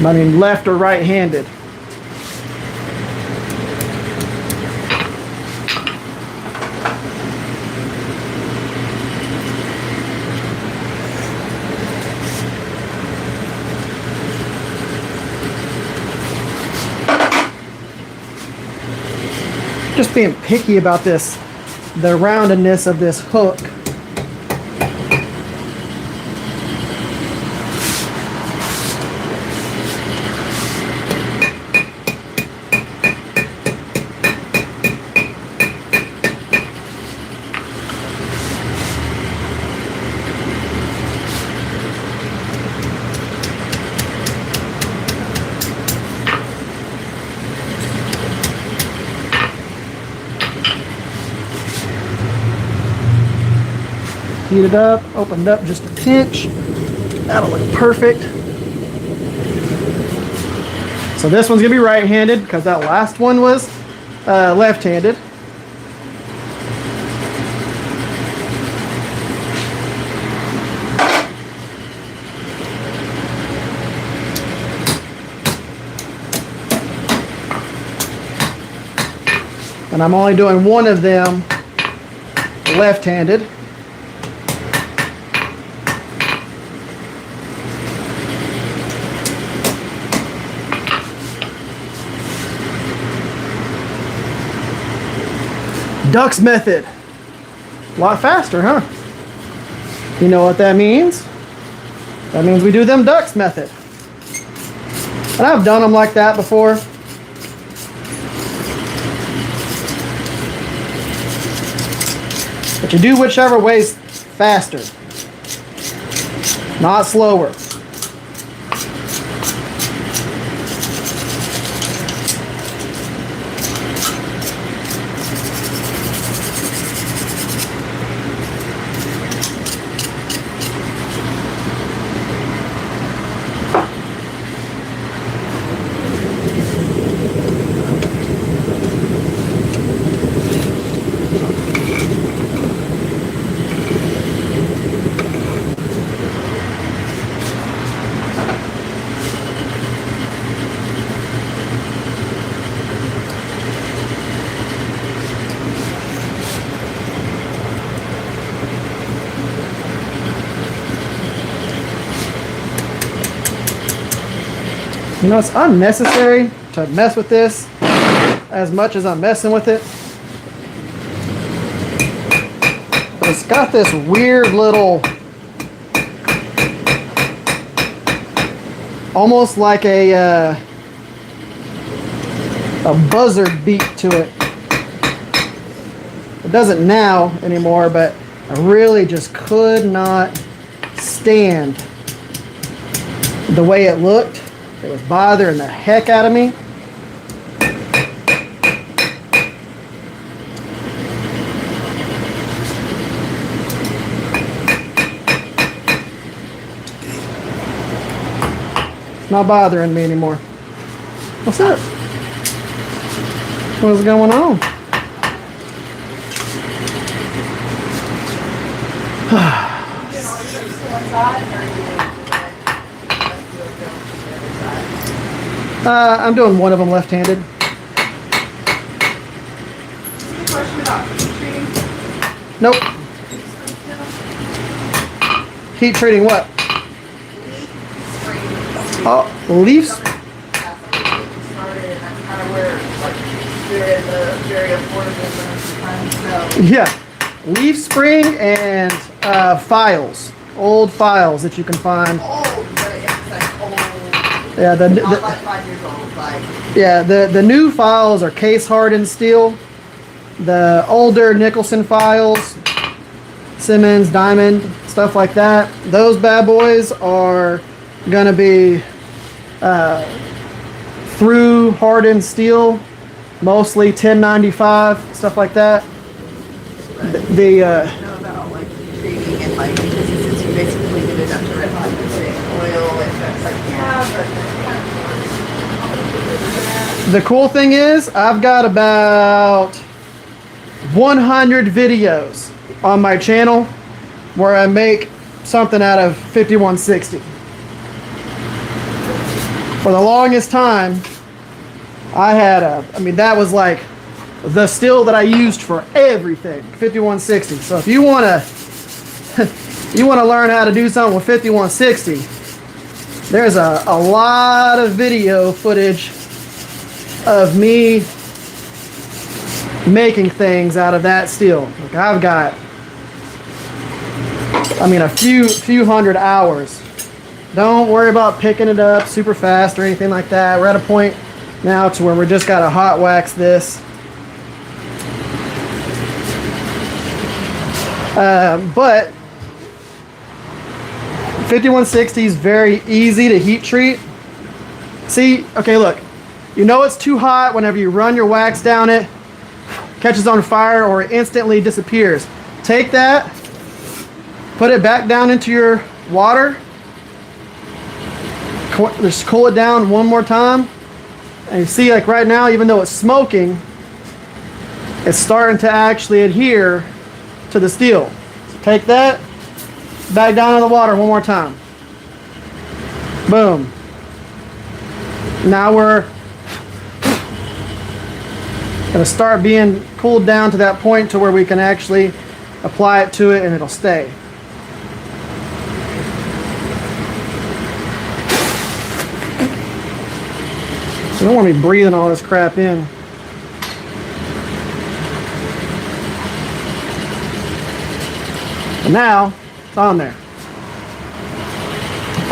I mean left or right-handed. Just being picky about this, the roundedness of this hook. Heat it up, opened up just a pinch. That'll look perfect. So this one's gonna be right-handed because that last one was left-handed. And I'm only doing one of them left-handed. Duck's method. A lot faster, huh? You know what that means? That means we do them Duck's method. And I've done them like that before. But you do whichever way's faster, not slower. You know, it's unnecessary to mess with this as much as I'm messing with it. But it's got this weird little, almost like a buzzard beat to it. It doesn't now anymore, but I really just could not stand the way it looked. It was bothering the heck out of me. It's not bothering me anymore. What's up? What's going on? I'm doing one of them left-handed. Nope. Heat treating what? Oh, leaves? they're in the very affordable time. So. Yeah, leaf spring and files, old files that you can find. Old, but it's like old. Yeah, not like 5 years old. Like. Yeah, the new files are case hardened steel. The older Nicholson files, Simmons, Diamond, stuff like that, those bad boys are gonna be through hardened steel, mostly 1095, stuff like that. I know about like treating and like since you basically get it up to red hot and oil, it's like The cool thing is I've got about 100 videos on my channel where I make something out of 5160. For the longest time, I had that was like the steel that I used for everything, 5160. So if you want to learn how to do something with 5160, there's a lot of video footage of me making things out of that steel. Like I've got, a few hundred hours. Don't worry about picking it up super fast or anything like that. We're at a point now to where we just gotta hot wax this. But 5160 is very easy to heat treat. See, okay, look, you know it's too hot whenever you run your wax down it, catches on fire, or it instantly disappears. Take that, put it back down into your water, just cool it down one more time, and you see, like right now, even though it's smoking, it's starting to actually adhere to the steel. So take that, back down in the water one more time. Boom. Now we're going to start being cooled down to that point to where we can actually apply it to it and it'll stay. So you don't want to be breathing all this crap in. And now it's on there.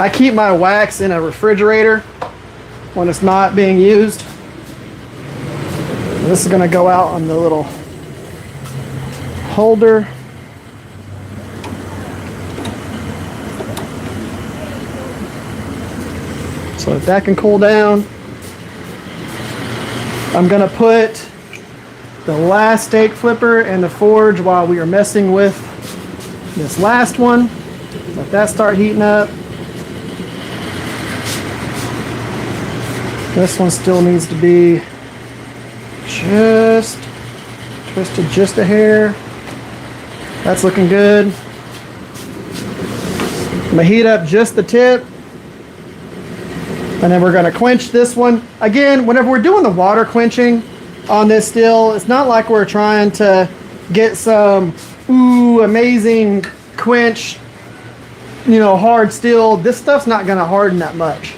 I keep my wax in a refrigerator when it's not being used. This is going to go out on the little holder. So if that can cool down, I'm going to put the last stake flipper in the forge while we are messing with this last one. Let that start heating up. This one still needs to be just twisted just a hair. That's looking good. I'm gonna heat up just the tip, and then we're gonna quench this one. Again, whenever we're doing the water quenching on this steel, it's not like we're trying to get some amazing quench, hard steel. This stuff's not gonna harden that much.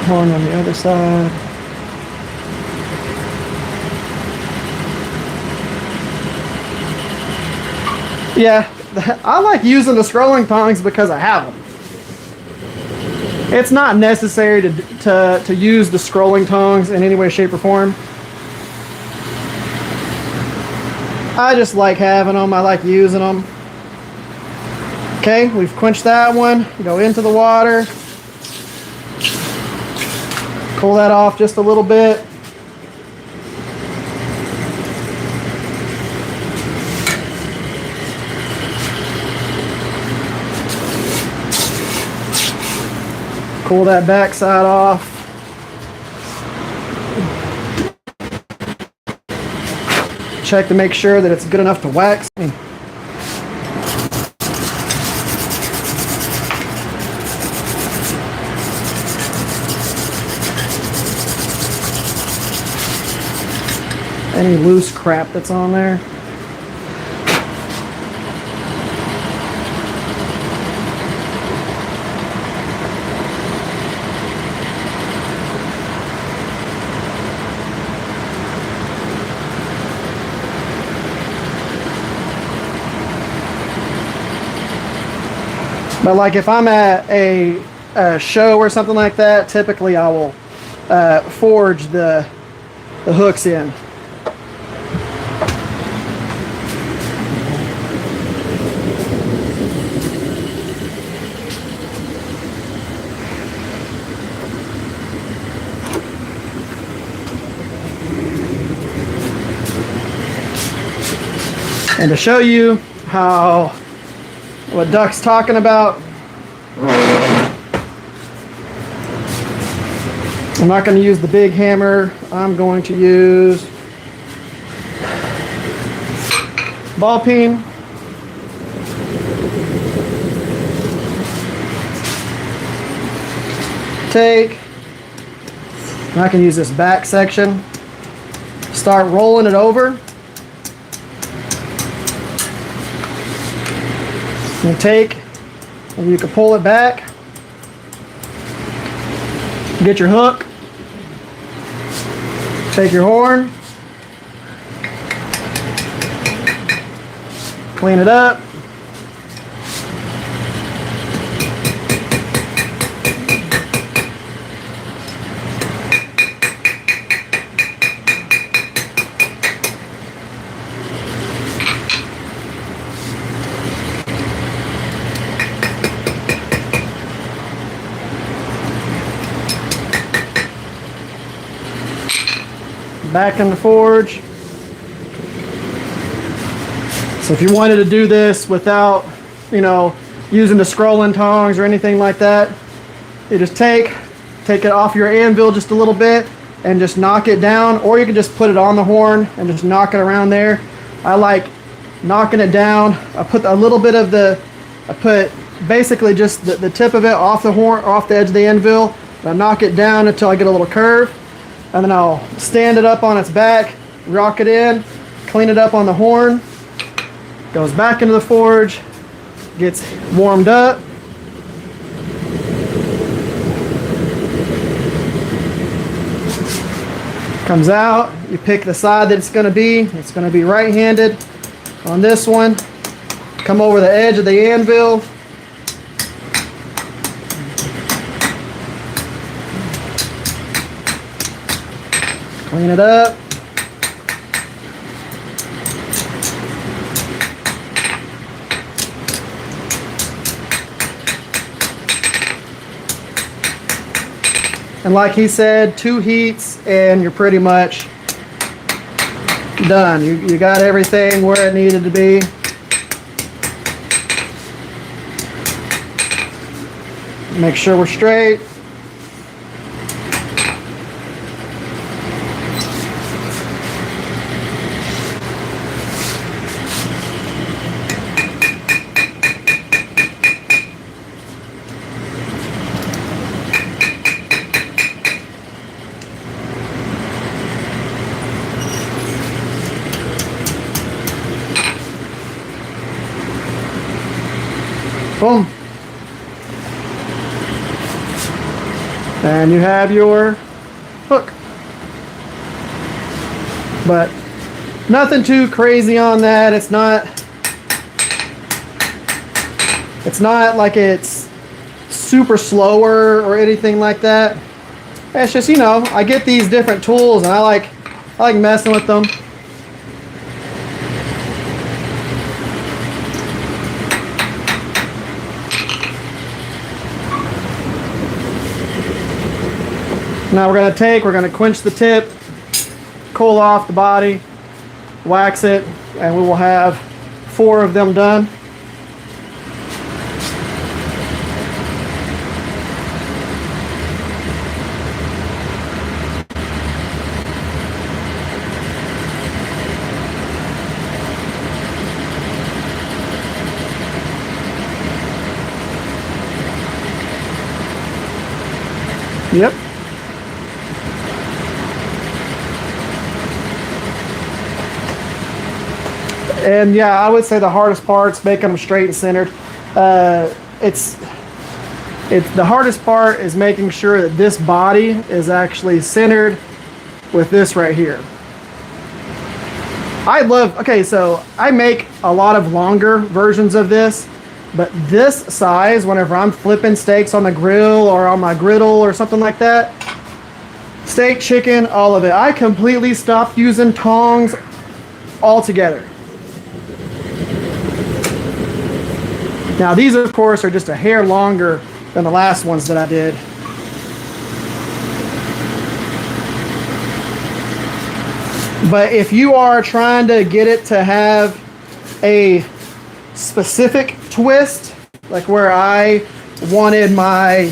Horn on the other side. Yeah, I like using the scrolling tongs because I have them. It's not necessary to use the scrolling tongs in any way, shape, or form. I just like having them. I like using them. Okay, we've quenched that one. Go into the water. Cool that off just a little bit. Cool that back side off. Check to make sure that it's good enough to wax. Any loose crap that's on there. But like if I'm at a show or something like that, typically I will forge the hooks in. And to show you what Duck's talking about, I'm not going to use the big hammer. I'm going to use ball peen. Take, and I can use this back section. Start rolling it over. And take, and you can pull it back. Get your hook. Take your horn. Clean it up. Back in the forge. So if you wanted to do this without, using the scrolling tongs or anything like that, you just take it off your anvil just a little bit and just knock it down, or you can just put it on the horn and just knock it around there. I like knocking it down. I put basically just the tip of it off the horn, off the edge of the anvil. I knock it down until I get a little curve. And then I'll stand it up on its back, rock it in, clean it up on the horn, goes back into the forge, gets warmed up. Comes out, you pick the side that it's going to be. It's going to be right-handed on this one. Come over the edge of the anvil. Clean it up. And like he said, 2 heats and you're pretty much done. You got everything where it needed to be. Make sure we're straight. Boom. And you have your hook. But nothing too crazy on that. It's not like it's super slower or anything like that. It's just, I get these different tools and I like messing with them. Now we're going to quench the tip, cool off the body, wax it, and we will have 4 of them done. Yep. And yeah, I would say the hardest part's making them straight and centered. It's the hardest part is making sure that this body is actually centered with this right here. Okay, so I make a lot of longer versions of this, But this size, whenever I'm flipping steaks on the grill or on my griddle or something like that, steak, chicken, all of it, I completely stopped using tongs altogether. Now these, of course, are just a hair longer than the last ones that I did. But if you are trying to get it to have a specific twist, like where I wanted my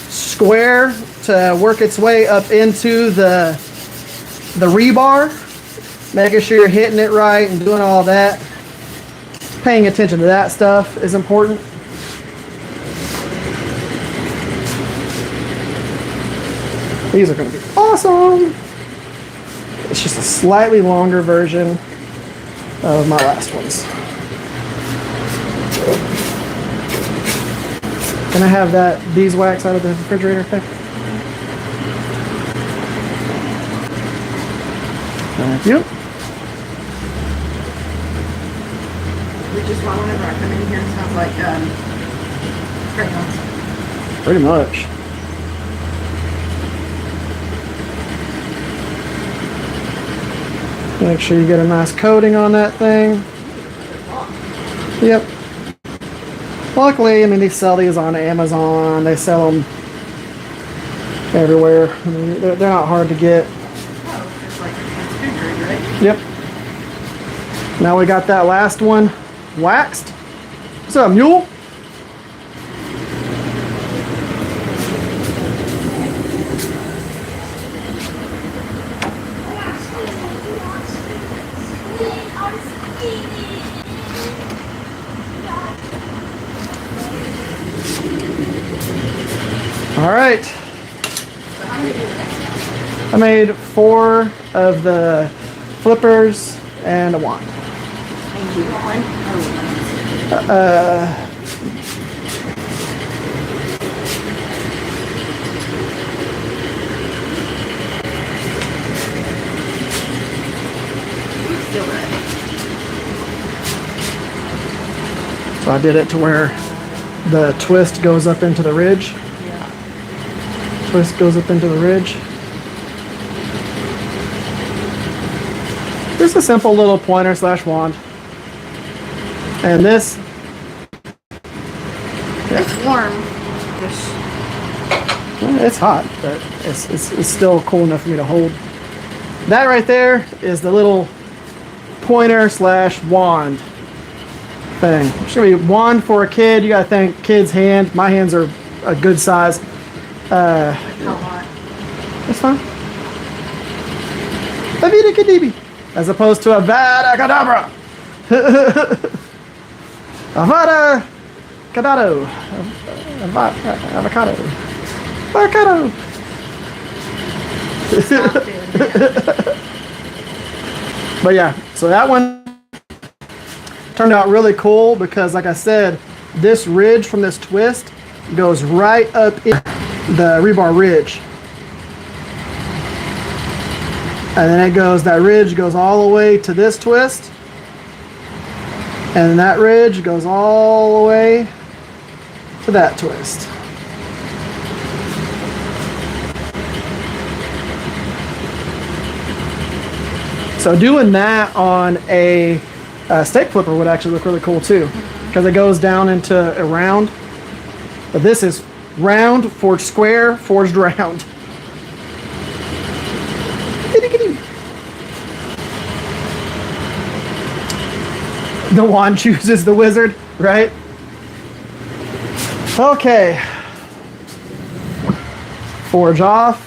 square to work its way up into the rebar, making sure you're hitting it right and doing all that, paying attention to that stuff is important. These are going to be awesome. It's just a slightly longer version of my last ones. Can I have that beeswax out of the refrigerator? Okay. Thank you. Which is why whenever I come in here, it sounds like crayons. Pretty much. Make sure you get a nice coating on that thing. Yep. Luckily, I mean, they sell these on Amazon. They sell them everywhere. I mean, they're not hard to get. Oh, it's like transfigured, right? Yep. Now we got that last one waxed. What's up, mule? All right. I made 4 of the flippers and a wand. And you want one? Still red. So I did it to where the twist goes up into the ridge. Yeah. Twist goes up into the ridge. Just a simple little pointer / wand. And this, It's warm. it's hot, but it's still cool enough for me to hold. That right there is the little pointer / wand thing. It's gonna be wand for a kid. You gotta think kid's hand. My hands are a good size. How hot? That's fine. Avada Kedavra, as opposed to Avada Kedavra. Avada Kedavra. Avocado. Avocado. Stop doing that. But yeah, so that one turned out really cool because, like I said, this ridge from this twist goes right up in the rebar ridge. And then that ridge goes all the way to this twist. And that ridge goes all the way to that twist. So doing that on a steak flipper would actually look really cool too, because it goes down into a round. But this is round, forged square, forged round. The wand chooses the wizard, right? Okay. Forge off.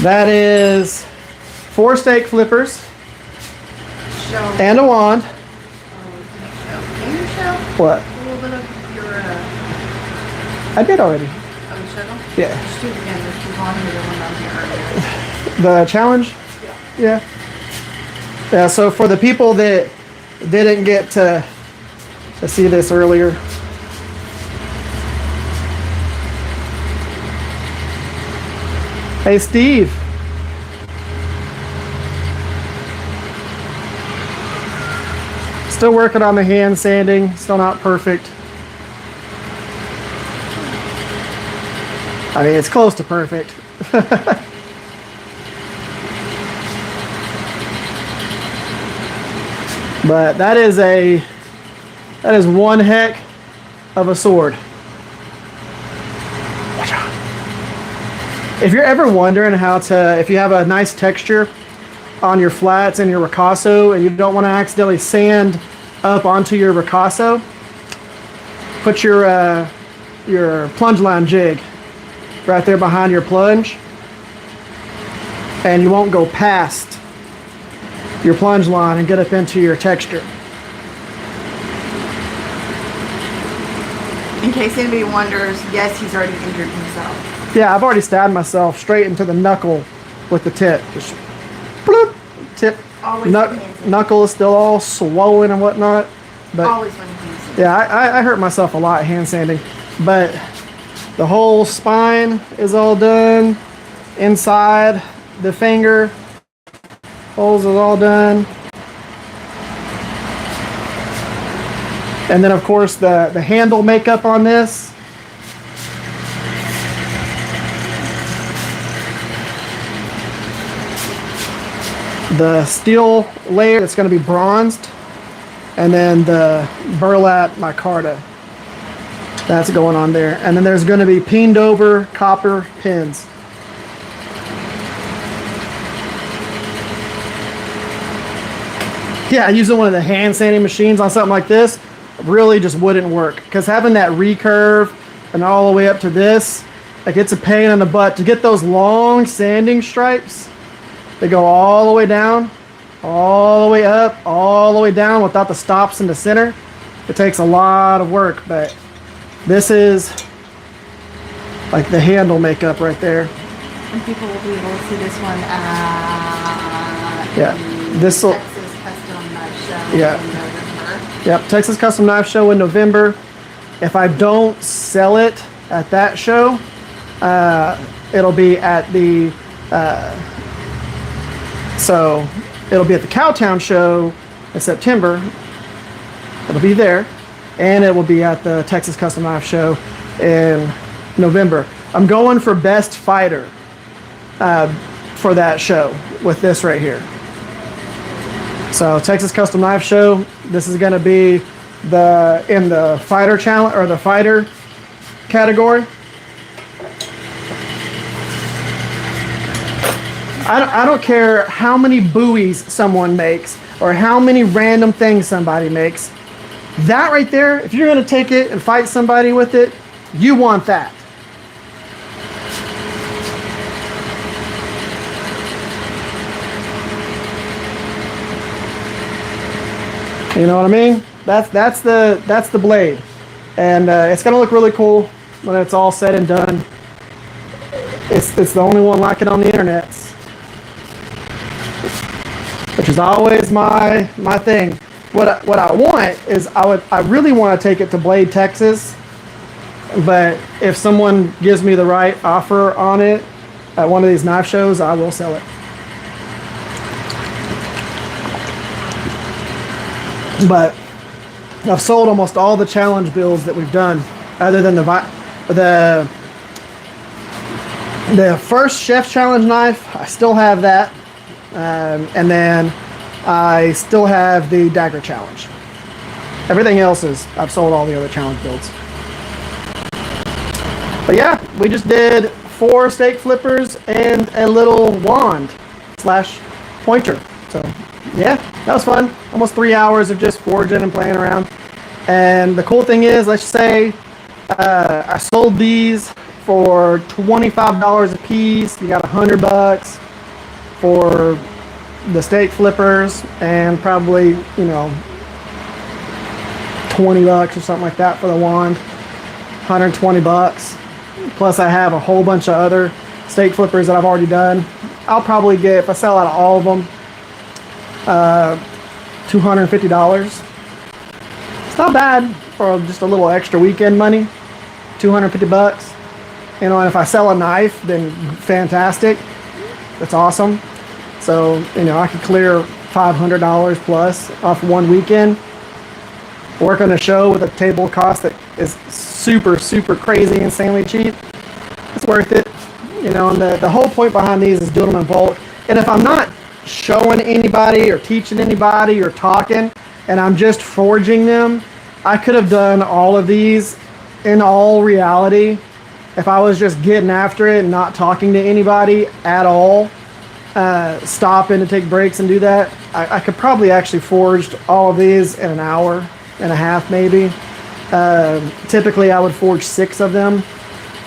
That is 4 steak flippers Show. and a wand. Can you show What? a little bit of your, I did already. oh, you showed them? Yeah. Just do it again. There's two on here, one down here earlier. The challenge? Yeah. Yeah, so for the people that didn't get to see this earlier, hey Steve. Still working on the hand sanding, still not perfect. I mean, it's close to perfect. But that is one heck of a sword. If you're ever wondering if you have a nice texture on your flats and your ricasso and you don't want to accidentally sand up onto your ricasso, put your plunge line jig right there behind your plunge, and you won't go past your plunge line and get up into your texture. In case anybody wonders, yes, he's already injured himself. Yeah, I've already stabbed myself straight into the knuckle with the tip. Just bloop, tip. Knuckle is still all swollen and whatnot. But always when hand sanding. Yeah, I hurt myself a lot hand sanding. But the whole spine is all done. Inside the finger holes is all done. And then of course the handle makeup on this. The steel layer that's going to be bronzed, and then the burlap micarta that's going on there, and then there's going to be peened over copper pins. Yeah, using one of the hand sanding machines on something like this really just wouldn't work, because having that recurve and all the way up to this, like, it's a pain in the butt to get those long sanding stripes. They go all the way down, all the way up, all the way down without the stops in the center. It takes a lot of work, but this is like the handle makeup right there. And people will be able to see this one at this will, Texas Custom Knife Show in November. Yep, Texas Custom Knife Show in November. If I don't sell it at that show, it'll be at the so it'll be at the Cowtown show in September. It'll be there, and it will be at the Texas Custom Knife Show in November. I'm going for best fighter for that show with this right here. So Texas Custom Knife Show. This is going to be in the fighter challenge, or the fighter category. I don't care how many buoys someone makes or how many random things somebody makes. That right there, if you're going to take it and fight somebody with it, you want that. You know what I mean? That's the blade, and it's going to look really cool when it's all said and done. It's the only one like it on the internet, which is always my thing. What I want is I really want to take it to Blade, Texas, but if someone gives me the right offer on it at one of these knife shows, I will sell it. But I've sold almost all the challenge builds that we've done, other than the first Chef Challenge knife. I still have that. And then I still have the Dagger Challenge. Everything else I've sold all the other challenge builds. But yeah, we just did 4 steak flippers and a little wand / pointer. So yeah, that was fun. Almost 3 hours of just forging and playing around. And the cool thing is, let's say I sold these for $25 a piece. You got $100 for the steak flippers, and probably, $20 or something like that for the wand. $120. Plus I have a whole bunch of other steak flippers that I've already done. I'll probably get, if I sell out of all of them, $250. It's not bad for just a little extra weekend money. $250. And if I sell a knife, then fantastic. That's awesome. So, I could clear $500 plus off one weekend. work on a show with a table cost that is super, super crazy, insanely cheap, it's worth it. You know, and the whole point behind these is doing them in bulk. And if I'm not showing anybody or teaching anybody or talking, and I'm just forging them, I could have done all of these in all reality if I was just getting after it and not talking to anybody at all, stopping to take breaks and do that. I could probably actually forged all of these in an hour and a half maybe. Typically I would forge 6 of them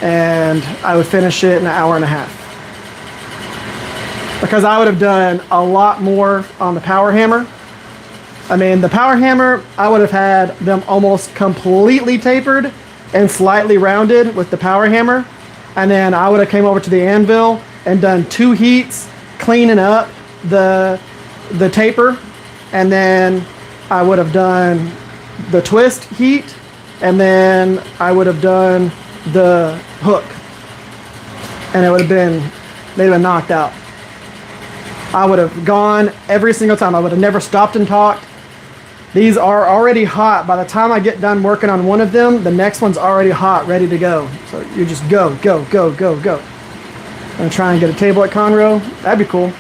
and I would finish it in an hour and a half. Because I would have done a lot more on the power hammer. I mean, the power hammer, I would have had them almost completely tapered and slightly rounded with the power hammer. And then I would have came over to the anvil and done 2 heats, cleaning up the taper. And then I would have done the twist heat. And then I would have done the hook. And it would have been, they'd have been knocked out. I would have gone every single time. I would have never stopped and talked. These are already hot. By the time I get done working on one of them, the next one's already hot, ready to go. So you just go, go, go, go, go. I'm gonna try and get a table at Conroe. That'd be cool.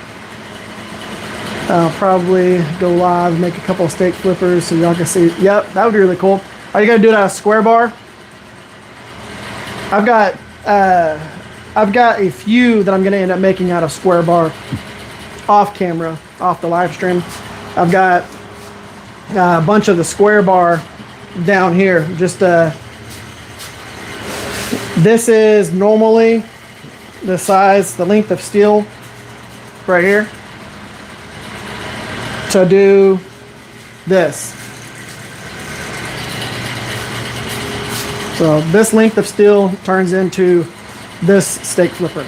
I'll probably go live, make a couple of steak flippers so y'all can see. Yep, that would be really cool. Are you gonna do it out of square bar? I've got a few that I'm gonna end up making out of square bar off camera, off the live stream. I've got a bunch of the square bar down here. Just this is normally the size, the length of steel right here to do this. So this length of steel turns into this steak flipper.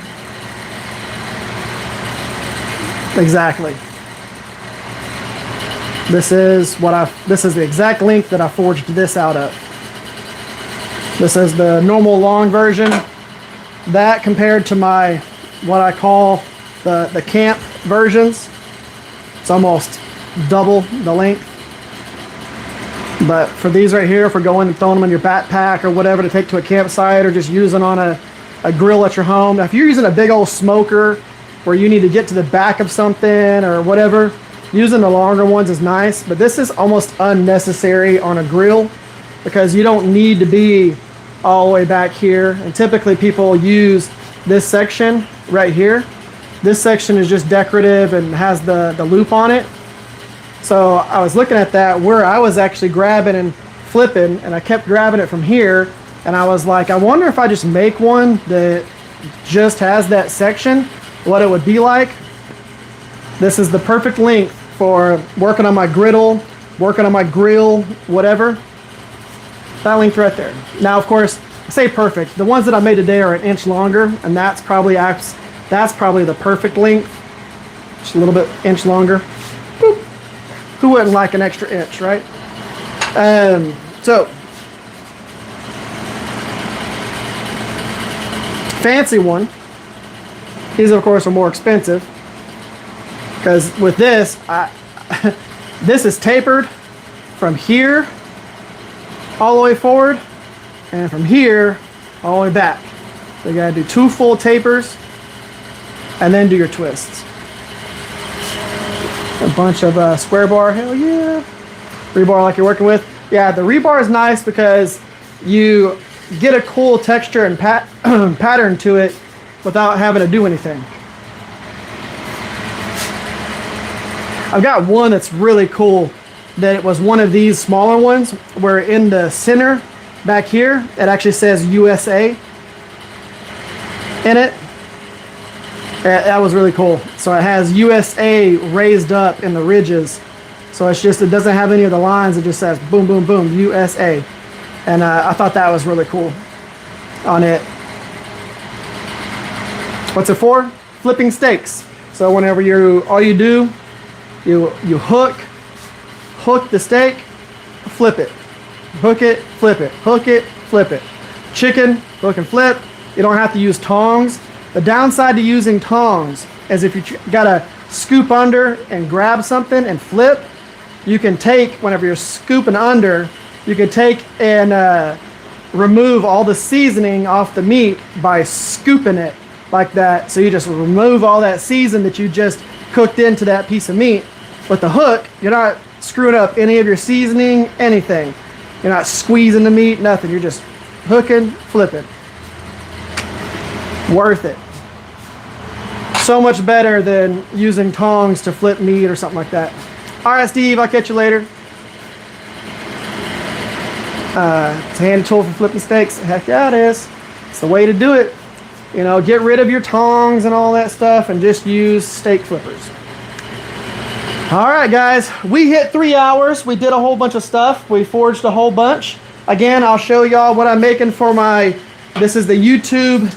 Exactly. This is the exact length that I forged this out of. This is the normal long version. That compared to my, what I call the camp versions, it's almost double the length. But for these right here, if we're going and throwing them in your backpack or whatever to take to a campsite or just using on a grill at your home. Now, if you're using a big old smoker where you need to get to the back of something or whatever, using the longer ones is nice, but this is almost unnecessary on a grill because you don't need to be all the way back here. And typically people use this section right here. This section is just decorative and has the loop on it. So I was looking at that where I was actually grabbing and flipping, and I kept grabbing it from here, and I was like, I wonder if I just make one that just has that section, what it would be like. This is the perfect length for working on my griddle, working on my grill, whatever. That length right there. Now, of course, I say perfect. The ones that I made today are an inch longer, and that's probably the perfect length. Just a little bit inch longer. Boop. Who wouldn't like an extra inch, right? So, fancy one. These, of course, are more expensive. Because with this, this is tapered from here all the way forward and from here all the way back. So you gotta do 2 full tapers and then do your twists. A bunch of square bar, hell yeah. Rebar like you're working with. Yeah, the rebar is nice because you get a cool texture and pattern to it without having to do anything. I've got one that's really cool that it was one of these smaller ones where in the center back here it actually says USA in it. That was really cool. So it has USA raised up in the ridges. So it's just, it doesn't have any of the lines. It just says boom, boom, boom, USA. And I thought that was really cool on it. What's it for? Flipping steaks. So whenever all you do, you hook the steak, flip it. Hook it, flip it. Hook it, flip it. Chicken, hook and flip. You don't have to use tongs. The downside to using tongs is if you gotta scoop under and grab something and flip, you can take, whenever you're scooping under, You could take and remove all the seasoning off the meat by scooping it like that. So you just remove all that season that you just cooked into that piece of meat. With the hook, you're not screwing up any of your seasoning, anything. You're not squeezing the meat, nothing. You're just hooking, flipping. Worth it. So much better than using tongs to flip meat or something like that. All right, Steve, I'll catch you later. It's a handy tool for flipping steaks. Heck yeah, it is. It's the way to do it. You know, get rid of your tongs and all that stuff and just use steak flippers. All right, guys, we hit 3 hours. We did a whole bunch of stuff. We forged a whole bunch. Again, I'll show y'all what I'm making for this is the YouTube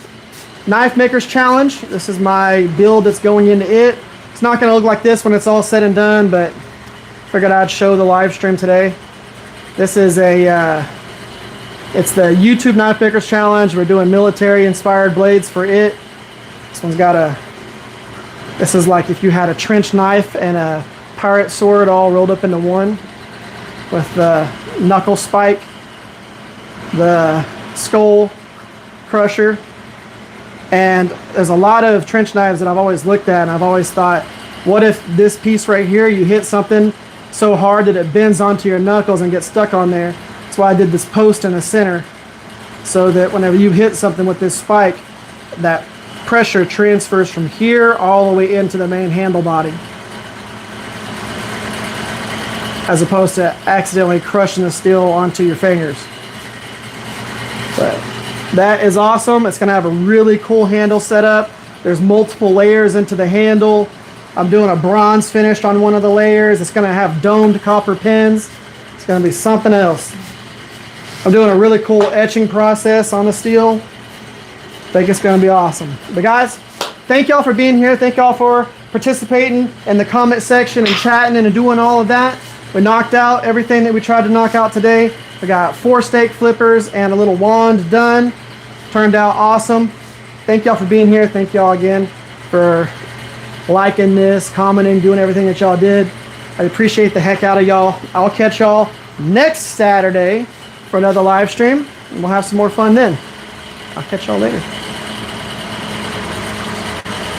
Knife Makers Challenge. This is my build that's going into it. It's not going to look like this when it's all said and done, but figured I'd show the live stream today. This is it's the YouTube Knife Makers Challenge. We're doing military-inspired blades for it. This one's got this is like if you had a trench knife and a pirate sword all rolled up into one with the knuckle spike, the skull crusher. And there's a lot of trench knives that I've always looked at and I've always thought, what if this piece right here, you hit something so hard that it bends onto your knuckles and gets stuck on there. That's why I did this post in the center, so that whenever you hit something with this spike, that pressure transfers from here all the way into the main handle body, as opposed to accidentally crushing the steel onto your fingers. But that is awesome. It's going to have a really cool handle setup. There's multiple layers into the handle. I'm doing a bronze finish on one of the layers. It's going to have domed copper pins. It's going to be something else. I'm doing a really cool etching process on the steel. I think it's going to be awesome. But guys, thank y'all for being here. Thank y'all for participating in the comment section and chatting and doing all of that. We knocked out everything that we tried to knock out today. We got 4 steak flippers and a little wand done. Turned out awesome. Thank y'all for being here. Thank y'all again for liking this, commenting, doing everything that y'all did. I appreciate the heck out of y'all. I'll catch y'all next Saturday for another live stream, and we'll have some more fun then. I'll catch y'all later.